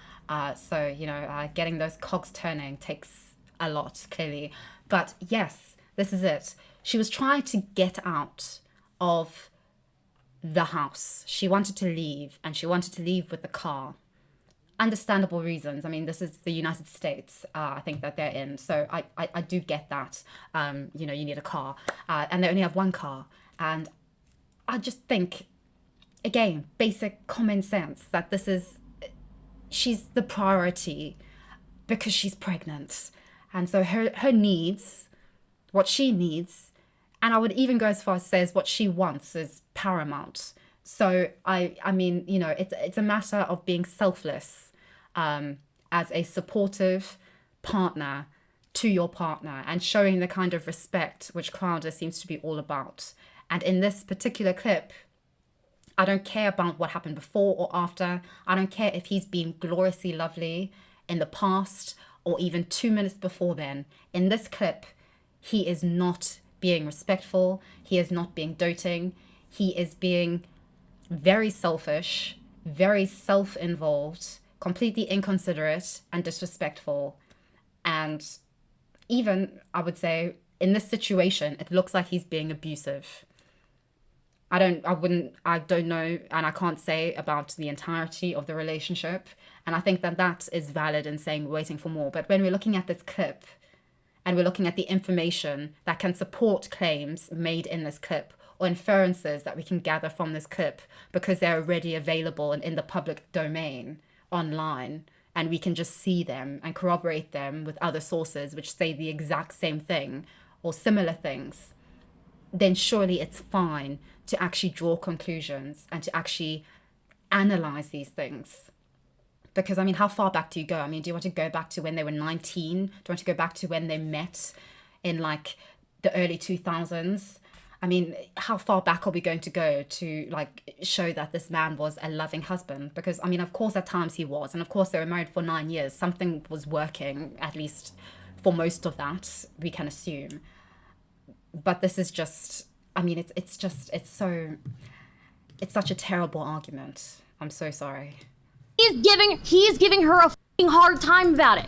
So, you know, getting those cogs turning takes a lot, clearly. But yes, this is it. She was trying to get out of the house. She wanted to leave, and she wanted to leave with the car. Understandable reasons. I mean, this is the United States, I think, that they're in. So I do get that. You know, you need a car. And they only have one car. And I just think, again, basic common sense that she's the priority because she's pregnant. And so her needs, what she needs, and I would even go as far as to say is what she wants is paramount. So I mean, you know, it's a matter of being selfless as a supportive partner to your partner and showing the kind of respect which Crowder seems to be all about. And in this particular clip, I don't care about what happened before or after. I don't care if he's been gloriously lovely in the past or even 2 minutes before then. In this clip, he is not being respectful. He is not being doting. He is being very selfish, very self-involved, completely inconsiderate and disrespectful. And even, I would say, in this situation, it looks like he's being abusive. I don't know, and I can't say about the entirety of the relationship. And I think that is valid in saying waiting for more. But when we're looking at this clip and we're looking at the information that can support claims made in this clip, or inferences that we can gather from this clip because they're already available and in the public domain online, and we can just see them and corroborate them with other sources which say the exact same thing or similar things, then surely it's fine to actually draw conclusions and to actually analyze these things. Because, I mean, how far back do you go? I mean, do you want to go back to when they were 19? Do you want to go back to when they met in like the early 2000s? I mean, how far back are we going to go to like show that this man was a loving husband? Because, I mean, of course, at times he was. And of course, they were married for 9 years. Something was working, at least for most of that, we can assume. But this is just, I mean, it's such a terrible argument. I'm so sorry. He's giving her a fucking hard time about it.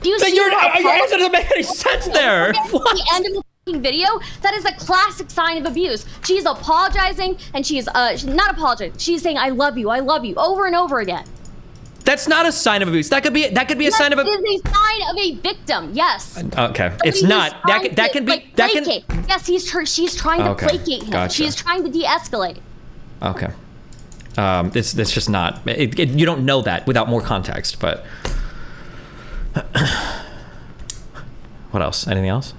Do you see Your answer doesn't make any sense there. What? video, that is a classic sign of abuse. She's apologizing, and she's not apologizing. She's saying, I love you, over and over again. That's not a sign of abuse. That could be a sign of a. It is a sign of a victim. Yes. Okay, it's not. That can be. That can. Yes, she's trying to placate him. Gotcha. She's trying to de-escalate. Okay. It's just not. You don't know that without more context. But what else? Anything else?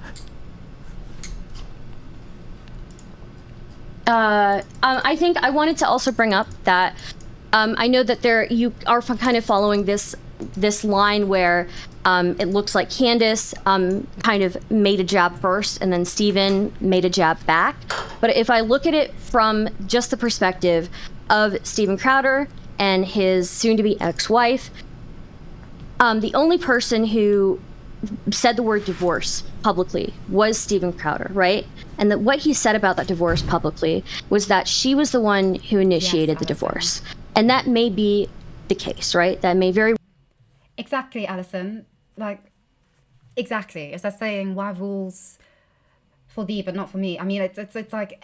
I think I wanted to also bring up that I know that you are kind of following this line where it looks like Candace kind of made a jab first and then Steven made a jab back. But if I look at it from just the perspective of Steven Crowder and his soon-to-be ex-wife, the only person who said the word divorce publicly was Steven Crowder, right? And that what he said about that divorce publicly was that she was the one who initiated the divorce. And that may be the case, right? That may very... Exactly, Alison. Like, exactly. It's like saying, why rules for thee but not for me? I mean, it's like...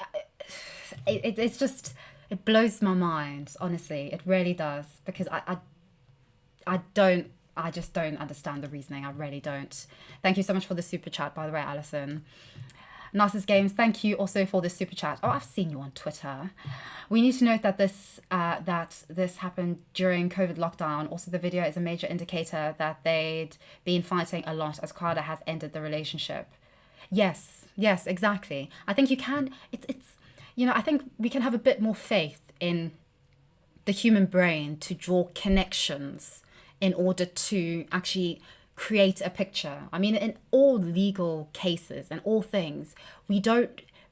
It's just... It blows my mind, honestly. It really does. Because I just don't understand the reasoning. I really don't. Thank you so much for the super chat, by the way, Alison. Narcissus Games, thank you also for the super chat. Oh, I've seen you on Twitter. We need to note that this happened during COVID lockdown. Also, the video is a major indicator that they'd been fighting a lot as Crowder has ended the relationship. Yes, exactly. I think you can, I think we can have a bit more faith in the human brain to draw connections in order to actually create a picture. I mean, in all legal cases and all things,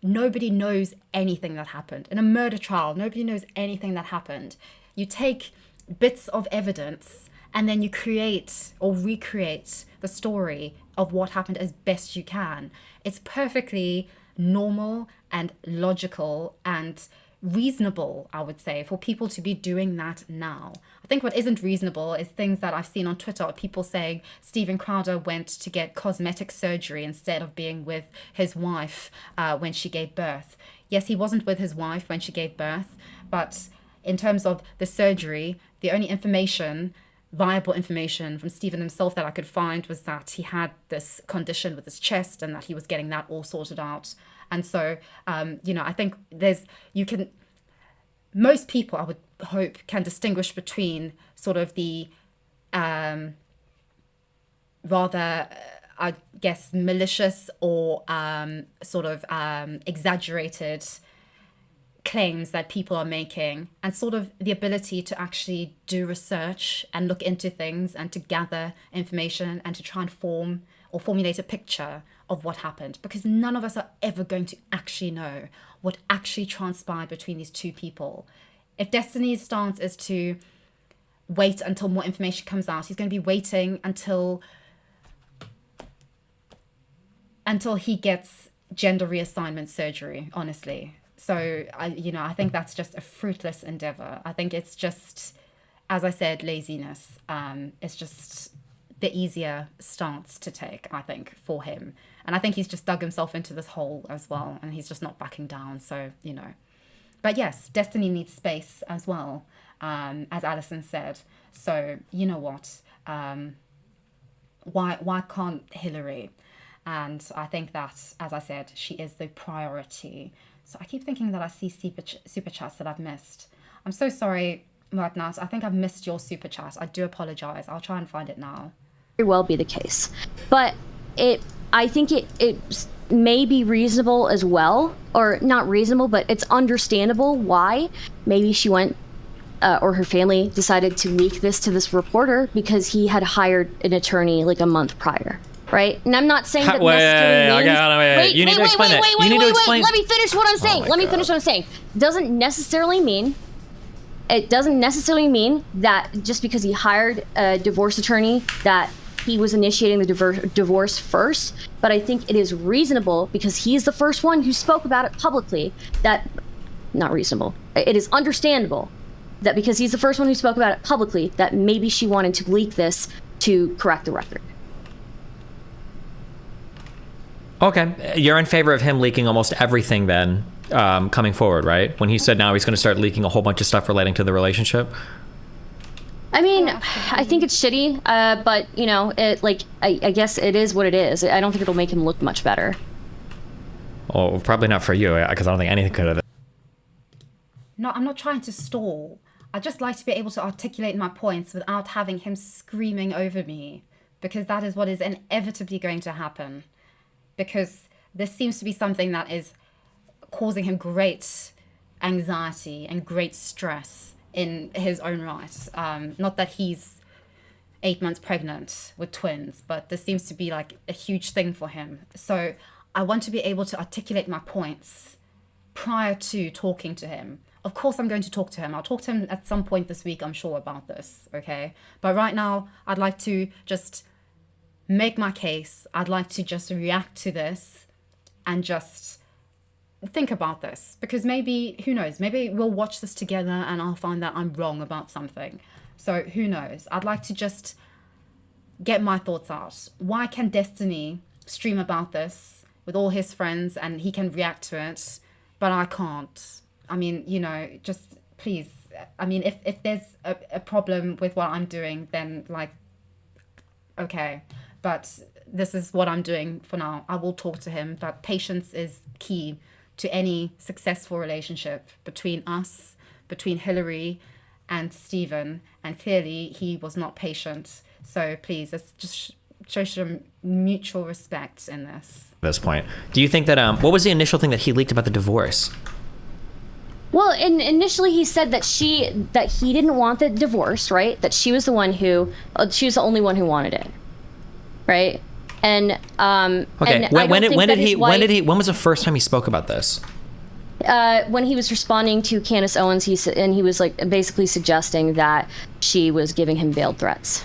nobody knows anything that happened. In a murder trial, nobody knows anything that happened. You take bits of evidence and then you create or recreate the story of what happened as best you can. It's perfectly normal and logical and reasonable, I would say, for people to be doing that now. I think what isn't reasonable is things that I've seen on Twitter of people saying Steven Crowder went to get cosmetic surgery instead of being with his wife when she gave birth. Yes, he wasn't with his wife when she gave birth, but in terms of the surgery, the only viable information from Steven himself that I could find was that he had this condition with his chest and that he was getting that all sorted out. And so, I think most people, I would hope, can distinguish between sort of the rather, I guess, malicious or sort of exaggerated claims that people are making and sort of the ability to actually do research and look into things and to gather information and to try and form or formulate a picture of what happened, because none of us are ever going to actually know what actually transpired between these two people. If Destiny's stance is to wait until more information comes out, he's going to be waiting until he gets gender reassignment surgery, honestly. So, I think that's just a fruitless endeavor. I think it's just, as I said, laziness. It's just the easier stance to take, I think, for him. And I think he's just dug himself into this hole as well, and he's just not backing down. So, But yes, Destiny needs space as well, as Alison said. So, you know what? Why can't Hilary? And I think that, as I said, she is the priority. So I keep thinking that I see super chats that I've missed. I'm so sorry, Magnus. I think I've missed your super chat. I do apologize. I'll try and find it now. Very well be the case. But I think it may be reasonable as well, or not reasonable, but it's understandable why maybe she went or her family decided to leak this to this reporter, because he had hired an attorney like a month prior, right? And I'm not saying that necessarily means... Wait. You need to explain that. You need to explain... Let me finish what I'm saying. Let me finish what I'm saying. Doesn't necessarily mean... It doesn't necessarily mean that just because he hired a divorce attorney that he was initiating the divorce first, but I think it is reasonable, because he's the first one who spoke about it publicly, that... Not reasonable. It is understandable that because he's the first one who spoke about it publicly, that maybe she wanted to leak this to correct the record. Okay, you're in favor of him leaking almost everything then, coming forward, right? When he said now he's going to start leaking a whole bunch of stuff relating to the relationship. I mean, I think it's shitty, but you know, I guess it is what it is. I don't think it'll make him look much better. Oh, probably not for you, because I don't think anything could have. No, I'm not trying to stall. I'd just like to be able to articulate my points without having him screaming over me, because that is what is inevitably going to happen. Because this seems to be something that is causing him great anxiety and great stress in his own right. Not that he's 8 months pregnant with twins, but this seems to be like a huge thing for him. So I want to be able to articulate my points prior to talking to him. Of course, I'm going to talk to him. I'll talk to him at some point this week, I'm sure, about this, okay? But right now, I'd like to just make my case. I'd like to just react to this and just think about this. Because maybe, who knows, maybe we'll watch this together and I'll find that I'm wrong about something. So who knows? I'd like to just get my thoughts out. Why can Destiny stream about this with all his friends and he can react to it, but I can't? I mean, you know, just please. I mean, if there's a problem with what I'm doing, then like, okay. But this is what I'm doing for now. I will talk to him, but patience is key to any successful relationship between us, between Hilary and Steven. And clearly he was not patient. So please, let's just show some mutual respect in this. At this point, do you think that, what was the initial thing that he leaked about the divorce? Well, initially he said that he didn't want the divorce, right? That she was the one who, she was the only one who wanted it, right? And okay, and when was the first time he spoke about this? When he was responding to Candace Owens, he was like basically suggesting that she was giving him veiled threats.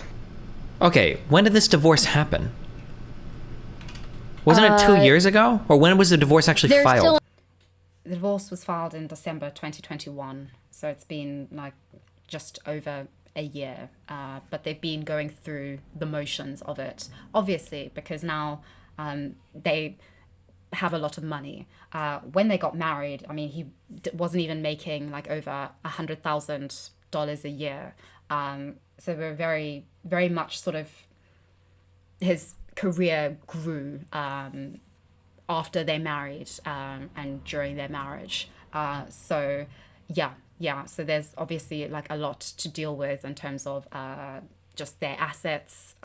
Okay, when did this divorce happen? Wasn't it 2 years ago, or when was the divorce actually filed? The divorce was filed in December 2021, so it's been like just over a year, but they've been going through the motions of it, obviously, because now they have a lot of money. When they got married, I mean, he wasn't even making like over $100,000 a year. So we're very, very much sort of, his career grew after they married and during their marriage. So so there's obviously like a lot to deal with in terms of just their assets,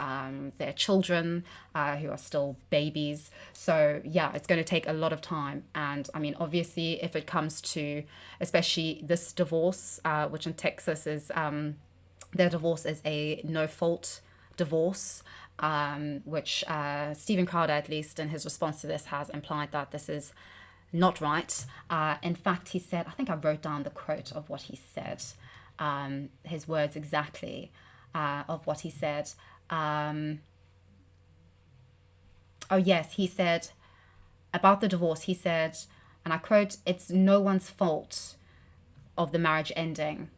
their children who are still babies. So yeah, it's going to take a lot of time. And I mean, obviously, if it comes to especially this divorce, which in Texas is, their divorce is a no-fault divorce, which Steven Crowder, at least in his response to this, has implied that this is not right. In fact, he said, I think I wrote down the quote of what he said, his words exactly of what he said. Oh yes, he said about the divorce, he said, and I quote, "It's no one's fault of the marriage ending.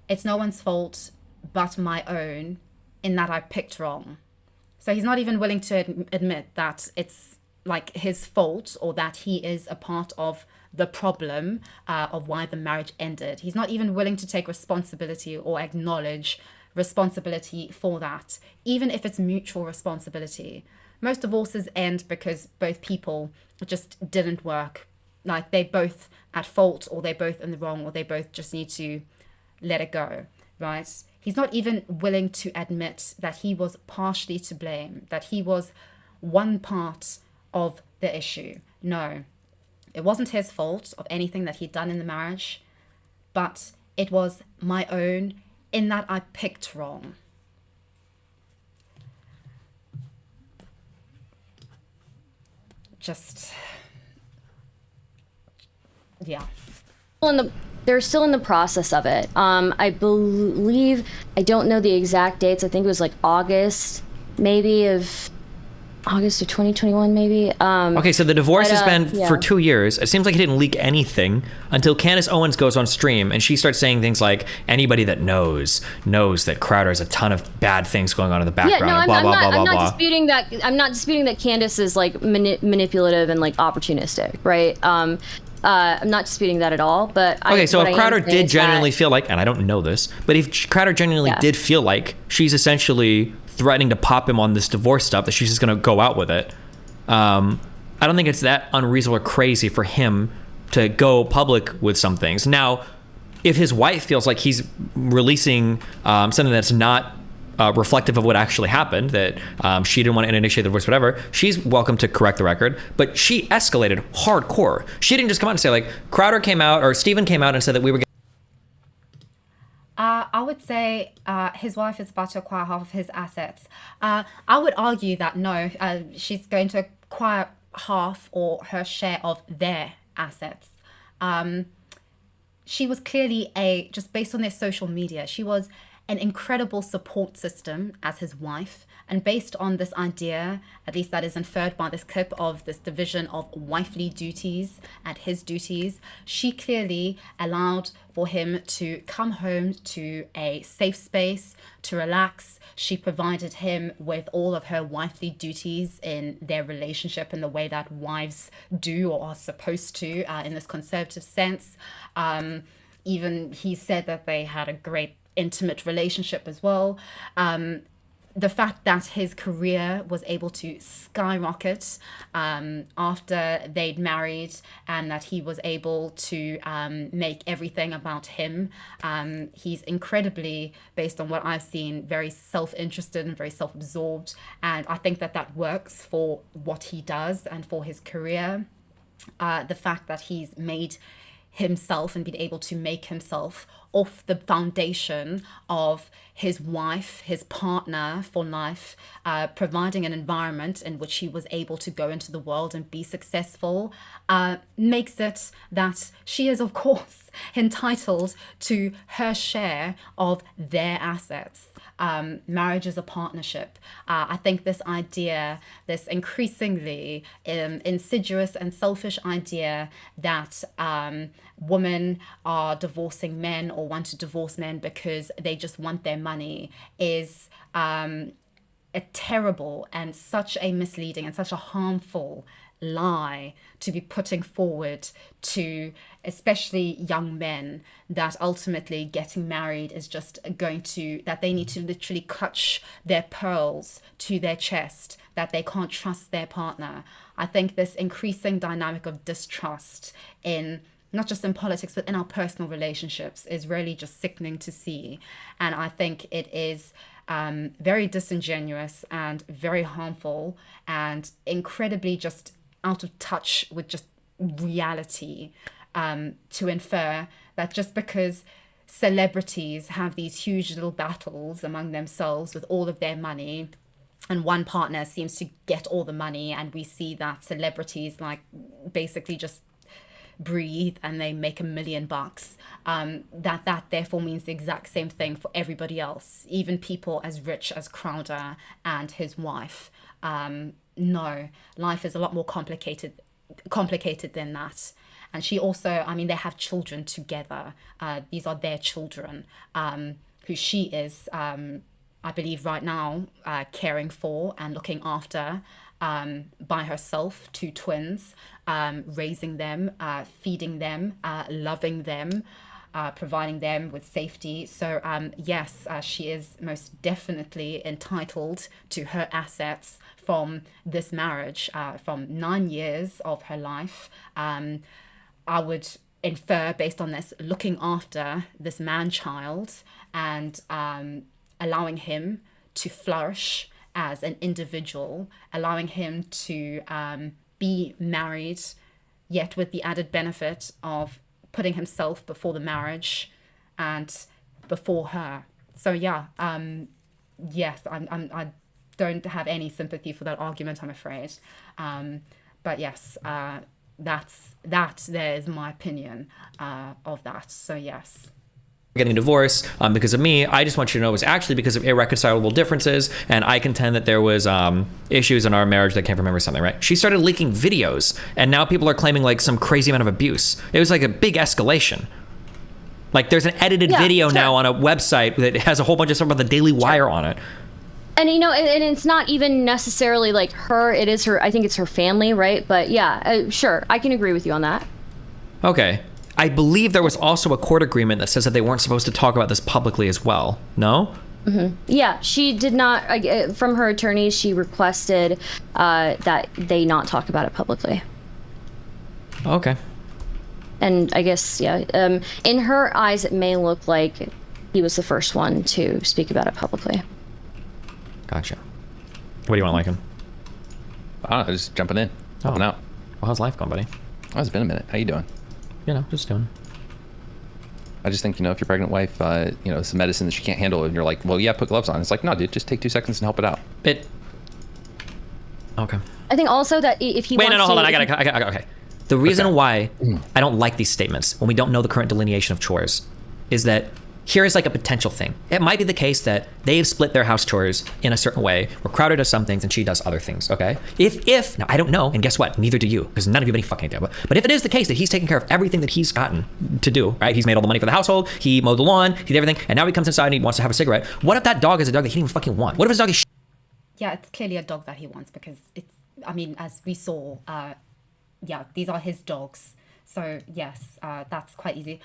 It's no one's fault but my own, in that I picked wrong." So he's not even willing to admit that it's like his fault or that he is a part of the problem of why the marriage ended. He's not even willing to take responsibility or acknowledge responsibility for that, even if it's mutual responsibility. Most divorces end because both people just didn't work. Like they both at fault, or they're both in the wrong, or they both just need to let it go, right? He's not even willing to admit that he was partially to blame, that he was one part of the issue. No, it wasn't his fault of anything that he'd done in the marriage, but it was my own, in that I picked wrong. Just, yeah. They're still in the process of it. I believe, I don't know the exact dates. I think it was like August, maybe of August of 2021, maybe. Okay, so the divorce has been yeah. for 2 years. It seems like he didn't leak anything until Candace Owens goes on stream and she starts saying things like, anybody that knows that Crowder has a ton of bad things going on in the background. Yeah, no, and blah, blah, blah, I'm blah, not blah. disputing that. I'm not disputing that Candace is like manipulative and like opportunistic, right? I'm not disputing that at all. But okay, so what if I am Crowder saying did is genuinely that- feel like, and I don't know this, but if Crowder genuinely did feel like she's essentially threatening to pop him on this divorce stuff, that she's just going to go out with it, I don't think it's that unreasonable or crazy for him to go public with some things. Now, if his wife feels like he's releasing something that's not reflective of what actually happened, that she didn't want to initiate the divorce, whatever, she's welcome to correct the record. But she escalated hardcore. She didn't just come out and say, like, Crowder came out or Steven came out and said that we were I would say his wife is about to acquire half of his assets. I would argue that no, she's going to acquire half or her share of their assets. She was clearly just based on their social media, she was an incredible support system as his wife. And based on this idea, at least that is inferred by this clip of this division of wifely duties and his duties, she clearly allowed for him to come home to a safe space, to relax. She provided him with all of her wifely duties in their relationship in the way that wives do or are supposed to in this conservative sense. Even he said that they had a great intimate relationship as well. The fact that his career was able to skyrocket after they'd married, and that he was able to make everything about him. He's incredibly, based on what I've seen, very self-interested and very self-absorbed. And I think that that works for what he does and for his career. The fact that he's made himself and been able to make himself off the foundation of his wife, his partner for life, providing an environment in which he was able to go into the world and be successful, makes it that she is, of course, entitled to her share of their assets. Marriage is a partnership. I think this idea, this increasingly insidious and selfish idea that women are divorcing men or want to divorce men because they just want their money is a terrible and such a misleading and such a harmful lie to be putting forward to especially young men, that ultimately getting married is just going to, that they need to literally clutch their pearls to their chest, that they can't trust their partner. I think this increasing dynamic of distrust in not just in politics, but in our personal relationships is really just sickening to see. And I think it is very disingenuous and very harmful and incredibly just out of touch with just reality, to infer that just because celebrities have these huge little battles among themselves with all of their money, and one partner seems to get all the money, and we see that celebrities like basically just breathe and they make $1 million, that therefore means the exact same thing for everybody else, even people as rich as Crowder and his wife. No, life is a lot more complicated than that. And she also, I mean, they have children together. These are their children, who she is, I believe right now, caring for and looking after by herself, 2 twins, raising them, feeding them, loving them, providing them with safety. So yes, she is most definitely entitled to her assets from this marriage, from 9 years of her life. I would infer, based on this, looking after this man-child and allowing him to flourish as an individual, allowing him to be married, yet with the added benefit of putting himself before the marriage and before her. So yeah, yes, I don't have any sympathy for that argument, I'm afraid. But yes, there's my opinion of that. So yes. getting a divorce because of me. I just want you to know it was actually because of irreconcilable differences, and I contend that there was issues in our marriage that I can't remember something, right? She started leaking videos, and now people are claiming like some crazy amount of abuse. It was like a big escalation. Like there's an edited video now on a website that has a whole bunch of stuff about the Daily Wire on it. And you know, and it's not even necessarily like her, it is her, I think it's her family, right? But yeah, sure, I can agree with you on that. Okay. I believe there was also a court agreement that says that they weren't supposed to talk about this publicly as well. No? Mm-hmm. Yeah, she did not, from her attorney, she requested that they not talk about it publicly. Okay. And I guess, yeah, in her eyes, it may look like he was the first one to speak about it publicly. Gotcha. What do you want, like him? I don't know, just jumping in, helping out. Well, how's life going, buddy? Oh, it's been a minute. How you doing? You know, just doing. I just think, you know, if your pregnant wife, you know, some medicine that she can't handle, and you're like, well, yeah, put gloves on. It's like, no, dude, just take 2 seconds and help it out. Okay. I think also that if he Wait, wants no, hold on. to, I gotta, okay. The reason why I don't like these statements when we don't know the current delineation of chores is that here is like a potential thing. It might be the case that they've split their house chores in a certain way where Crowder does some things and she does other things, okay? If now I don't know, and guess what? Neither do you, because none of you have any fucking idea. But if it is the case that he's taking care of everything that he's gotten to do, right? He's made all the money for the household, he mowed the lawn, he did everything, and now he comes inside and he wants to have a cigarette. What if that dog is a dog that he didn't even fucking want? What if his dog is Yeah, it's clearly a dog that he wants because it's, I mean, as we saw, yeah, these are his dogs. So yes, that's quite easy.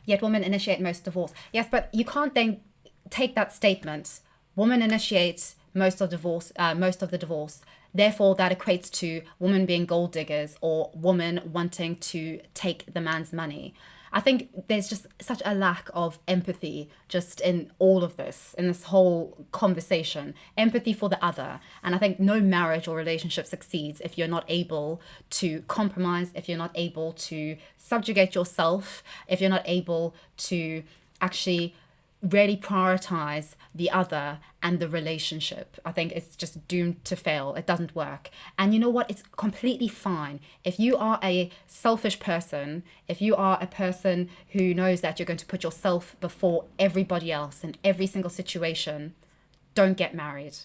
Yet women initiate most divorce. Yes, but you can't then take that statement, woman initiates most of the divorce. Therefore, that equates to women being gold diggers or woman wanting to take the man's money. I think there's just such a lack of empathy just in all of this, in this whole conversation, empathy for the other. And I think no marriage or relationship succeeds if you're not able to compromise, if you're not able to subjugate yourself, if you're not able to actually really prioritize the other and the relationship. I think it's just doomed to fail. It doesn't work. And you know what? It's completely fine. If you are a selfish person, if you are a person who knows that you're going to put yourself before everybody else in every single situation, don't get married.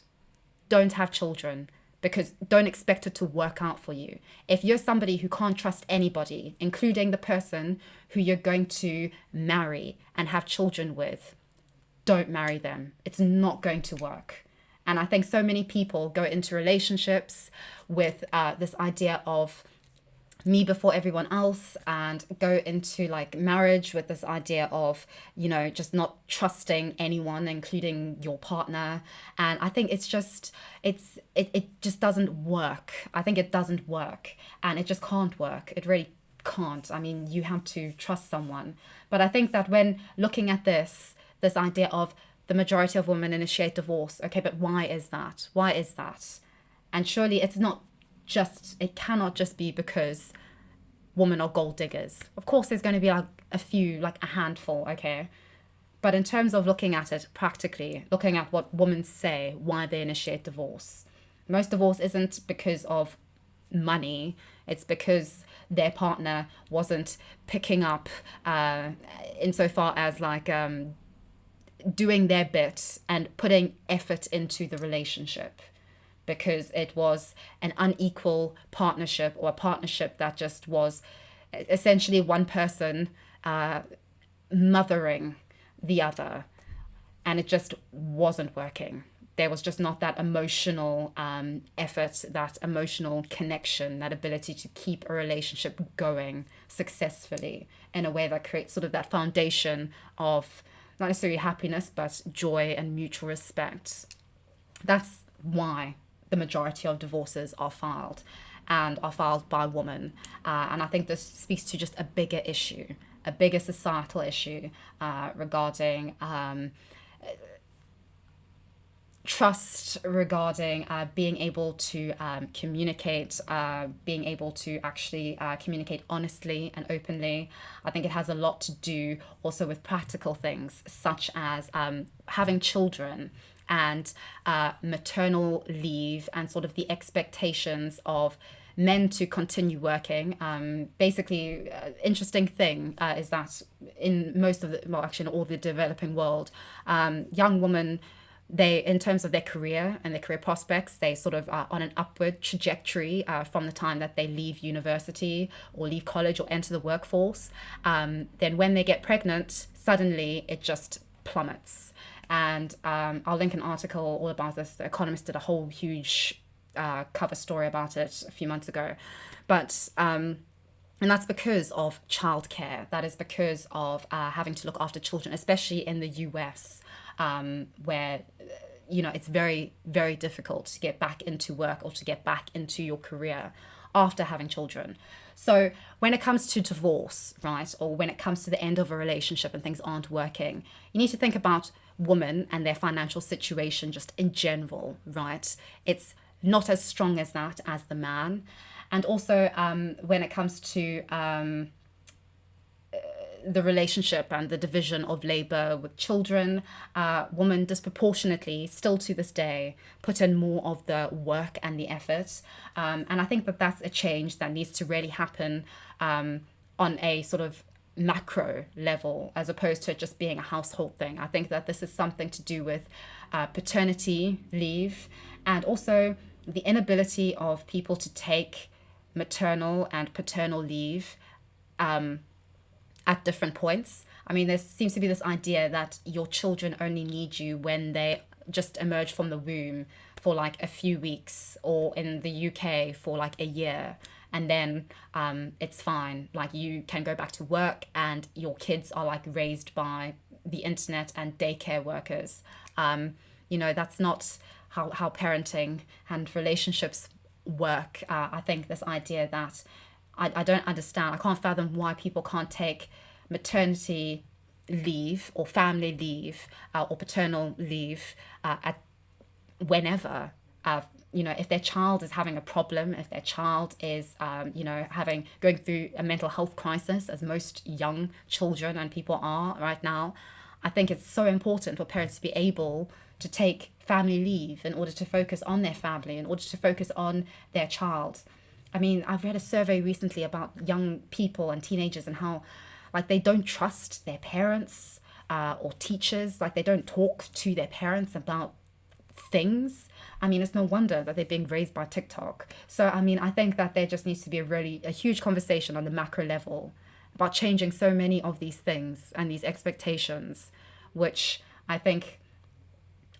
Don't have children, because don't expect it to work out for you. If you're somebody who can't trust anybody, including the person who you're going to marry and have children with, don't marry them. It's not going to work. And I think so many people go into relationships with this idea of me before everyone else, and go into like marriage with this idea of, you know, just not trusting anyone, including your partner. And I think it's just, it just doesn't work. I think it doesn't work, and it just can't work. It really can't. I mean, you have to trust someone. But I think that when looking at this idea of the majority of women initiate divorce, okay, but why is that? Why is that? And surely it's not just, it cannot just be because women are gold diggers. Of course, there's going to be like a few, like a handful, okay? But in terms of looking at it practically, looking at what women say, why they initiate divorce, most divorce isn't because of money. It's because their partner wasn't picking up insofar as like doing their bit and putting effort into the relationship, because it was an unequal partnership, or a partnership that just was essentially one person mothering the other, and it just wasn't working. There was just not that emotional effort, that emotional connection, that ability to keep a relationship going successfully in a way that creates sort of that foundation of not necessarily happiness, but joy and mutual respect. That's why the majority of divorces are filed, and are filed by women. And I think this speaks to just a bigger issue, a bigger societal issue regarding trust, regarding being able to communicate, being able to actually communicate honestly and openly. I think it has a lot to do also with practical things, such as having children and maternal leave, and sort of the expectations of men to continue working. Basically, interesting thing is that in most of the, well, actually in all the developing world, young women, they, in terms of their career and their career prospects, they sort of are on an upward trajectory from the time that they leave university or leave college or enter the workforce. Then when they get pregnant, suddenly it just plummets. And I'll link an article all about this. The Economist did a whole huge cover story about it a few months ago. But and that's because of childcare. That is because of having to look after children, especially in the US, where, you know, it's very, very difficult to get back into work or to get back into your career after having children. So when it comes to divorce, right, or when it comes to the end of a relationship and things aren't working, you need to think about women and their financial situation just in general, right? It's not as strong as that as the man. And also when it comes to the relationship and the division of labor with children, women disproportionately, still to this day, put in more of the work and the effort. And I think that that's a change that needs to really happen on a sort of macro level, as opposed to it just being a household thing. I think that this is something to do with paternity leave, and also the inability of people to take maternal and paternal leave at different points. I mean, there seems to be this idea that your children only need you when they just emerge from the womb for like a few weeks, or in the UK for like a year, and then it's fine. Like, you can go back to work and your kids are like raised by the internet and daycare workers. You know, that's not how parenting and relationships work. I think this idea that I don't understand. I can't fathom why people can't take maternity leave or family leave or paternal leave at whenever. You know, if their child is having a problem, if their child is, you know, going through a mental health crisis, as most young children and people are right now, I think it's so important for parents to be able to take family leave in order to focus on their family, in order to focus on their child. I mean, I've read a survey recently about young people and teenagers and how, like, they don't trust their parents or teachers. Like, they don't talk to their parents about things. I mean, it's no wonder that they're being raised by TikTok. So, I mean, I think that there just needs to be a huge conversation on the macro level about changing so many of these things and these expectations, which I think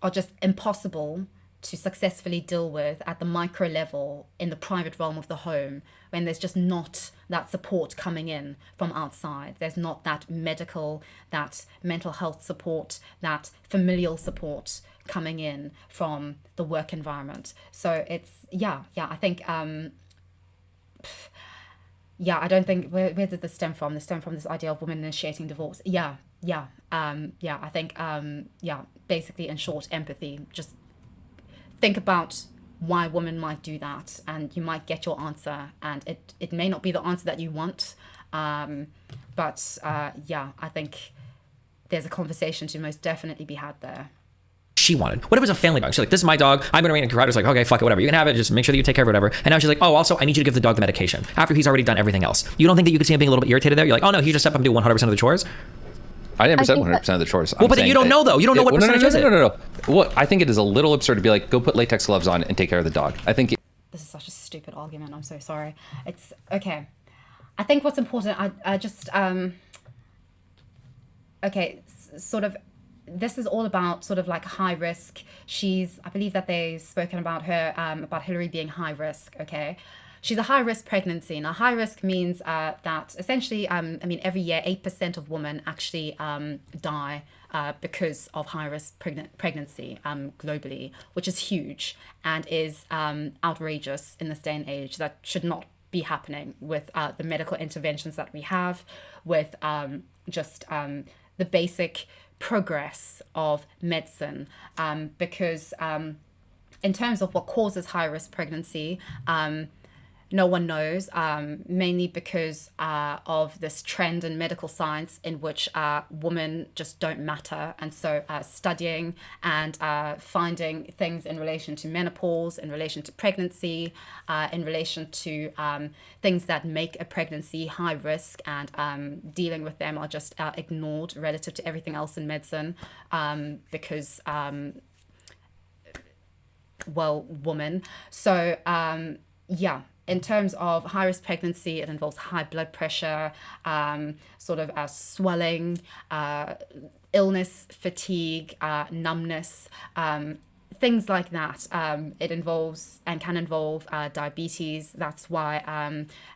are just impossible to successfully deal with at the micro level in the private realm of the home, when there's just not that support coming in from outside. There's not that medical, that mental health support, that familial support coming in from the work environment. So it's, I think, I don't think, where did this stem from? This stem from this idea of women initiating divorce. I think, basically, in short, empathy. Just think about why women might do that, and you might get your answer, and it may not be the answer that you want, but I think there's a conversation to most definitely be had there. She wanted. What if it was a family dog? She's like, this is my dog. I'm going to Crowder's like, okay, fuck it, whatever. You can have it. Just make sure that you take care of it, whatever. And now she's like, oh, also, I need you to give the dog the medication after he's already done everything else. You don't think that you could see him being a little bit irritated there? You're like, oh no, he just stepped up and do 100% of the chores? I never said 100% of the chores. Well, but you don't know, though. You don't know what percentage is it. No. Well, I think it is a little absurd to be like, go put latex gloves on and take care of the dog. I think this is such a stupid argument. I'm so sorry. It's okay. I think what's important, I just, sort of, this is all about sort of like high risk. I believe that they've spoken about her, about Hilary being high risk, okay? She's a high risk pregnancy. Now, high risk means that essentially, every year, 8% of women actually die because of high risk pregnancy globally, which is huge and is outrageous in this day and age. That should not be happening with the medical interventions that we have, with the basic progress of medicine, because in terms of what causes high risk pregnancy, no one knows, mainly because of this trend in medical science in which women just don't matter. And so studying and finding things in relation to menopause, in relation to pregnancy, in relation to things that make a pregnancy high risk, and dealing with them are just ignored relative to everything else in medicine, because woman. So yeah, in terms of high-risk pregnancy, it involves high blood pressure, sort of swelling, illness, fatigue, numbness, things like that. It involves and can involve diabetes. That's why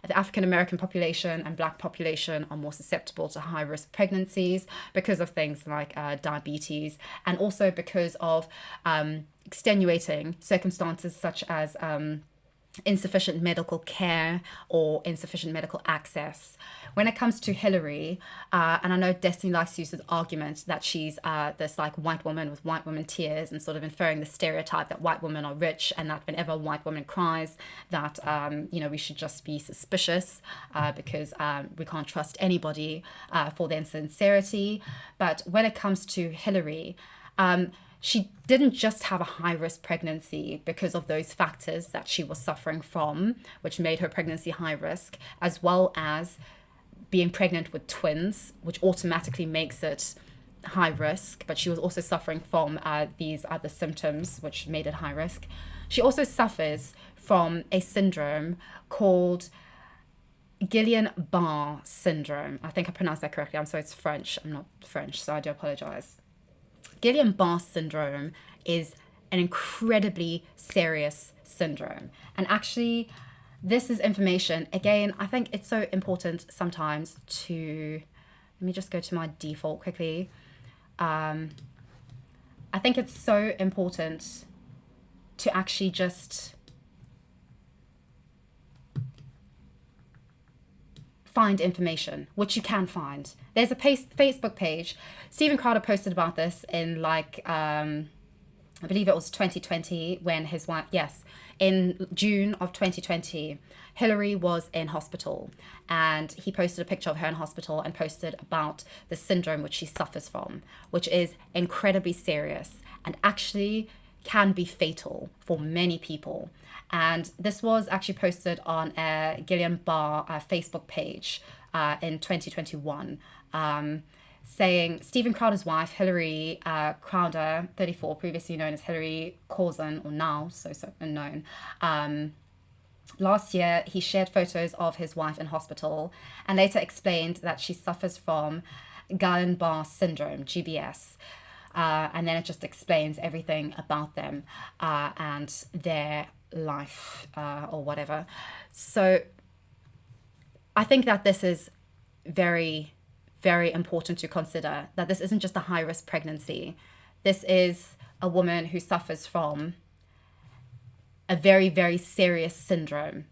the African American population and Black population are more susceptible to high-risk pregnancies because of things like diabetes, and also because of extenuating circumstances such as insufficient medical care or insufficient medical access. When it comes to Hilary, and I know Destiny likes to use this argument that she's this like white woman with white woman tears, and sort of inferring the stereotype that white women are rich, and that whenever a white woman cries that we should just be suspicious because we can't trust anybody for their sincerity. But when it comes to Hilary, she didn't just have a high-risk pregnancy because of those factors that she was suffering from, which made her pregnancy high risk, as well as being pregnant with twins, which automatically makes it high risk. But she was also suffering from these other symptoms, which made it high risk. She also suffers from a syndrome called Guillain-Barré syndrome. I think I pronounced that correctly. I'm sorry, it's French. I'm not French, so I do apologize. Guillain-Barré syndrome is an incredibly serious syndrome. And actually, this is information, again, I think it's so important sometimes to, let me just go to my default quickly. I think it's so important to actually just find information, which you can find. There's a Facebook page. Steven Crowder posted about this in I believe it was 2020, when his wife, in June of 2020, Hilary was in hospital, and he posted a picture of her in hospital and posted about the syndrome which she suffers from, which is incredibly serious and actually can be fatal for many people. And this was actually posted on a Guillain-Barré Facebook page in 2021, saying Steven Crowder's wife, Hilary Crowder, 34, previously known as Hilary Crowder, or now so unknown. Last year, he shared photos of his wife in hospital and later explained that she suffers from Guillain-Barré syndrome, GBS. And then it just explains everything about them and their life or whatever. So I think that this is very, very important to consider, that this isn't just a high-risk pregnancy. This is a woman who suffers from a very, very serious syndrome.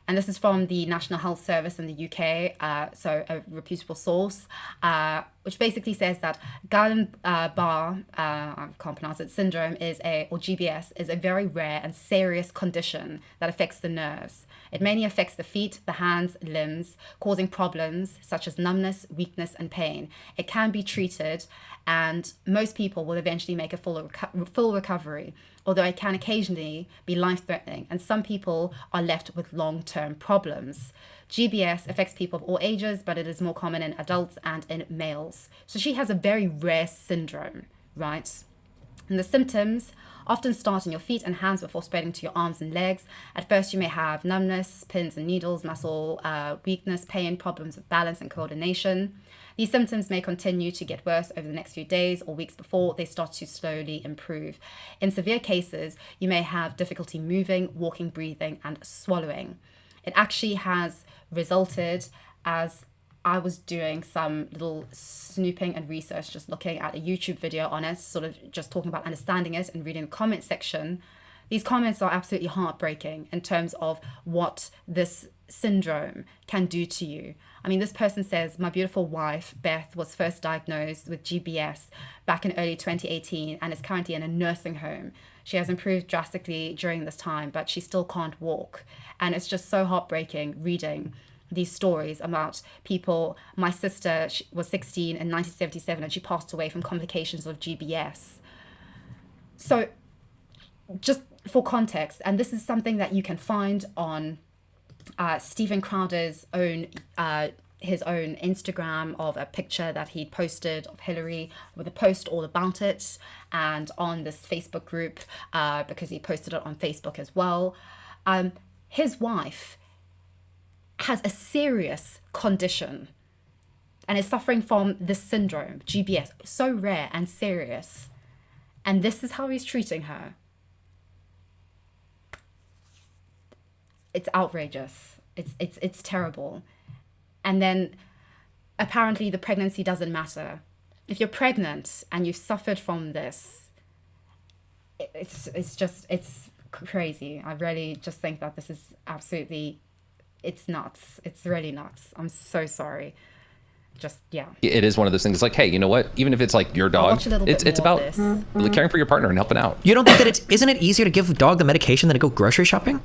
And this is from the National Health Service in the UK, so a reputable source, which basically says that Guillain-Barré, I can't pronounce it, syndrome or GBS, is a very rare and serious condition that affects the nerves. It mainly affects the feet, the hands, limbs, causing problems such as numbness, weakness, and pain. It can be treated, and most people will eventually make a full recovery, although it can occasionally be life-threatening, and some people are left with long-term problems. GBS affects people of all ages, but it is more common in adults and in males. So she has a very rare syndrome, right? And the symptoms often start in your feet and hands before spreading to your arms and legs. At first, you may have numbness, pins and needles, muscle weakness, pain, problems with balance and coordination. These symptoms may continue to get worse over the next few days or weeks before they start to slowly improve. In severe cases, you may have difficulty moving, walking, breathing, and swallowing. It actually has resulted, as I was doing some little snooping and research, just looking at a YouTube video on it, sort of just talking about understanding it and reading the comment section. These comments are absolutely heartbreaking in terms of what this syndrome can do to you. I mean, this person says, my beautiful wife, Beth, was first diagnosed with GBS back in early 2018 and is currently in a nursing home. She has improved drastically during this time, but she still can't walk. And it's just so heartbreaking reading these stories about people. My sister was 16 in 1977 and she passed away from complications of GBS. So just for context, and this is something that you can find on Steven Crowder's own his own Instagram, of a picture that he'd posted of Hilary with a post all about it, and on this Facebook group, because he posted it on Facebook as well. His wife has a serious condition and is suffering from this syndrome, GBS, so rare and serious. And this is how he's treating her. It's outrageous. It's terrible. And then apparently the pregnancy doesn't matter. If you're pregnant and you've suffered from this, it's crazy. I really just think that this is absolutely, it's nuts. It's really nuts. I'm so sorry. Just, yeah. It is one of those things. It's like, hey, you know what? Even if it's like your dog, it's about really caring for your partner and helping out. You don't think that isn't it easier to give a dog the medication than to go grocery shopping?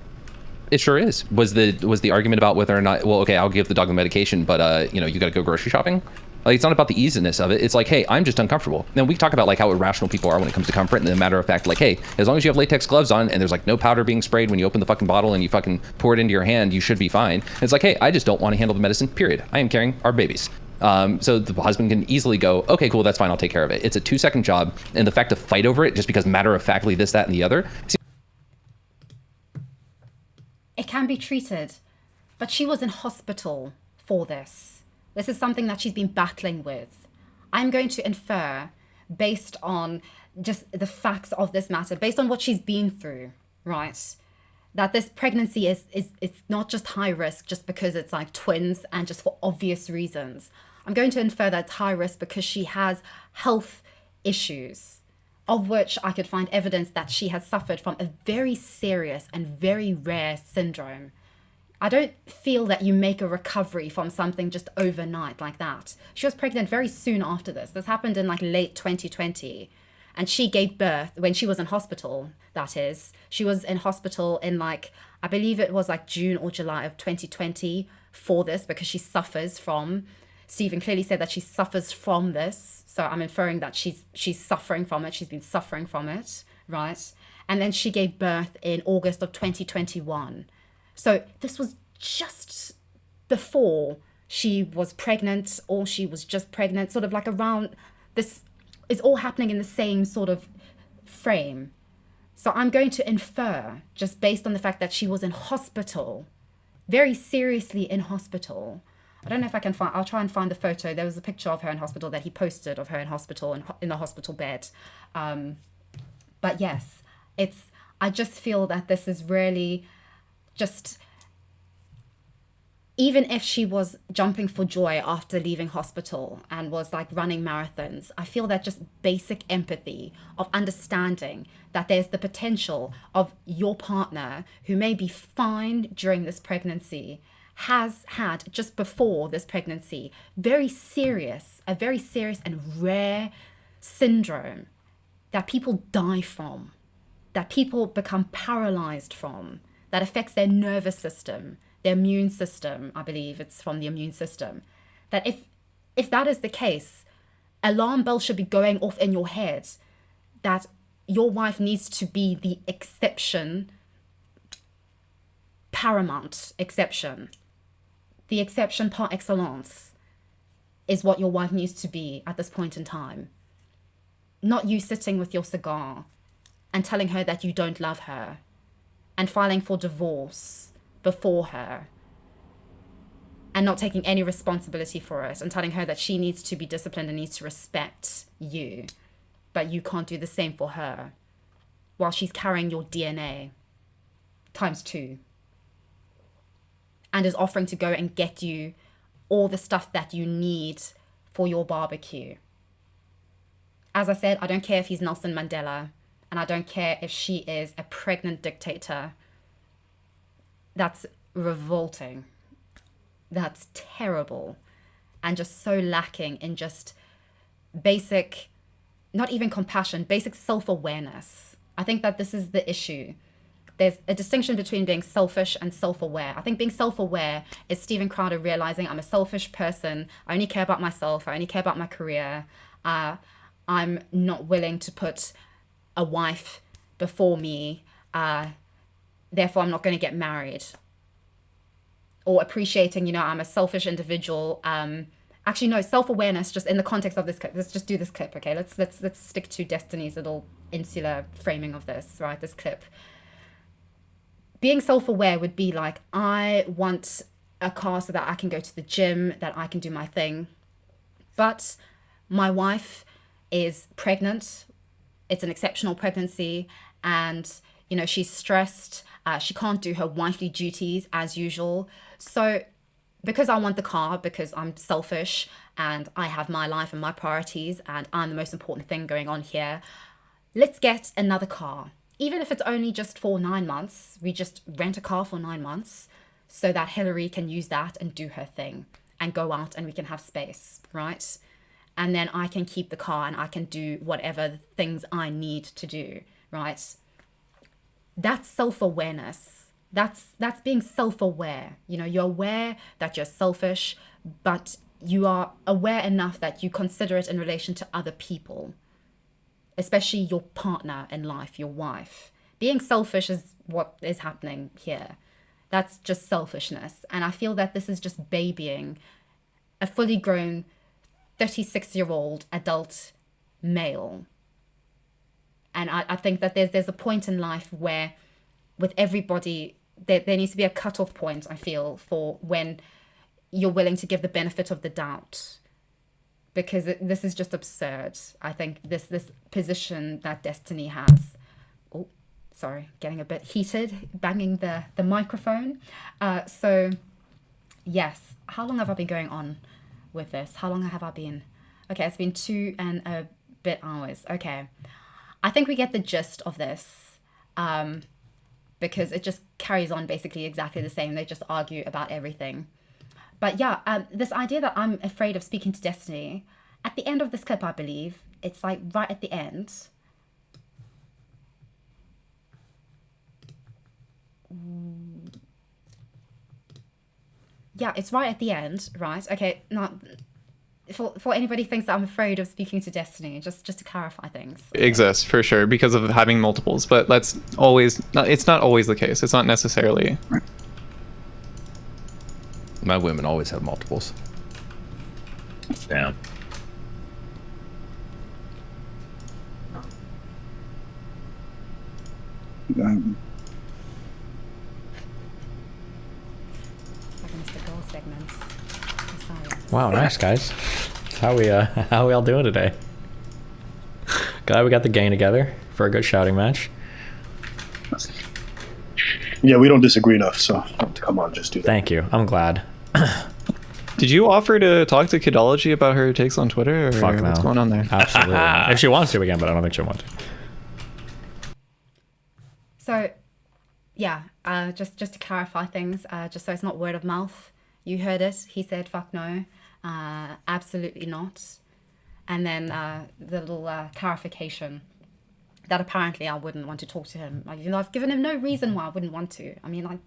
It sure is. Was the argument about whether or not, well, okay, I'll give the dog the medication, but you got to go grocery shopping? Like, it's not about the easiness of it. It's like, hey, I'm just uncomfortable. Then we talk about like how irrational people are when it comes to comfort, and the matter of fact, like, hey, as long as you have latex gloves on and there's like no powder being sprayed when you open the fucking bottle and you fucking pour it into your hand, you should be fine. And it's like, hey, I just don't want to handle the medicine, period. I am carrying our babies. So the husband can easily go, okay, cool, that's fine, I'll take care of it. It's a 2-second job, and the fact to fight over it just because matter of factly this, that, and the other. It can be treated, but she was in hospital for this. This is something that she's been battling with. I'm going to infer, based on just the facts of this matter, based on what she's been through, right, that this pregnancy is it's not just high risk just because it's like twins and just for obvious reasons. I'm going to infer that it's high risk because she has health issues, of which I could find evidence that she has suffered from a very serious and very rare syndrome. I don't feel that you make a recovery from something just overnight like that. She was pregnant very soon after this. This happened in like late 2020. And she gave birth when she was in hospital, that is. She was in hospital in like, I believe it was like June or July of 2020 for this, because she suffers from, Steven clearly said that she suffers from this. So I'm inferring that she's suffering from it. She's been suffering from it, right? And then she gave birth in August of 2021. So this was just before she was pregnant, or she was just pregnant, sort of like around this. Is all happening in the same sort of frame. So I'm going to infer, just based on the fact that she was in hospital, very seriously in hospital. I don't know if I can find, I'll try and find the photo. There was a picture of her in hospital that he posted of her in hospital, in the hospital bed. But yes, I just feel that this is really just, even if she was jumping for joy after leaving hospital and was like running marathons, I feel that just basic empathy of understanding that there's the potential of your partner, who may be fine during this pregnancy, has had just before this pregnancy, a very serious and rare syndrome that people die from, that people become paralyzed from, that affects their nervous system, their immune system. I believe it's from the immune system. That if that is the case, alarm bells should be going off in your head that your wife needs to be the exception, paramount exception. The exception par excellence is what your wife needs to be at this point in time. Not you sitting with your cigar and telling her that you don't love her and filing for divorce before her and not taking any responsibility for it and telling her that she needs to be disciplined and needs to respect you, but you can't do the same for her while she's carrying your DNA times 2 and is offering to go and get you all the stuff that you need for your barbecue. As I said, I don't care if he's Nelson Mandela, and I don't care if she is a pregnant dictator. That's revolting. that's terrible and just so lacking in just basic, not even compassion, basic self-awareness. I think that this is the issue. There's a distinction between being selfish and self-aware. I think being self-aware is Steven Crowder realizing I'm a selfish person. I only care about myself. I only care about my career. I'm not willing to put a wife before me. Therefore, I'm not going to get married. Or appreciating, I'm a selfish individual. Actually, no, self-awareness, just in the context of this clip. Let's just do this clip, okay? Let's stick to Destiny's little insular framing of this, right? This clip. Being self-aware would be like, I want a car so that I can go to the gym, that I can do my thing. But my wife is pregnant. It's an exceptional pregnancy. And, she's stressed. She can't do her wifely duties as usual. So because I want the car, because I'm selfish and I have my life and my priorities and I'm the most important thing going on here, let's get another car. Even if it's only just for 9 months, we just rent a car for 9 months so that Hilary can use that and do her thing and go out and we can have space, right? And then I can keep the car and I can do whatever things I need to do, right? That's self-awareness. That's being self-aware. You're aware that you're selfish, but you are aware enough that you consider it in relation to other people, especially your partner in life, your wife. Being selfish is what is happening here. That's just selfishness. And I feel that this is just babying a fully grown 36-year-old adult male. And I think that there's a point in life where with everybody, there needs to be a cutoff point, I feel, for when you're willing to give the benefit of the doubt. Because this is just absurd. I think this position that Destiny has. Oh, sorry, getting a bit heated, banging the microphone. So, yes, how long have I been going on with this? How long have I been? Okay, it's been 2 and a bit hours. Okay, I think we get the gist of this. Because it just carries on basically exactly the same. They just argue about everything. But yeah, this idea that I'm afraid of speaking to Destiny, at the end of this clip, I believe, it's like right at the end. Yeah, it's right at the end, right? Okay, now, for anybody who thinks that I'm afraid of speaking to Destiny, just to clarify things. Exists for sure because of having multiples, but it's not always the case. It's not necessarily. My women always have multiples. Damn. Wow, nice guys. How we all doing today? Glad we got the gang together for a good shouting match. Yeah, we don't disagree enough, so come on, just do that. Thank you. I'm glad. Did you offer to talk to Kidology about her takes on Twitter? Or Fuck no. what's going on there? Absolutely. If she wants to again, but I don't think she'll want to. So, yeah, just to clarify things, just so it's not word of mouth. You heard it. He said, fuck no. Absolutely not. And then the little clarification that apparently I wouldn't want to talk to him. I've given him no reason why I wouldn't want to. I mean, I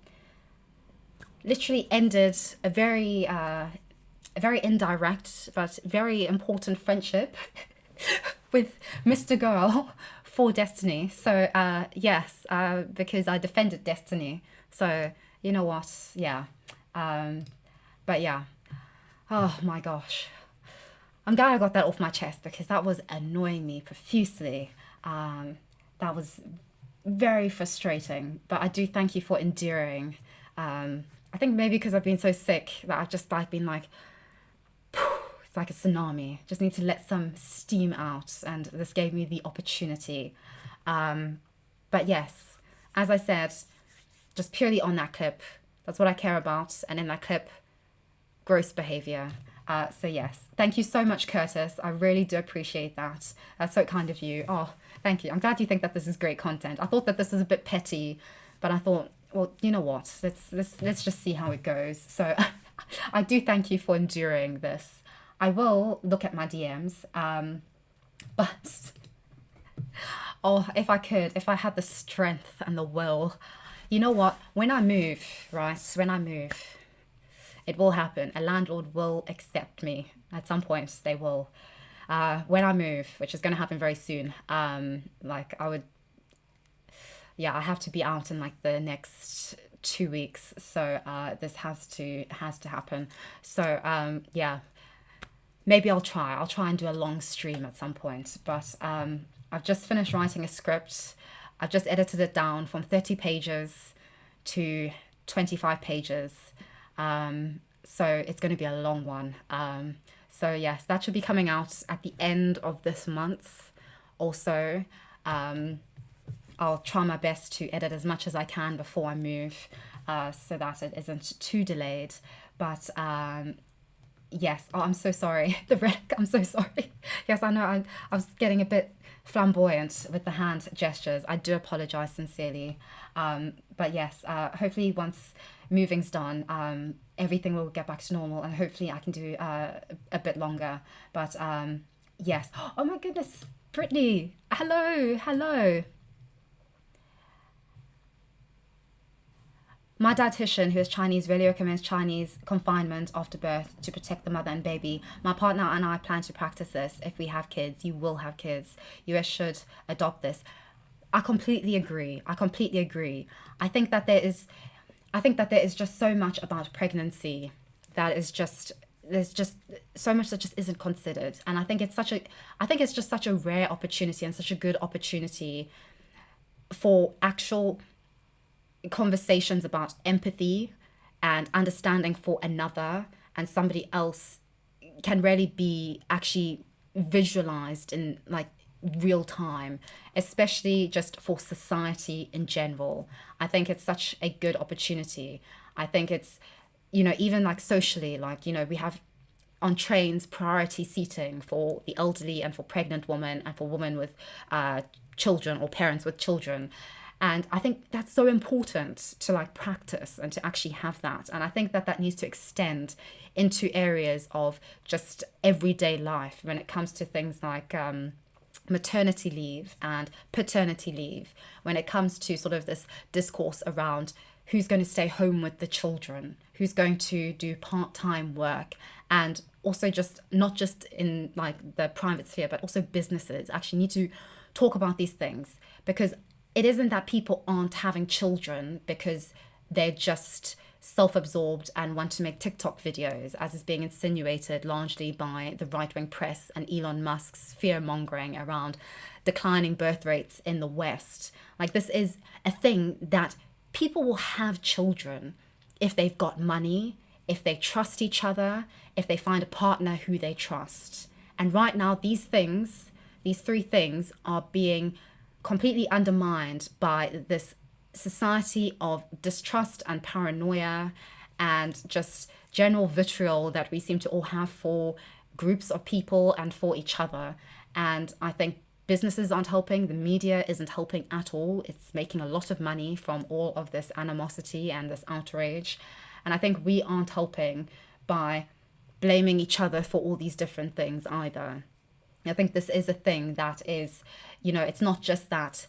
literally ended a very indirect but very important friendship with Mr. Girl for Destiny. So yes, because I defended Destiny. So you know what? Yeah. But yeah. Oh my gosh. I'm glad I got that off my chest because that was annoying me profusely. That was very frustrating, but I do thank you for enduring. I think maybe because I've been so sick that I've just been like, it's like a tsunami. Just need to let some steam out, and this gave me the opportunity. But yes, as I said, just purely on that clip, that's what I care about. And in that clip, gross behavior. So yes, thank you so much, Curtis. I really do appreciate that. That's so kind of you. Oh, thank you. I'm glad you think that this is great content. I thought that this was a bit petty, but I thought, well, you know what? Let's just see how it goes. So I do thank you for enduring this. I will look at my DMs, but oh, if I could, if I had the strength and the will, you know what? When I move, right? When I move, it will happen. A landlord will accept me at some point. They will. When I move, which is going to happen very soon. Like I would, yeah, I have to be out in like the next 2 weeks. So this has to happen. So yeah, maybe I'll try. I'll try and do a long stream at some point. But I've just finished writing a script. I've just edited it down from 30 pages to 25 pages. So it's going to be a long one. So yes, that should be coming out at the end of this month. Also, I'll try my best to edit as much as I can before I move, so that it isn't too delayed. But yes, oh, I'm so sorry, the wreck, I'm so sorry. Yes, I know I was getting a bit flamboyant with the hand gestures. I do apologize sincerely. But yes, hopefully once moving's done, everything will get back to normal, and hopefully I can do a bit longer. But yes, oh my goodness, Brittany, hello. My dietitian, who is Chinese, really recommends Chinese confinement after birth to protect the mother and baby. My partner and I plan to practice this. If we have kids, you will have kids. US should adopt this. I completely agree. I think that there is just so much about pregnancy that is just, there's just so much that just isn't considered. And I think it's just such a rare opportunity and such a good opportunity for actual conversations about empathy and understanding for another, and somebody else can really be actually visualized in like real time, especially just for society in general. I think it's such a good opportunity. I think it's, you know, even like socially, like, you know, we have on trains priority seating for the elderly and for pregnant women and for women with children or parents with children. And I think that's so important to like practice and to actually have that. And I think that needs to extend into areas of just everyday life when it comes to things like maternity leave and paternity leave, when it comes to sort of this discourse around who's going to stay home with the children, who's going to do part-time work, and also just not just in like the private sphere, but also businesses actually need to talk about these things, because it isn't that people aren't having children because they're just self-absorbed and want to make TikTok videos, as is being insinuated largely by the right-wing press and Elon Musk's fear-mongering around declining birth rates in the West. Like, this is a thing that people will have children if they've got money, if they trust each other, if they find a partner who they trust. And right now, these three things are being completely undermined by this society of distrust and paranoia and just general vitriol that we seem to all have for groups of people and for each other. And I think businesses aren't helping, the media isn't helping at all. It's making a lot of money from all of this animosity and this outrage. And I think we aren't helping by blaming each other for all these different things either. I think this is a thing that is, you know, it's not just that,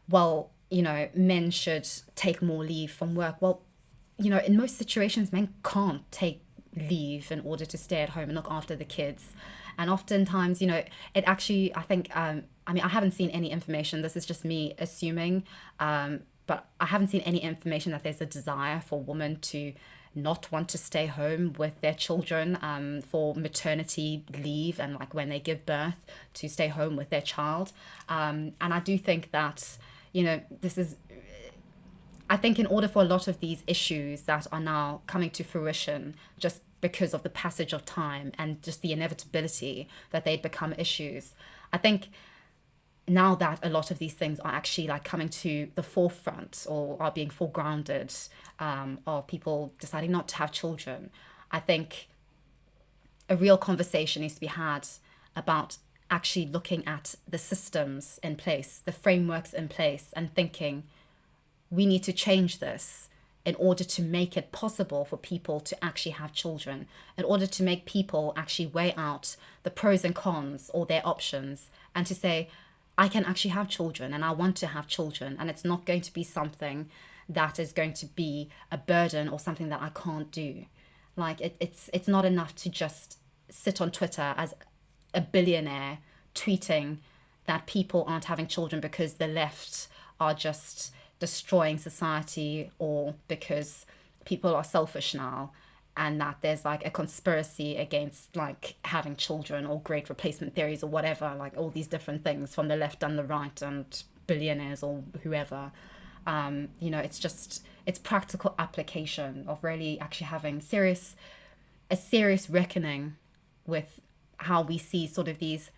well, you know, men should take more leave from work. Well, you know, in most situations, men can't take leave in order to stay at home and look after the kids. And oftentimes, you know, it actually, I think, I mean, I haven't seen any information. This is just me assuming, but I haven't seen any information that there's a desire for women to not want to stay home with their children for maternity leave and like when they give birth to stay home with their child. And I do think that, you know, I think in order for a lot of these issues that are now coming to fruition just because of the passage of time and just the inevitability that they become issues, I think now that a lot of these things are actually like coming to the forefront or are being foregrounded, of people deciding not to have children, I think a real conversation needs to be had about actually looking at the systems in place, the frameworks in place, and thinking we need to change this in order to make it possible for people to actually have children, in order to make people actually weigh out the pros and cons or their options and to say, I can actually have children and I want to have children, and it's not going to be something that is going to be a burden or something that I can't do. Like it's not enough to just sit on Twitter as a billionaire tweeting that people aren't having children because the left are just destroying society, or because people are selfish now, and that there's like a conspiracy against like having children or great replacement theories or whatever, like all these different things from the left and the right and billionaires or whoever. You know, it's practical application of really actually having a serious reckoning with how we see sort of these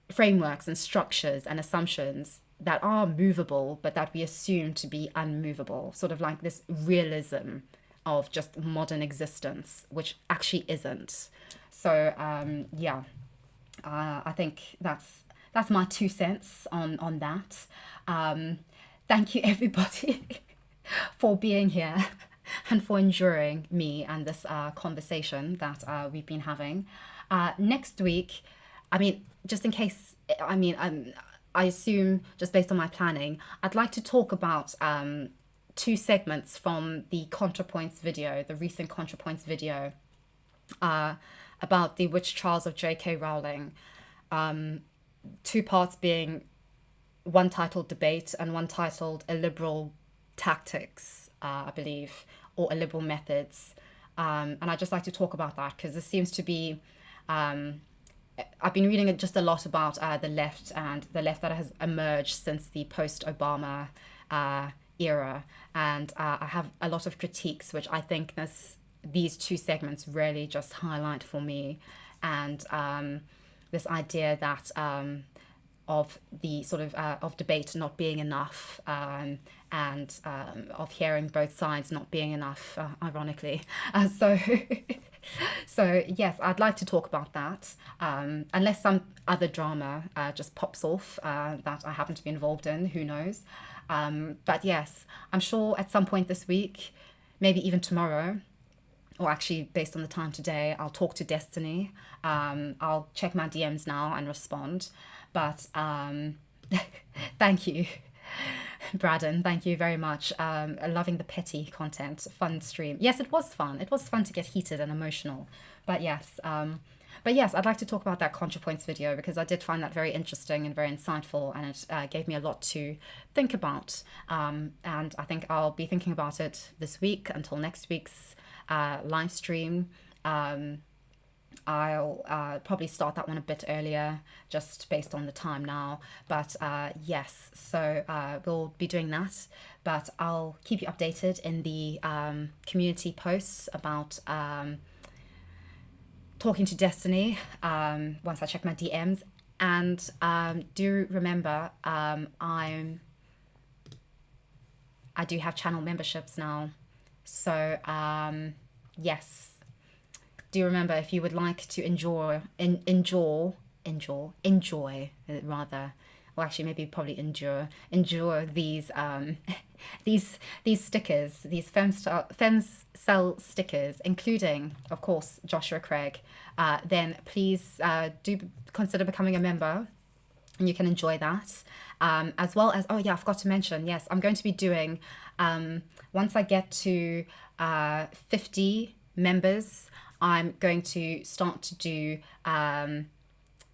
frameworks and structures and assumptions that are movable, but that we assume to be unmovable, sort of like this realism of just modern existence, which actually isn't. So yeah, I think that's my 2 cents on that. Thank you everybody for being here and for enduring me and this conversation that we've been having. Next week, I mean, just in case, I assume just based on my planning, I'd like to talk about 2 segments from the ContraPoints video, the recent ContraPoints video about the witch trials of J.K. Rowling. 2 parts being one titled Debate and one titled Illiberal Tactics, I believe, or Illiberal Methods. And I'd just like to talk about that because this seems to be... I've been reading just a lot about the left and the left that has emerged since the post-Obama era, and I have a lot of critiques which I think these 2 segments really just highlight for me, and this idea that of the sort of debate not being enough, and of hearing both sides not being enough, ironically. So yes, I'd like to talk about that, unless some other drama just pops off that I happen to be involved in, who knows. But yes, I'm sure at some point this week, maybe even tomorrow, or actually based on the time today, I'll talk to Destiny. I'll check my DMs now and respond. But thank you, Braddon. Thank you very much. Loving the petty content. Fun stream. Yes, it was fun. It was fun to get heated and emotional. But yes, I'd like to talk about that ContraPoints video because I did find that very interesting and very insightful, and it gave me a lot to think about. And I think I'll be thinking about it this week until next week's live stream. I'll probably start that one a bit earlier, just based on the time now. But yes, so we'll be doing that. But I'll keep you updated in the community posts about talking to Destiny once I check my DMs. And do remember, I do have channel memberships now. So yes. Do remember, if you would like to enjoy these these stickers, these femcell stickers, including of course Joshua Craig, then please do consider becoming a member, and you can enjoy that, as well as, oh yeah, I forgot to mention, yes, I'm going to be doing once I get to 50 members, I'm going to start to do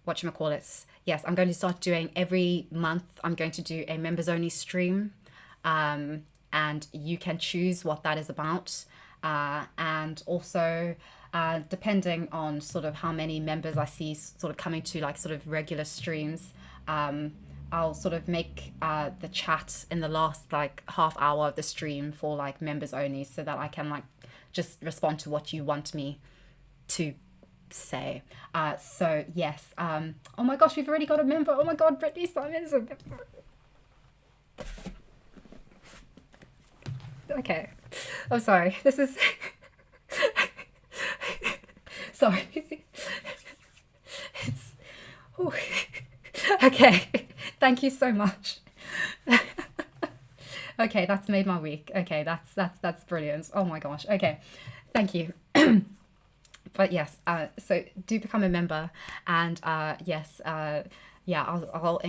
whatchamacallits. Yes, I'm going to start doing every month. I'm going to do a members only stream, and you can choose what that is about. And also, depending on sort of how many members I see sort of coming to like sort of regular streams, I'll sort of make the chat in the last like half hour of the stream for like members only, so that I can like just respond to what you want me to say. So yes, oh my gosh, we've already got a member. Oh my god, Brittany Simon is a member. Okay, I'm sorry, this is sorry. It's okay, thank you so much. Okay, that's made my week. Okay, that's brilliant. Oh my gosh. Okay, thank you. But yes, so do become a member, and yes, yeah, I'll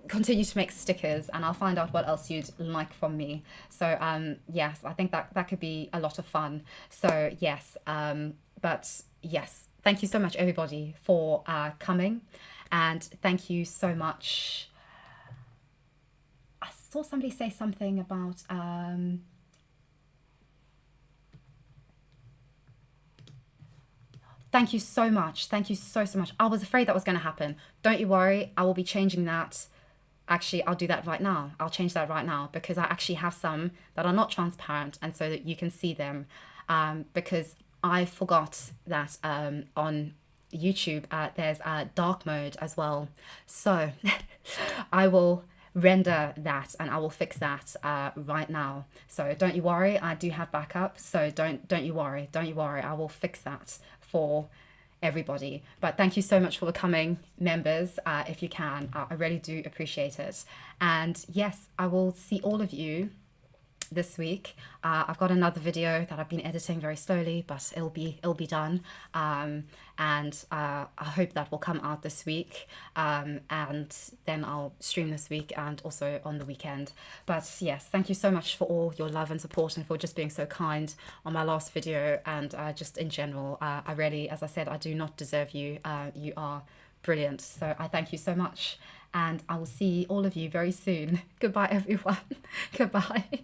continue to make stickers, and I'll find out what else you'd like from me. So yes, I think that could be a lot of fun. So yes, but yes, thank you so much everybody for coming, and thank you so much. I saw somebody say something about thank you so much. Thank you so much. I was afraid that was going to happen. Don't you worry. I will be changing that. Actually, I'll do that right now. I'll change that right now, because I actually have some that are not transparent, and so that you can see them, because I forgot that on YouTube there's a dark mode as well. So I will render that, and I will fix that right now. So don't you worry. I do have backup. So don't you worry. Don't you worry. I will fix that for everybody. But thank you so much for coming, members. If you can, I really do appreciate it. And yes, I will see all of you this week. I've got another video that I've been editing very slowly, but it'll be done. And I hope that will come out this week. And then I'll stream this week and also on the weekend. But yes, thank you so much for all your love and support, and for just being so kind on my last video, and just in general. I really, as I said, I do not deserve you. You are brilliant. So I thank you so much. And I will see all of you very soon. Goodbye, everyone. Goodbye.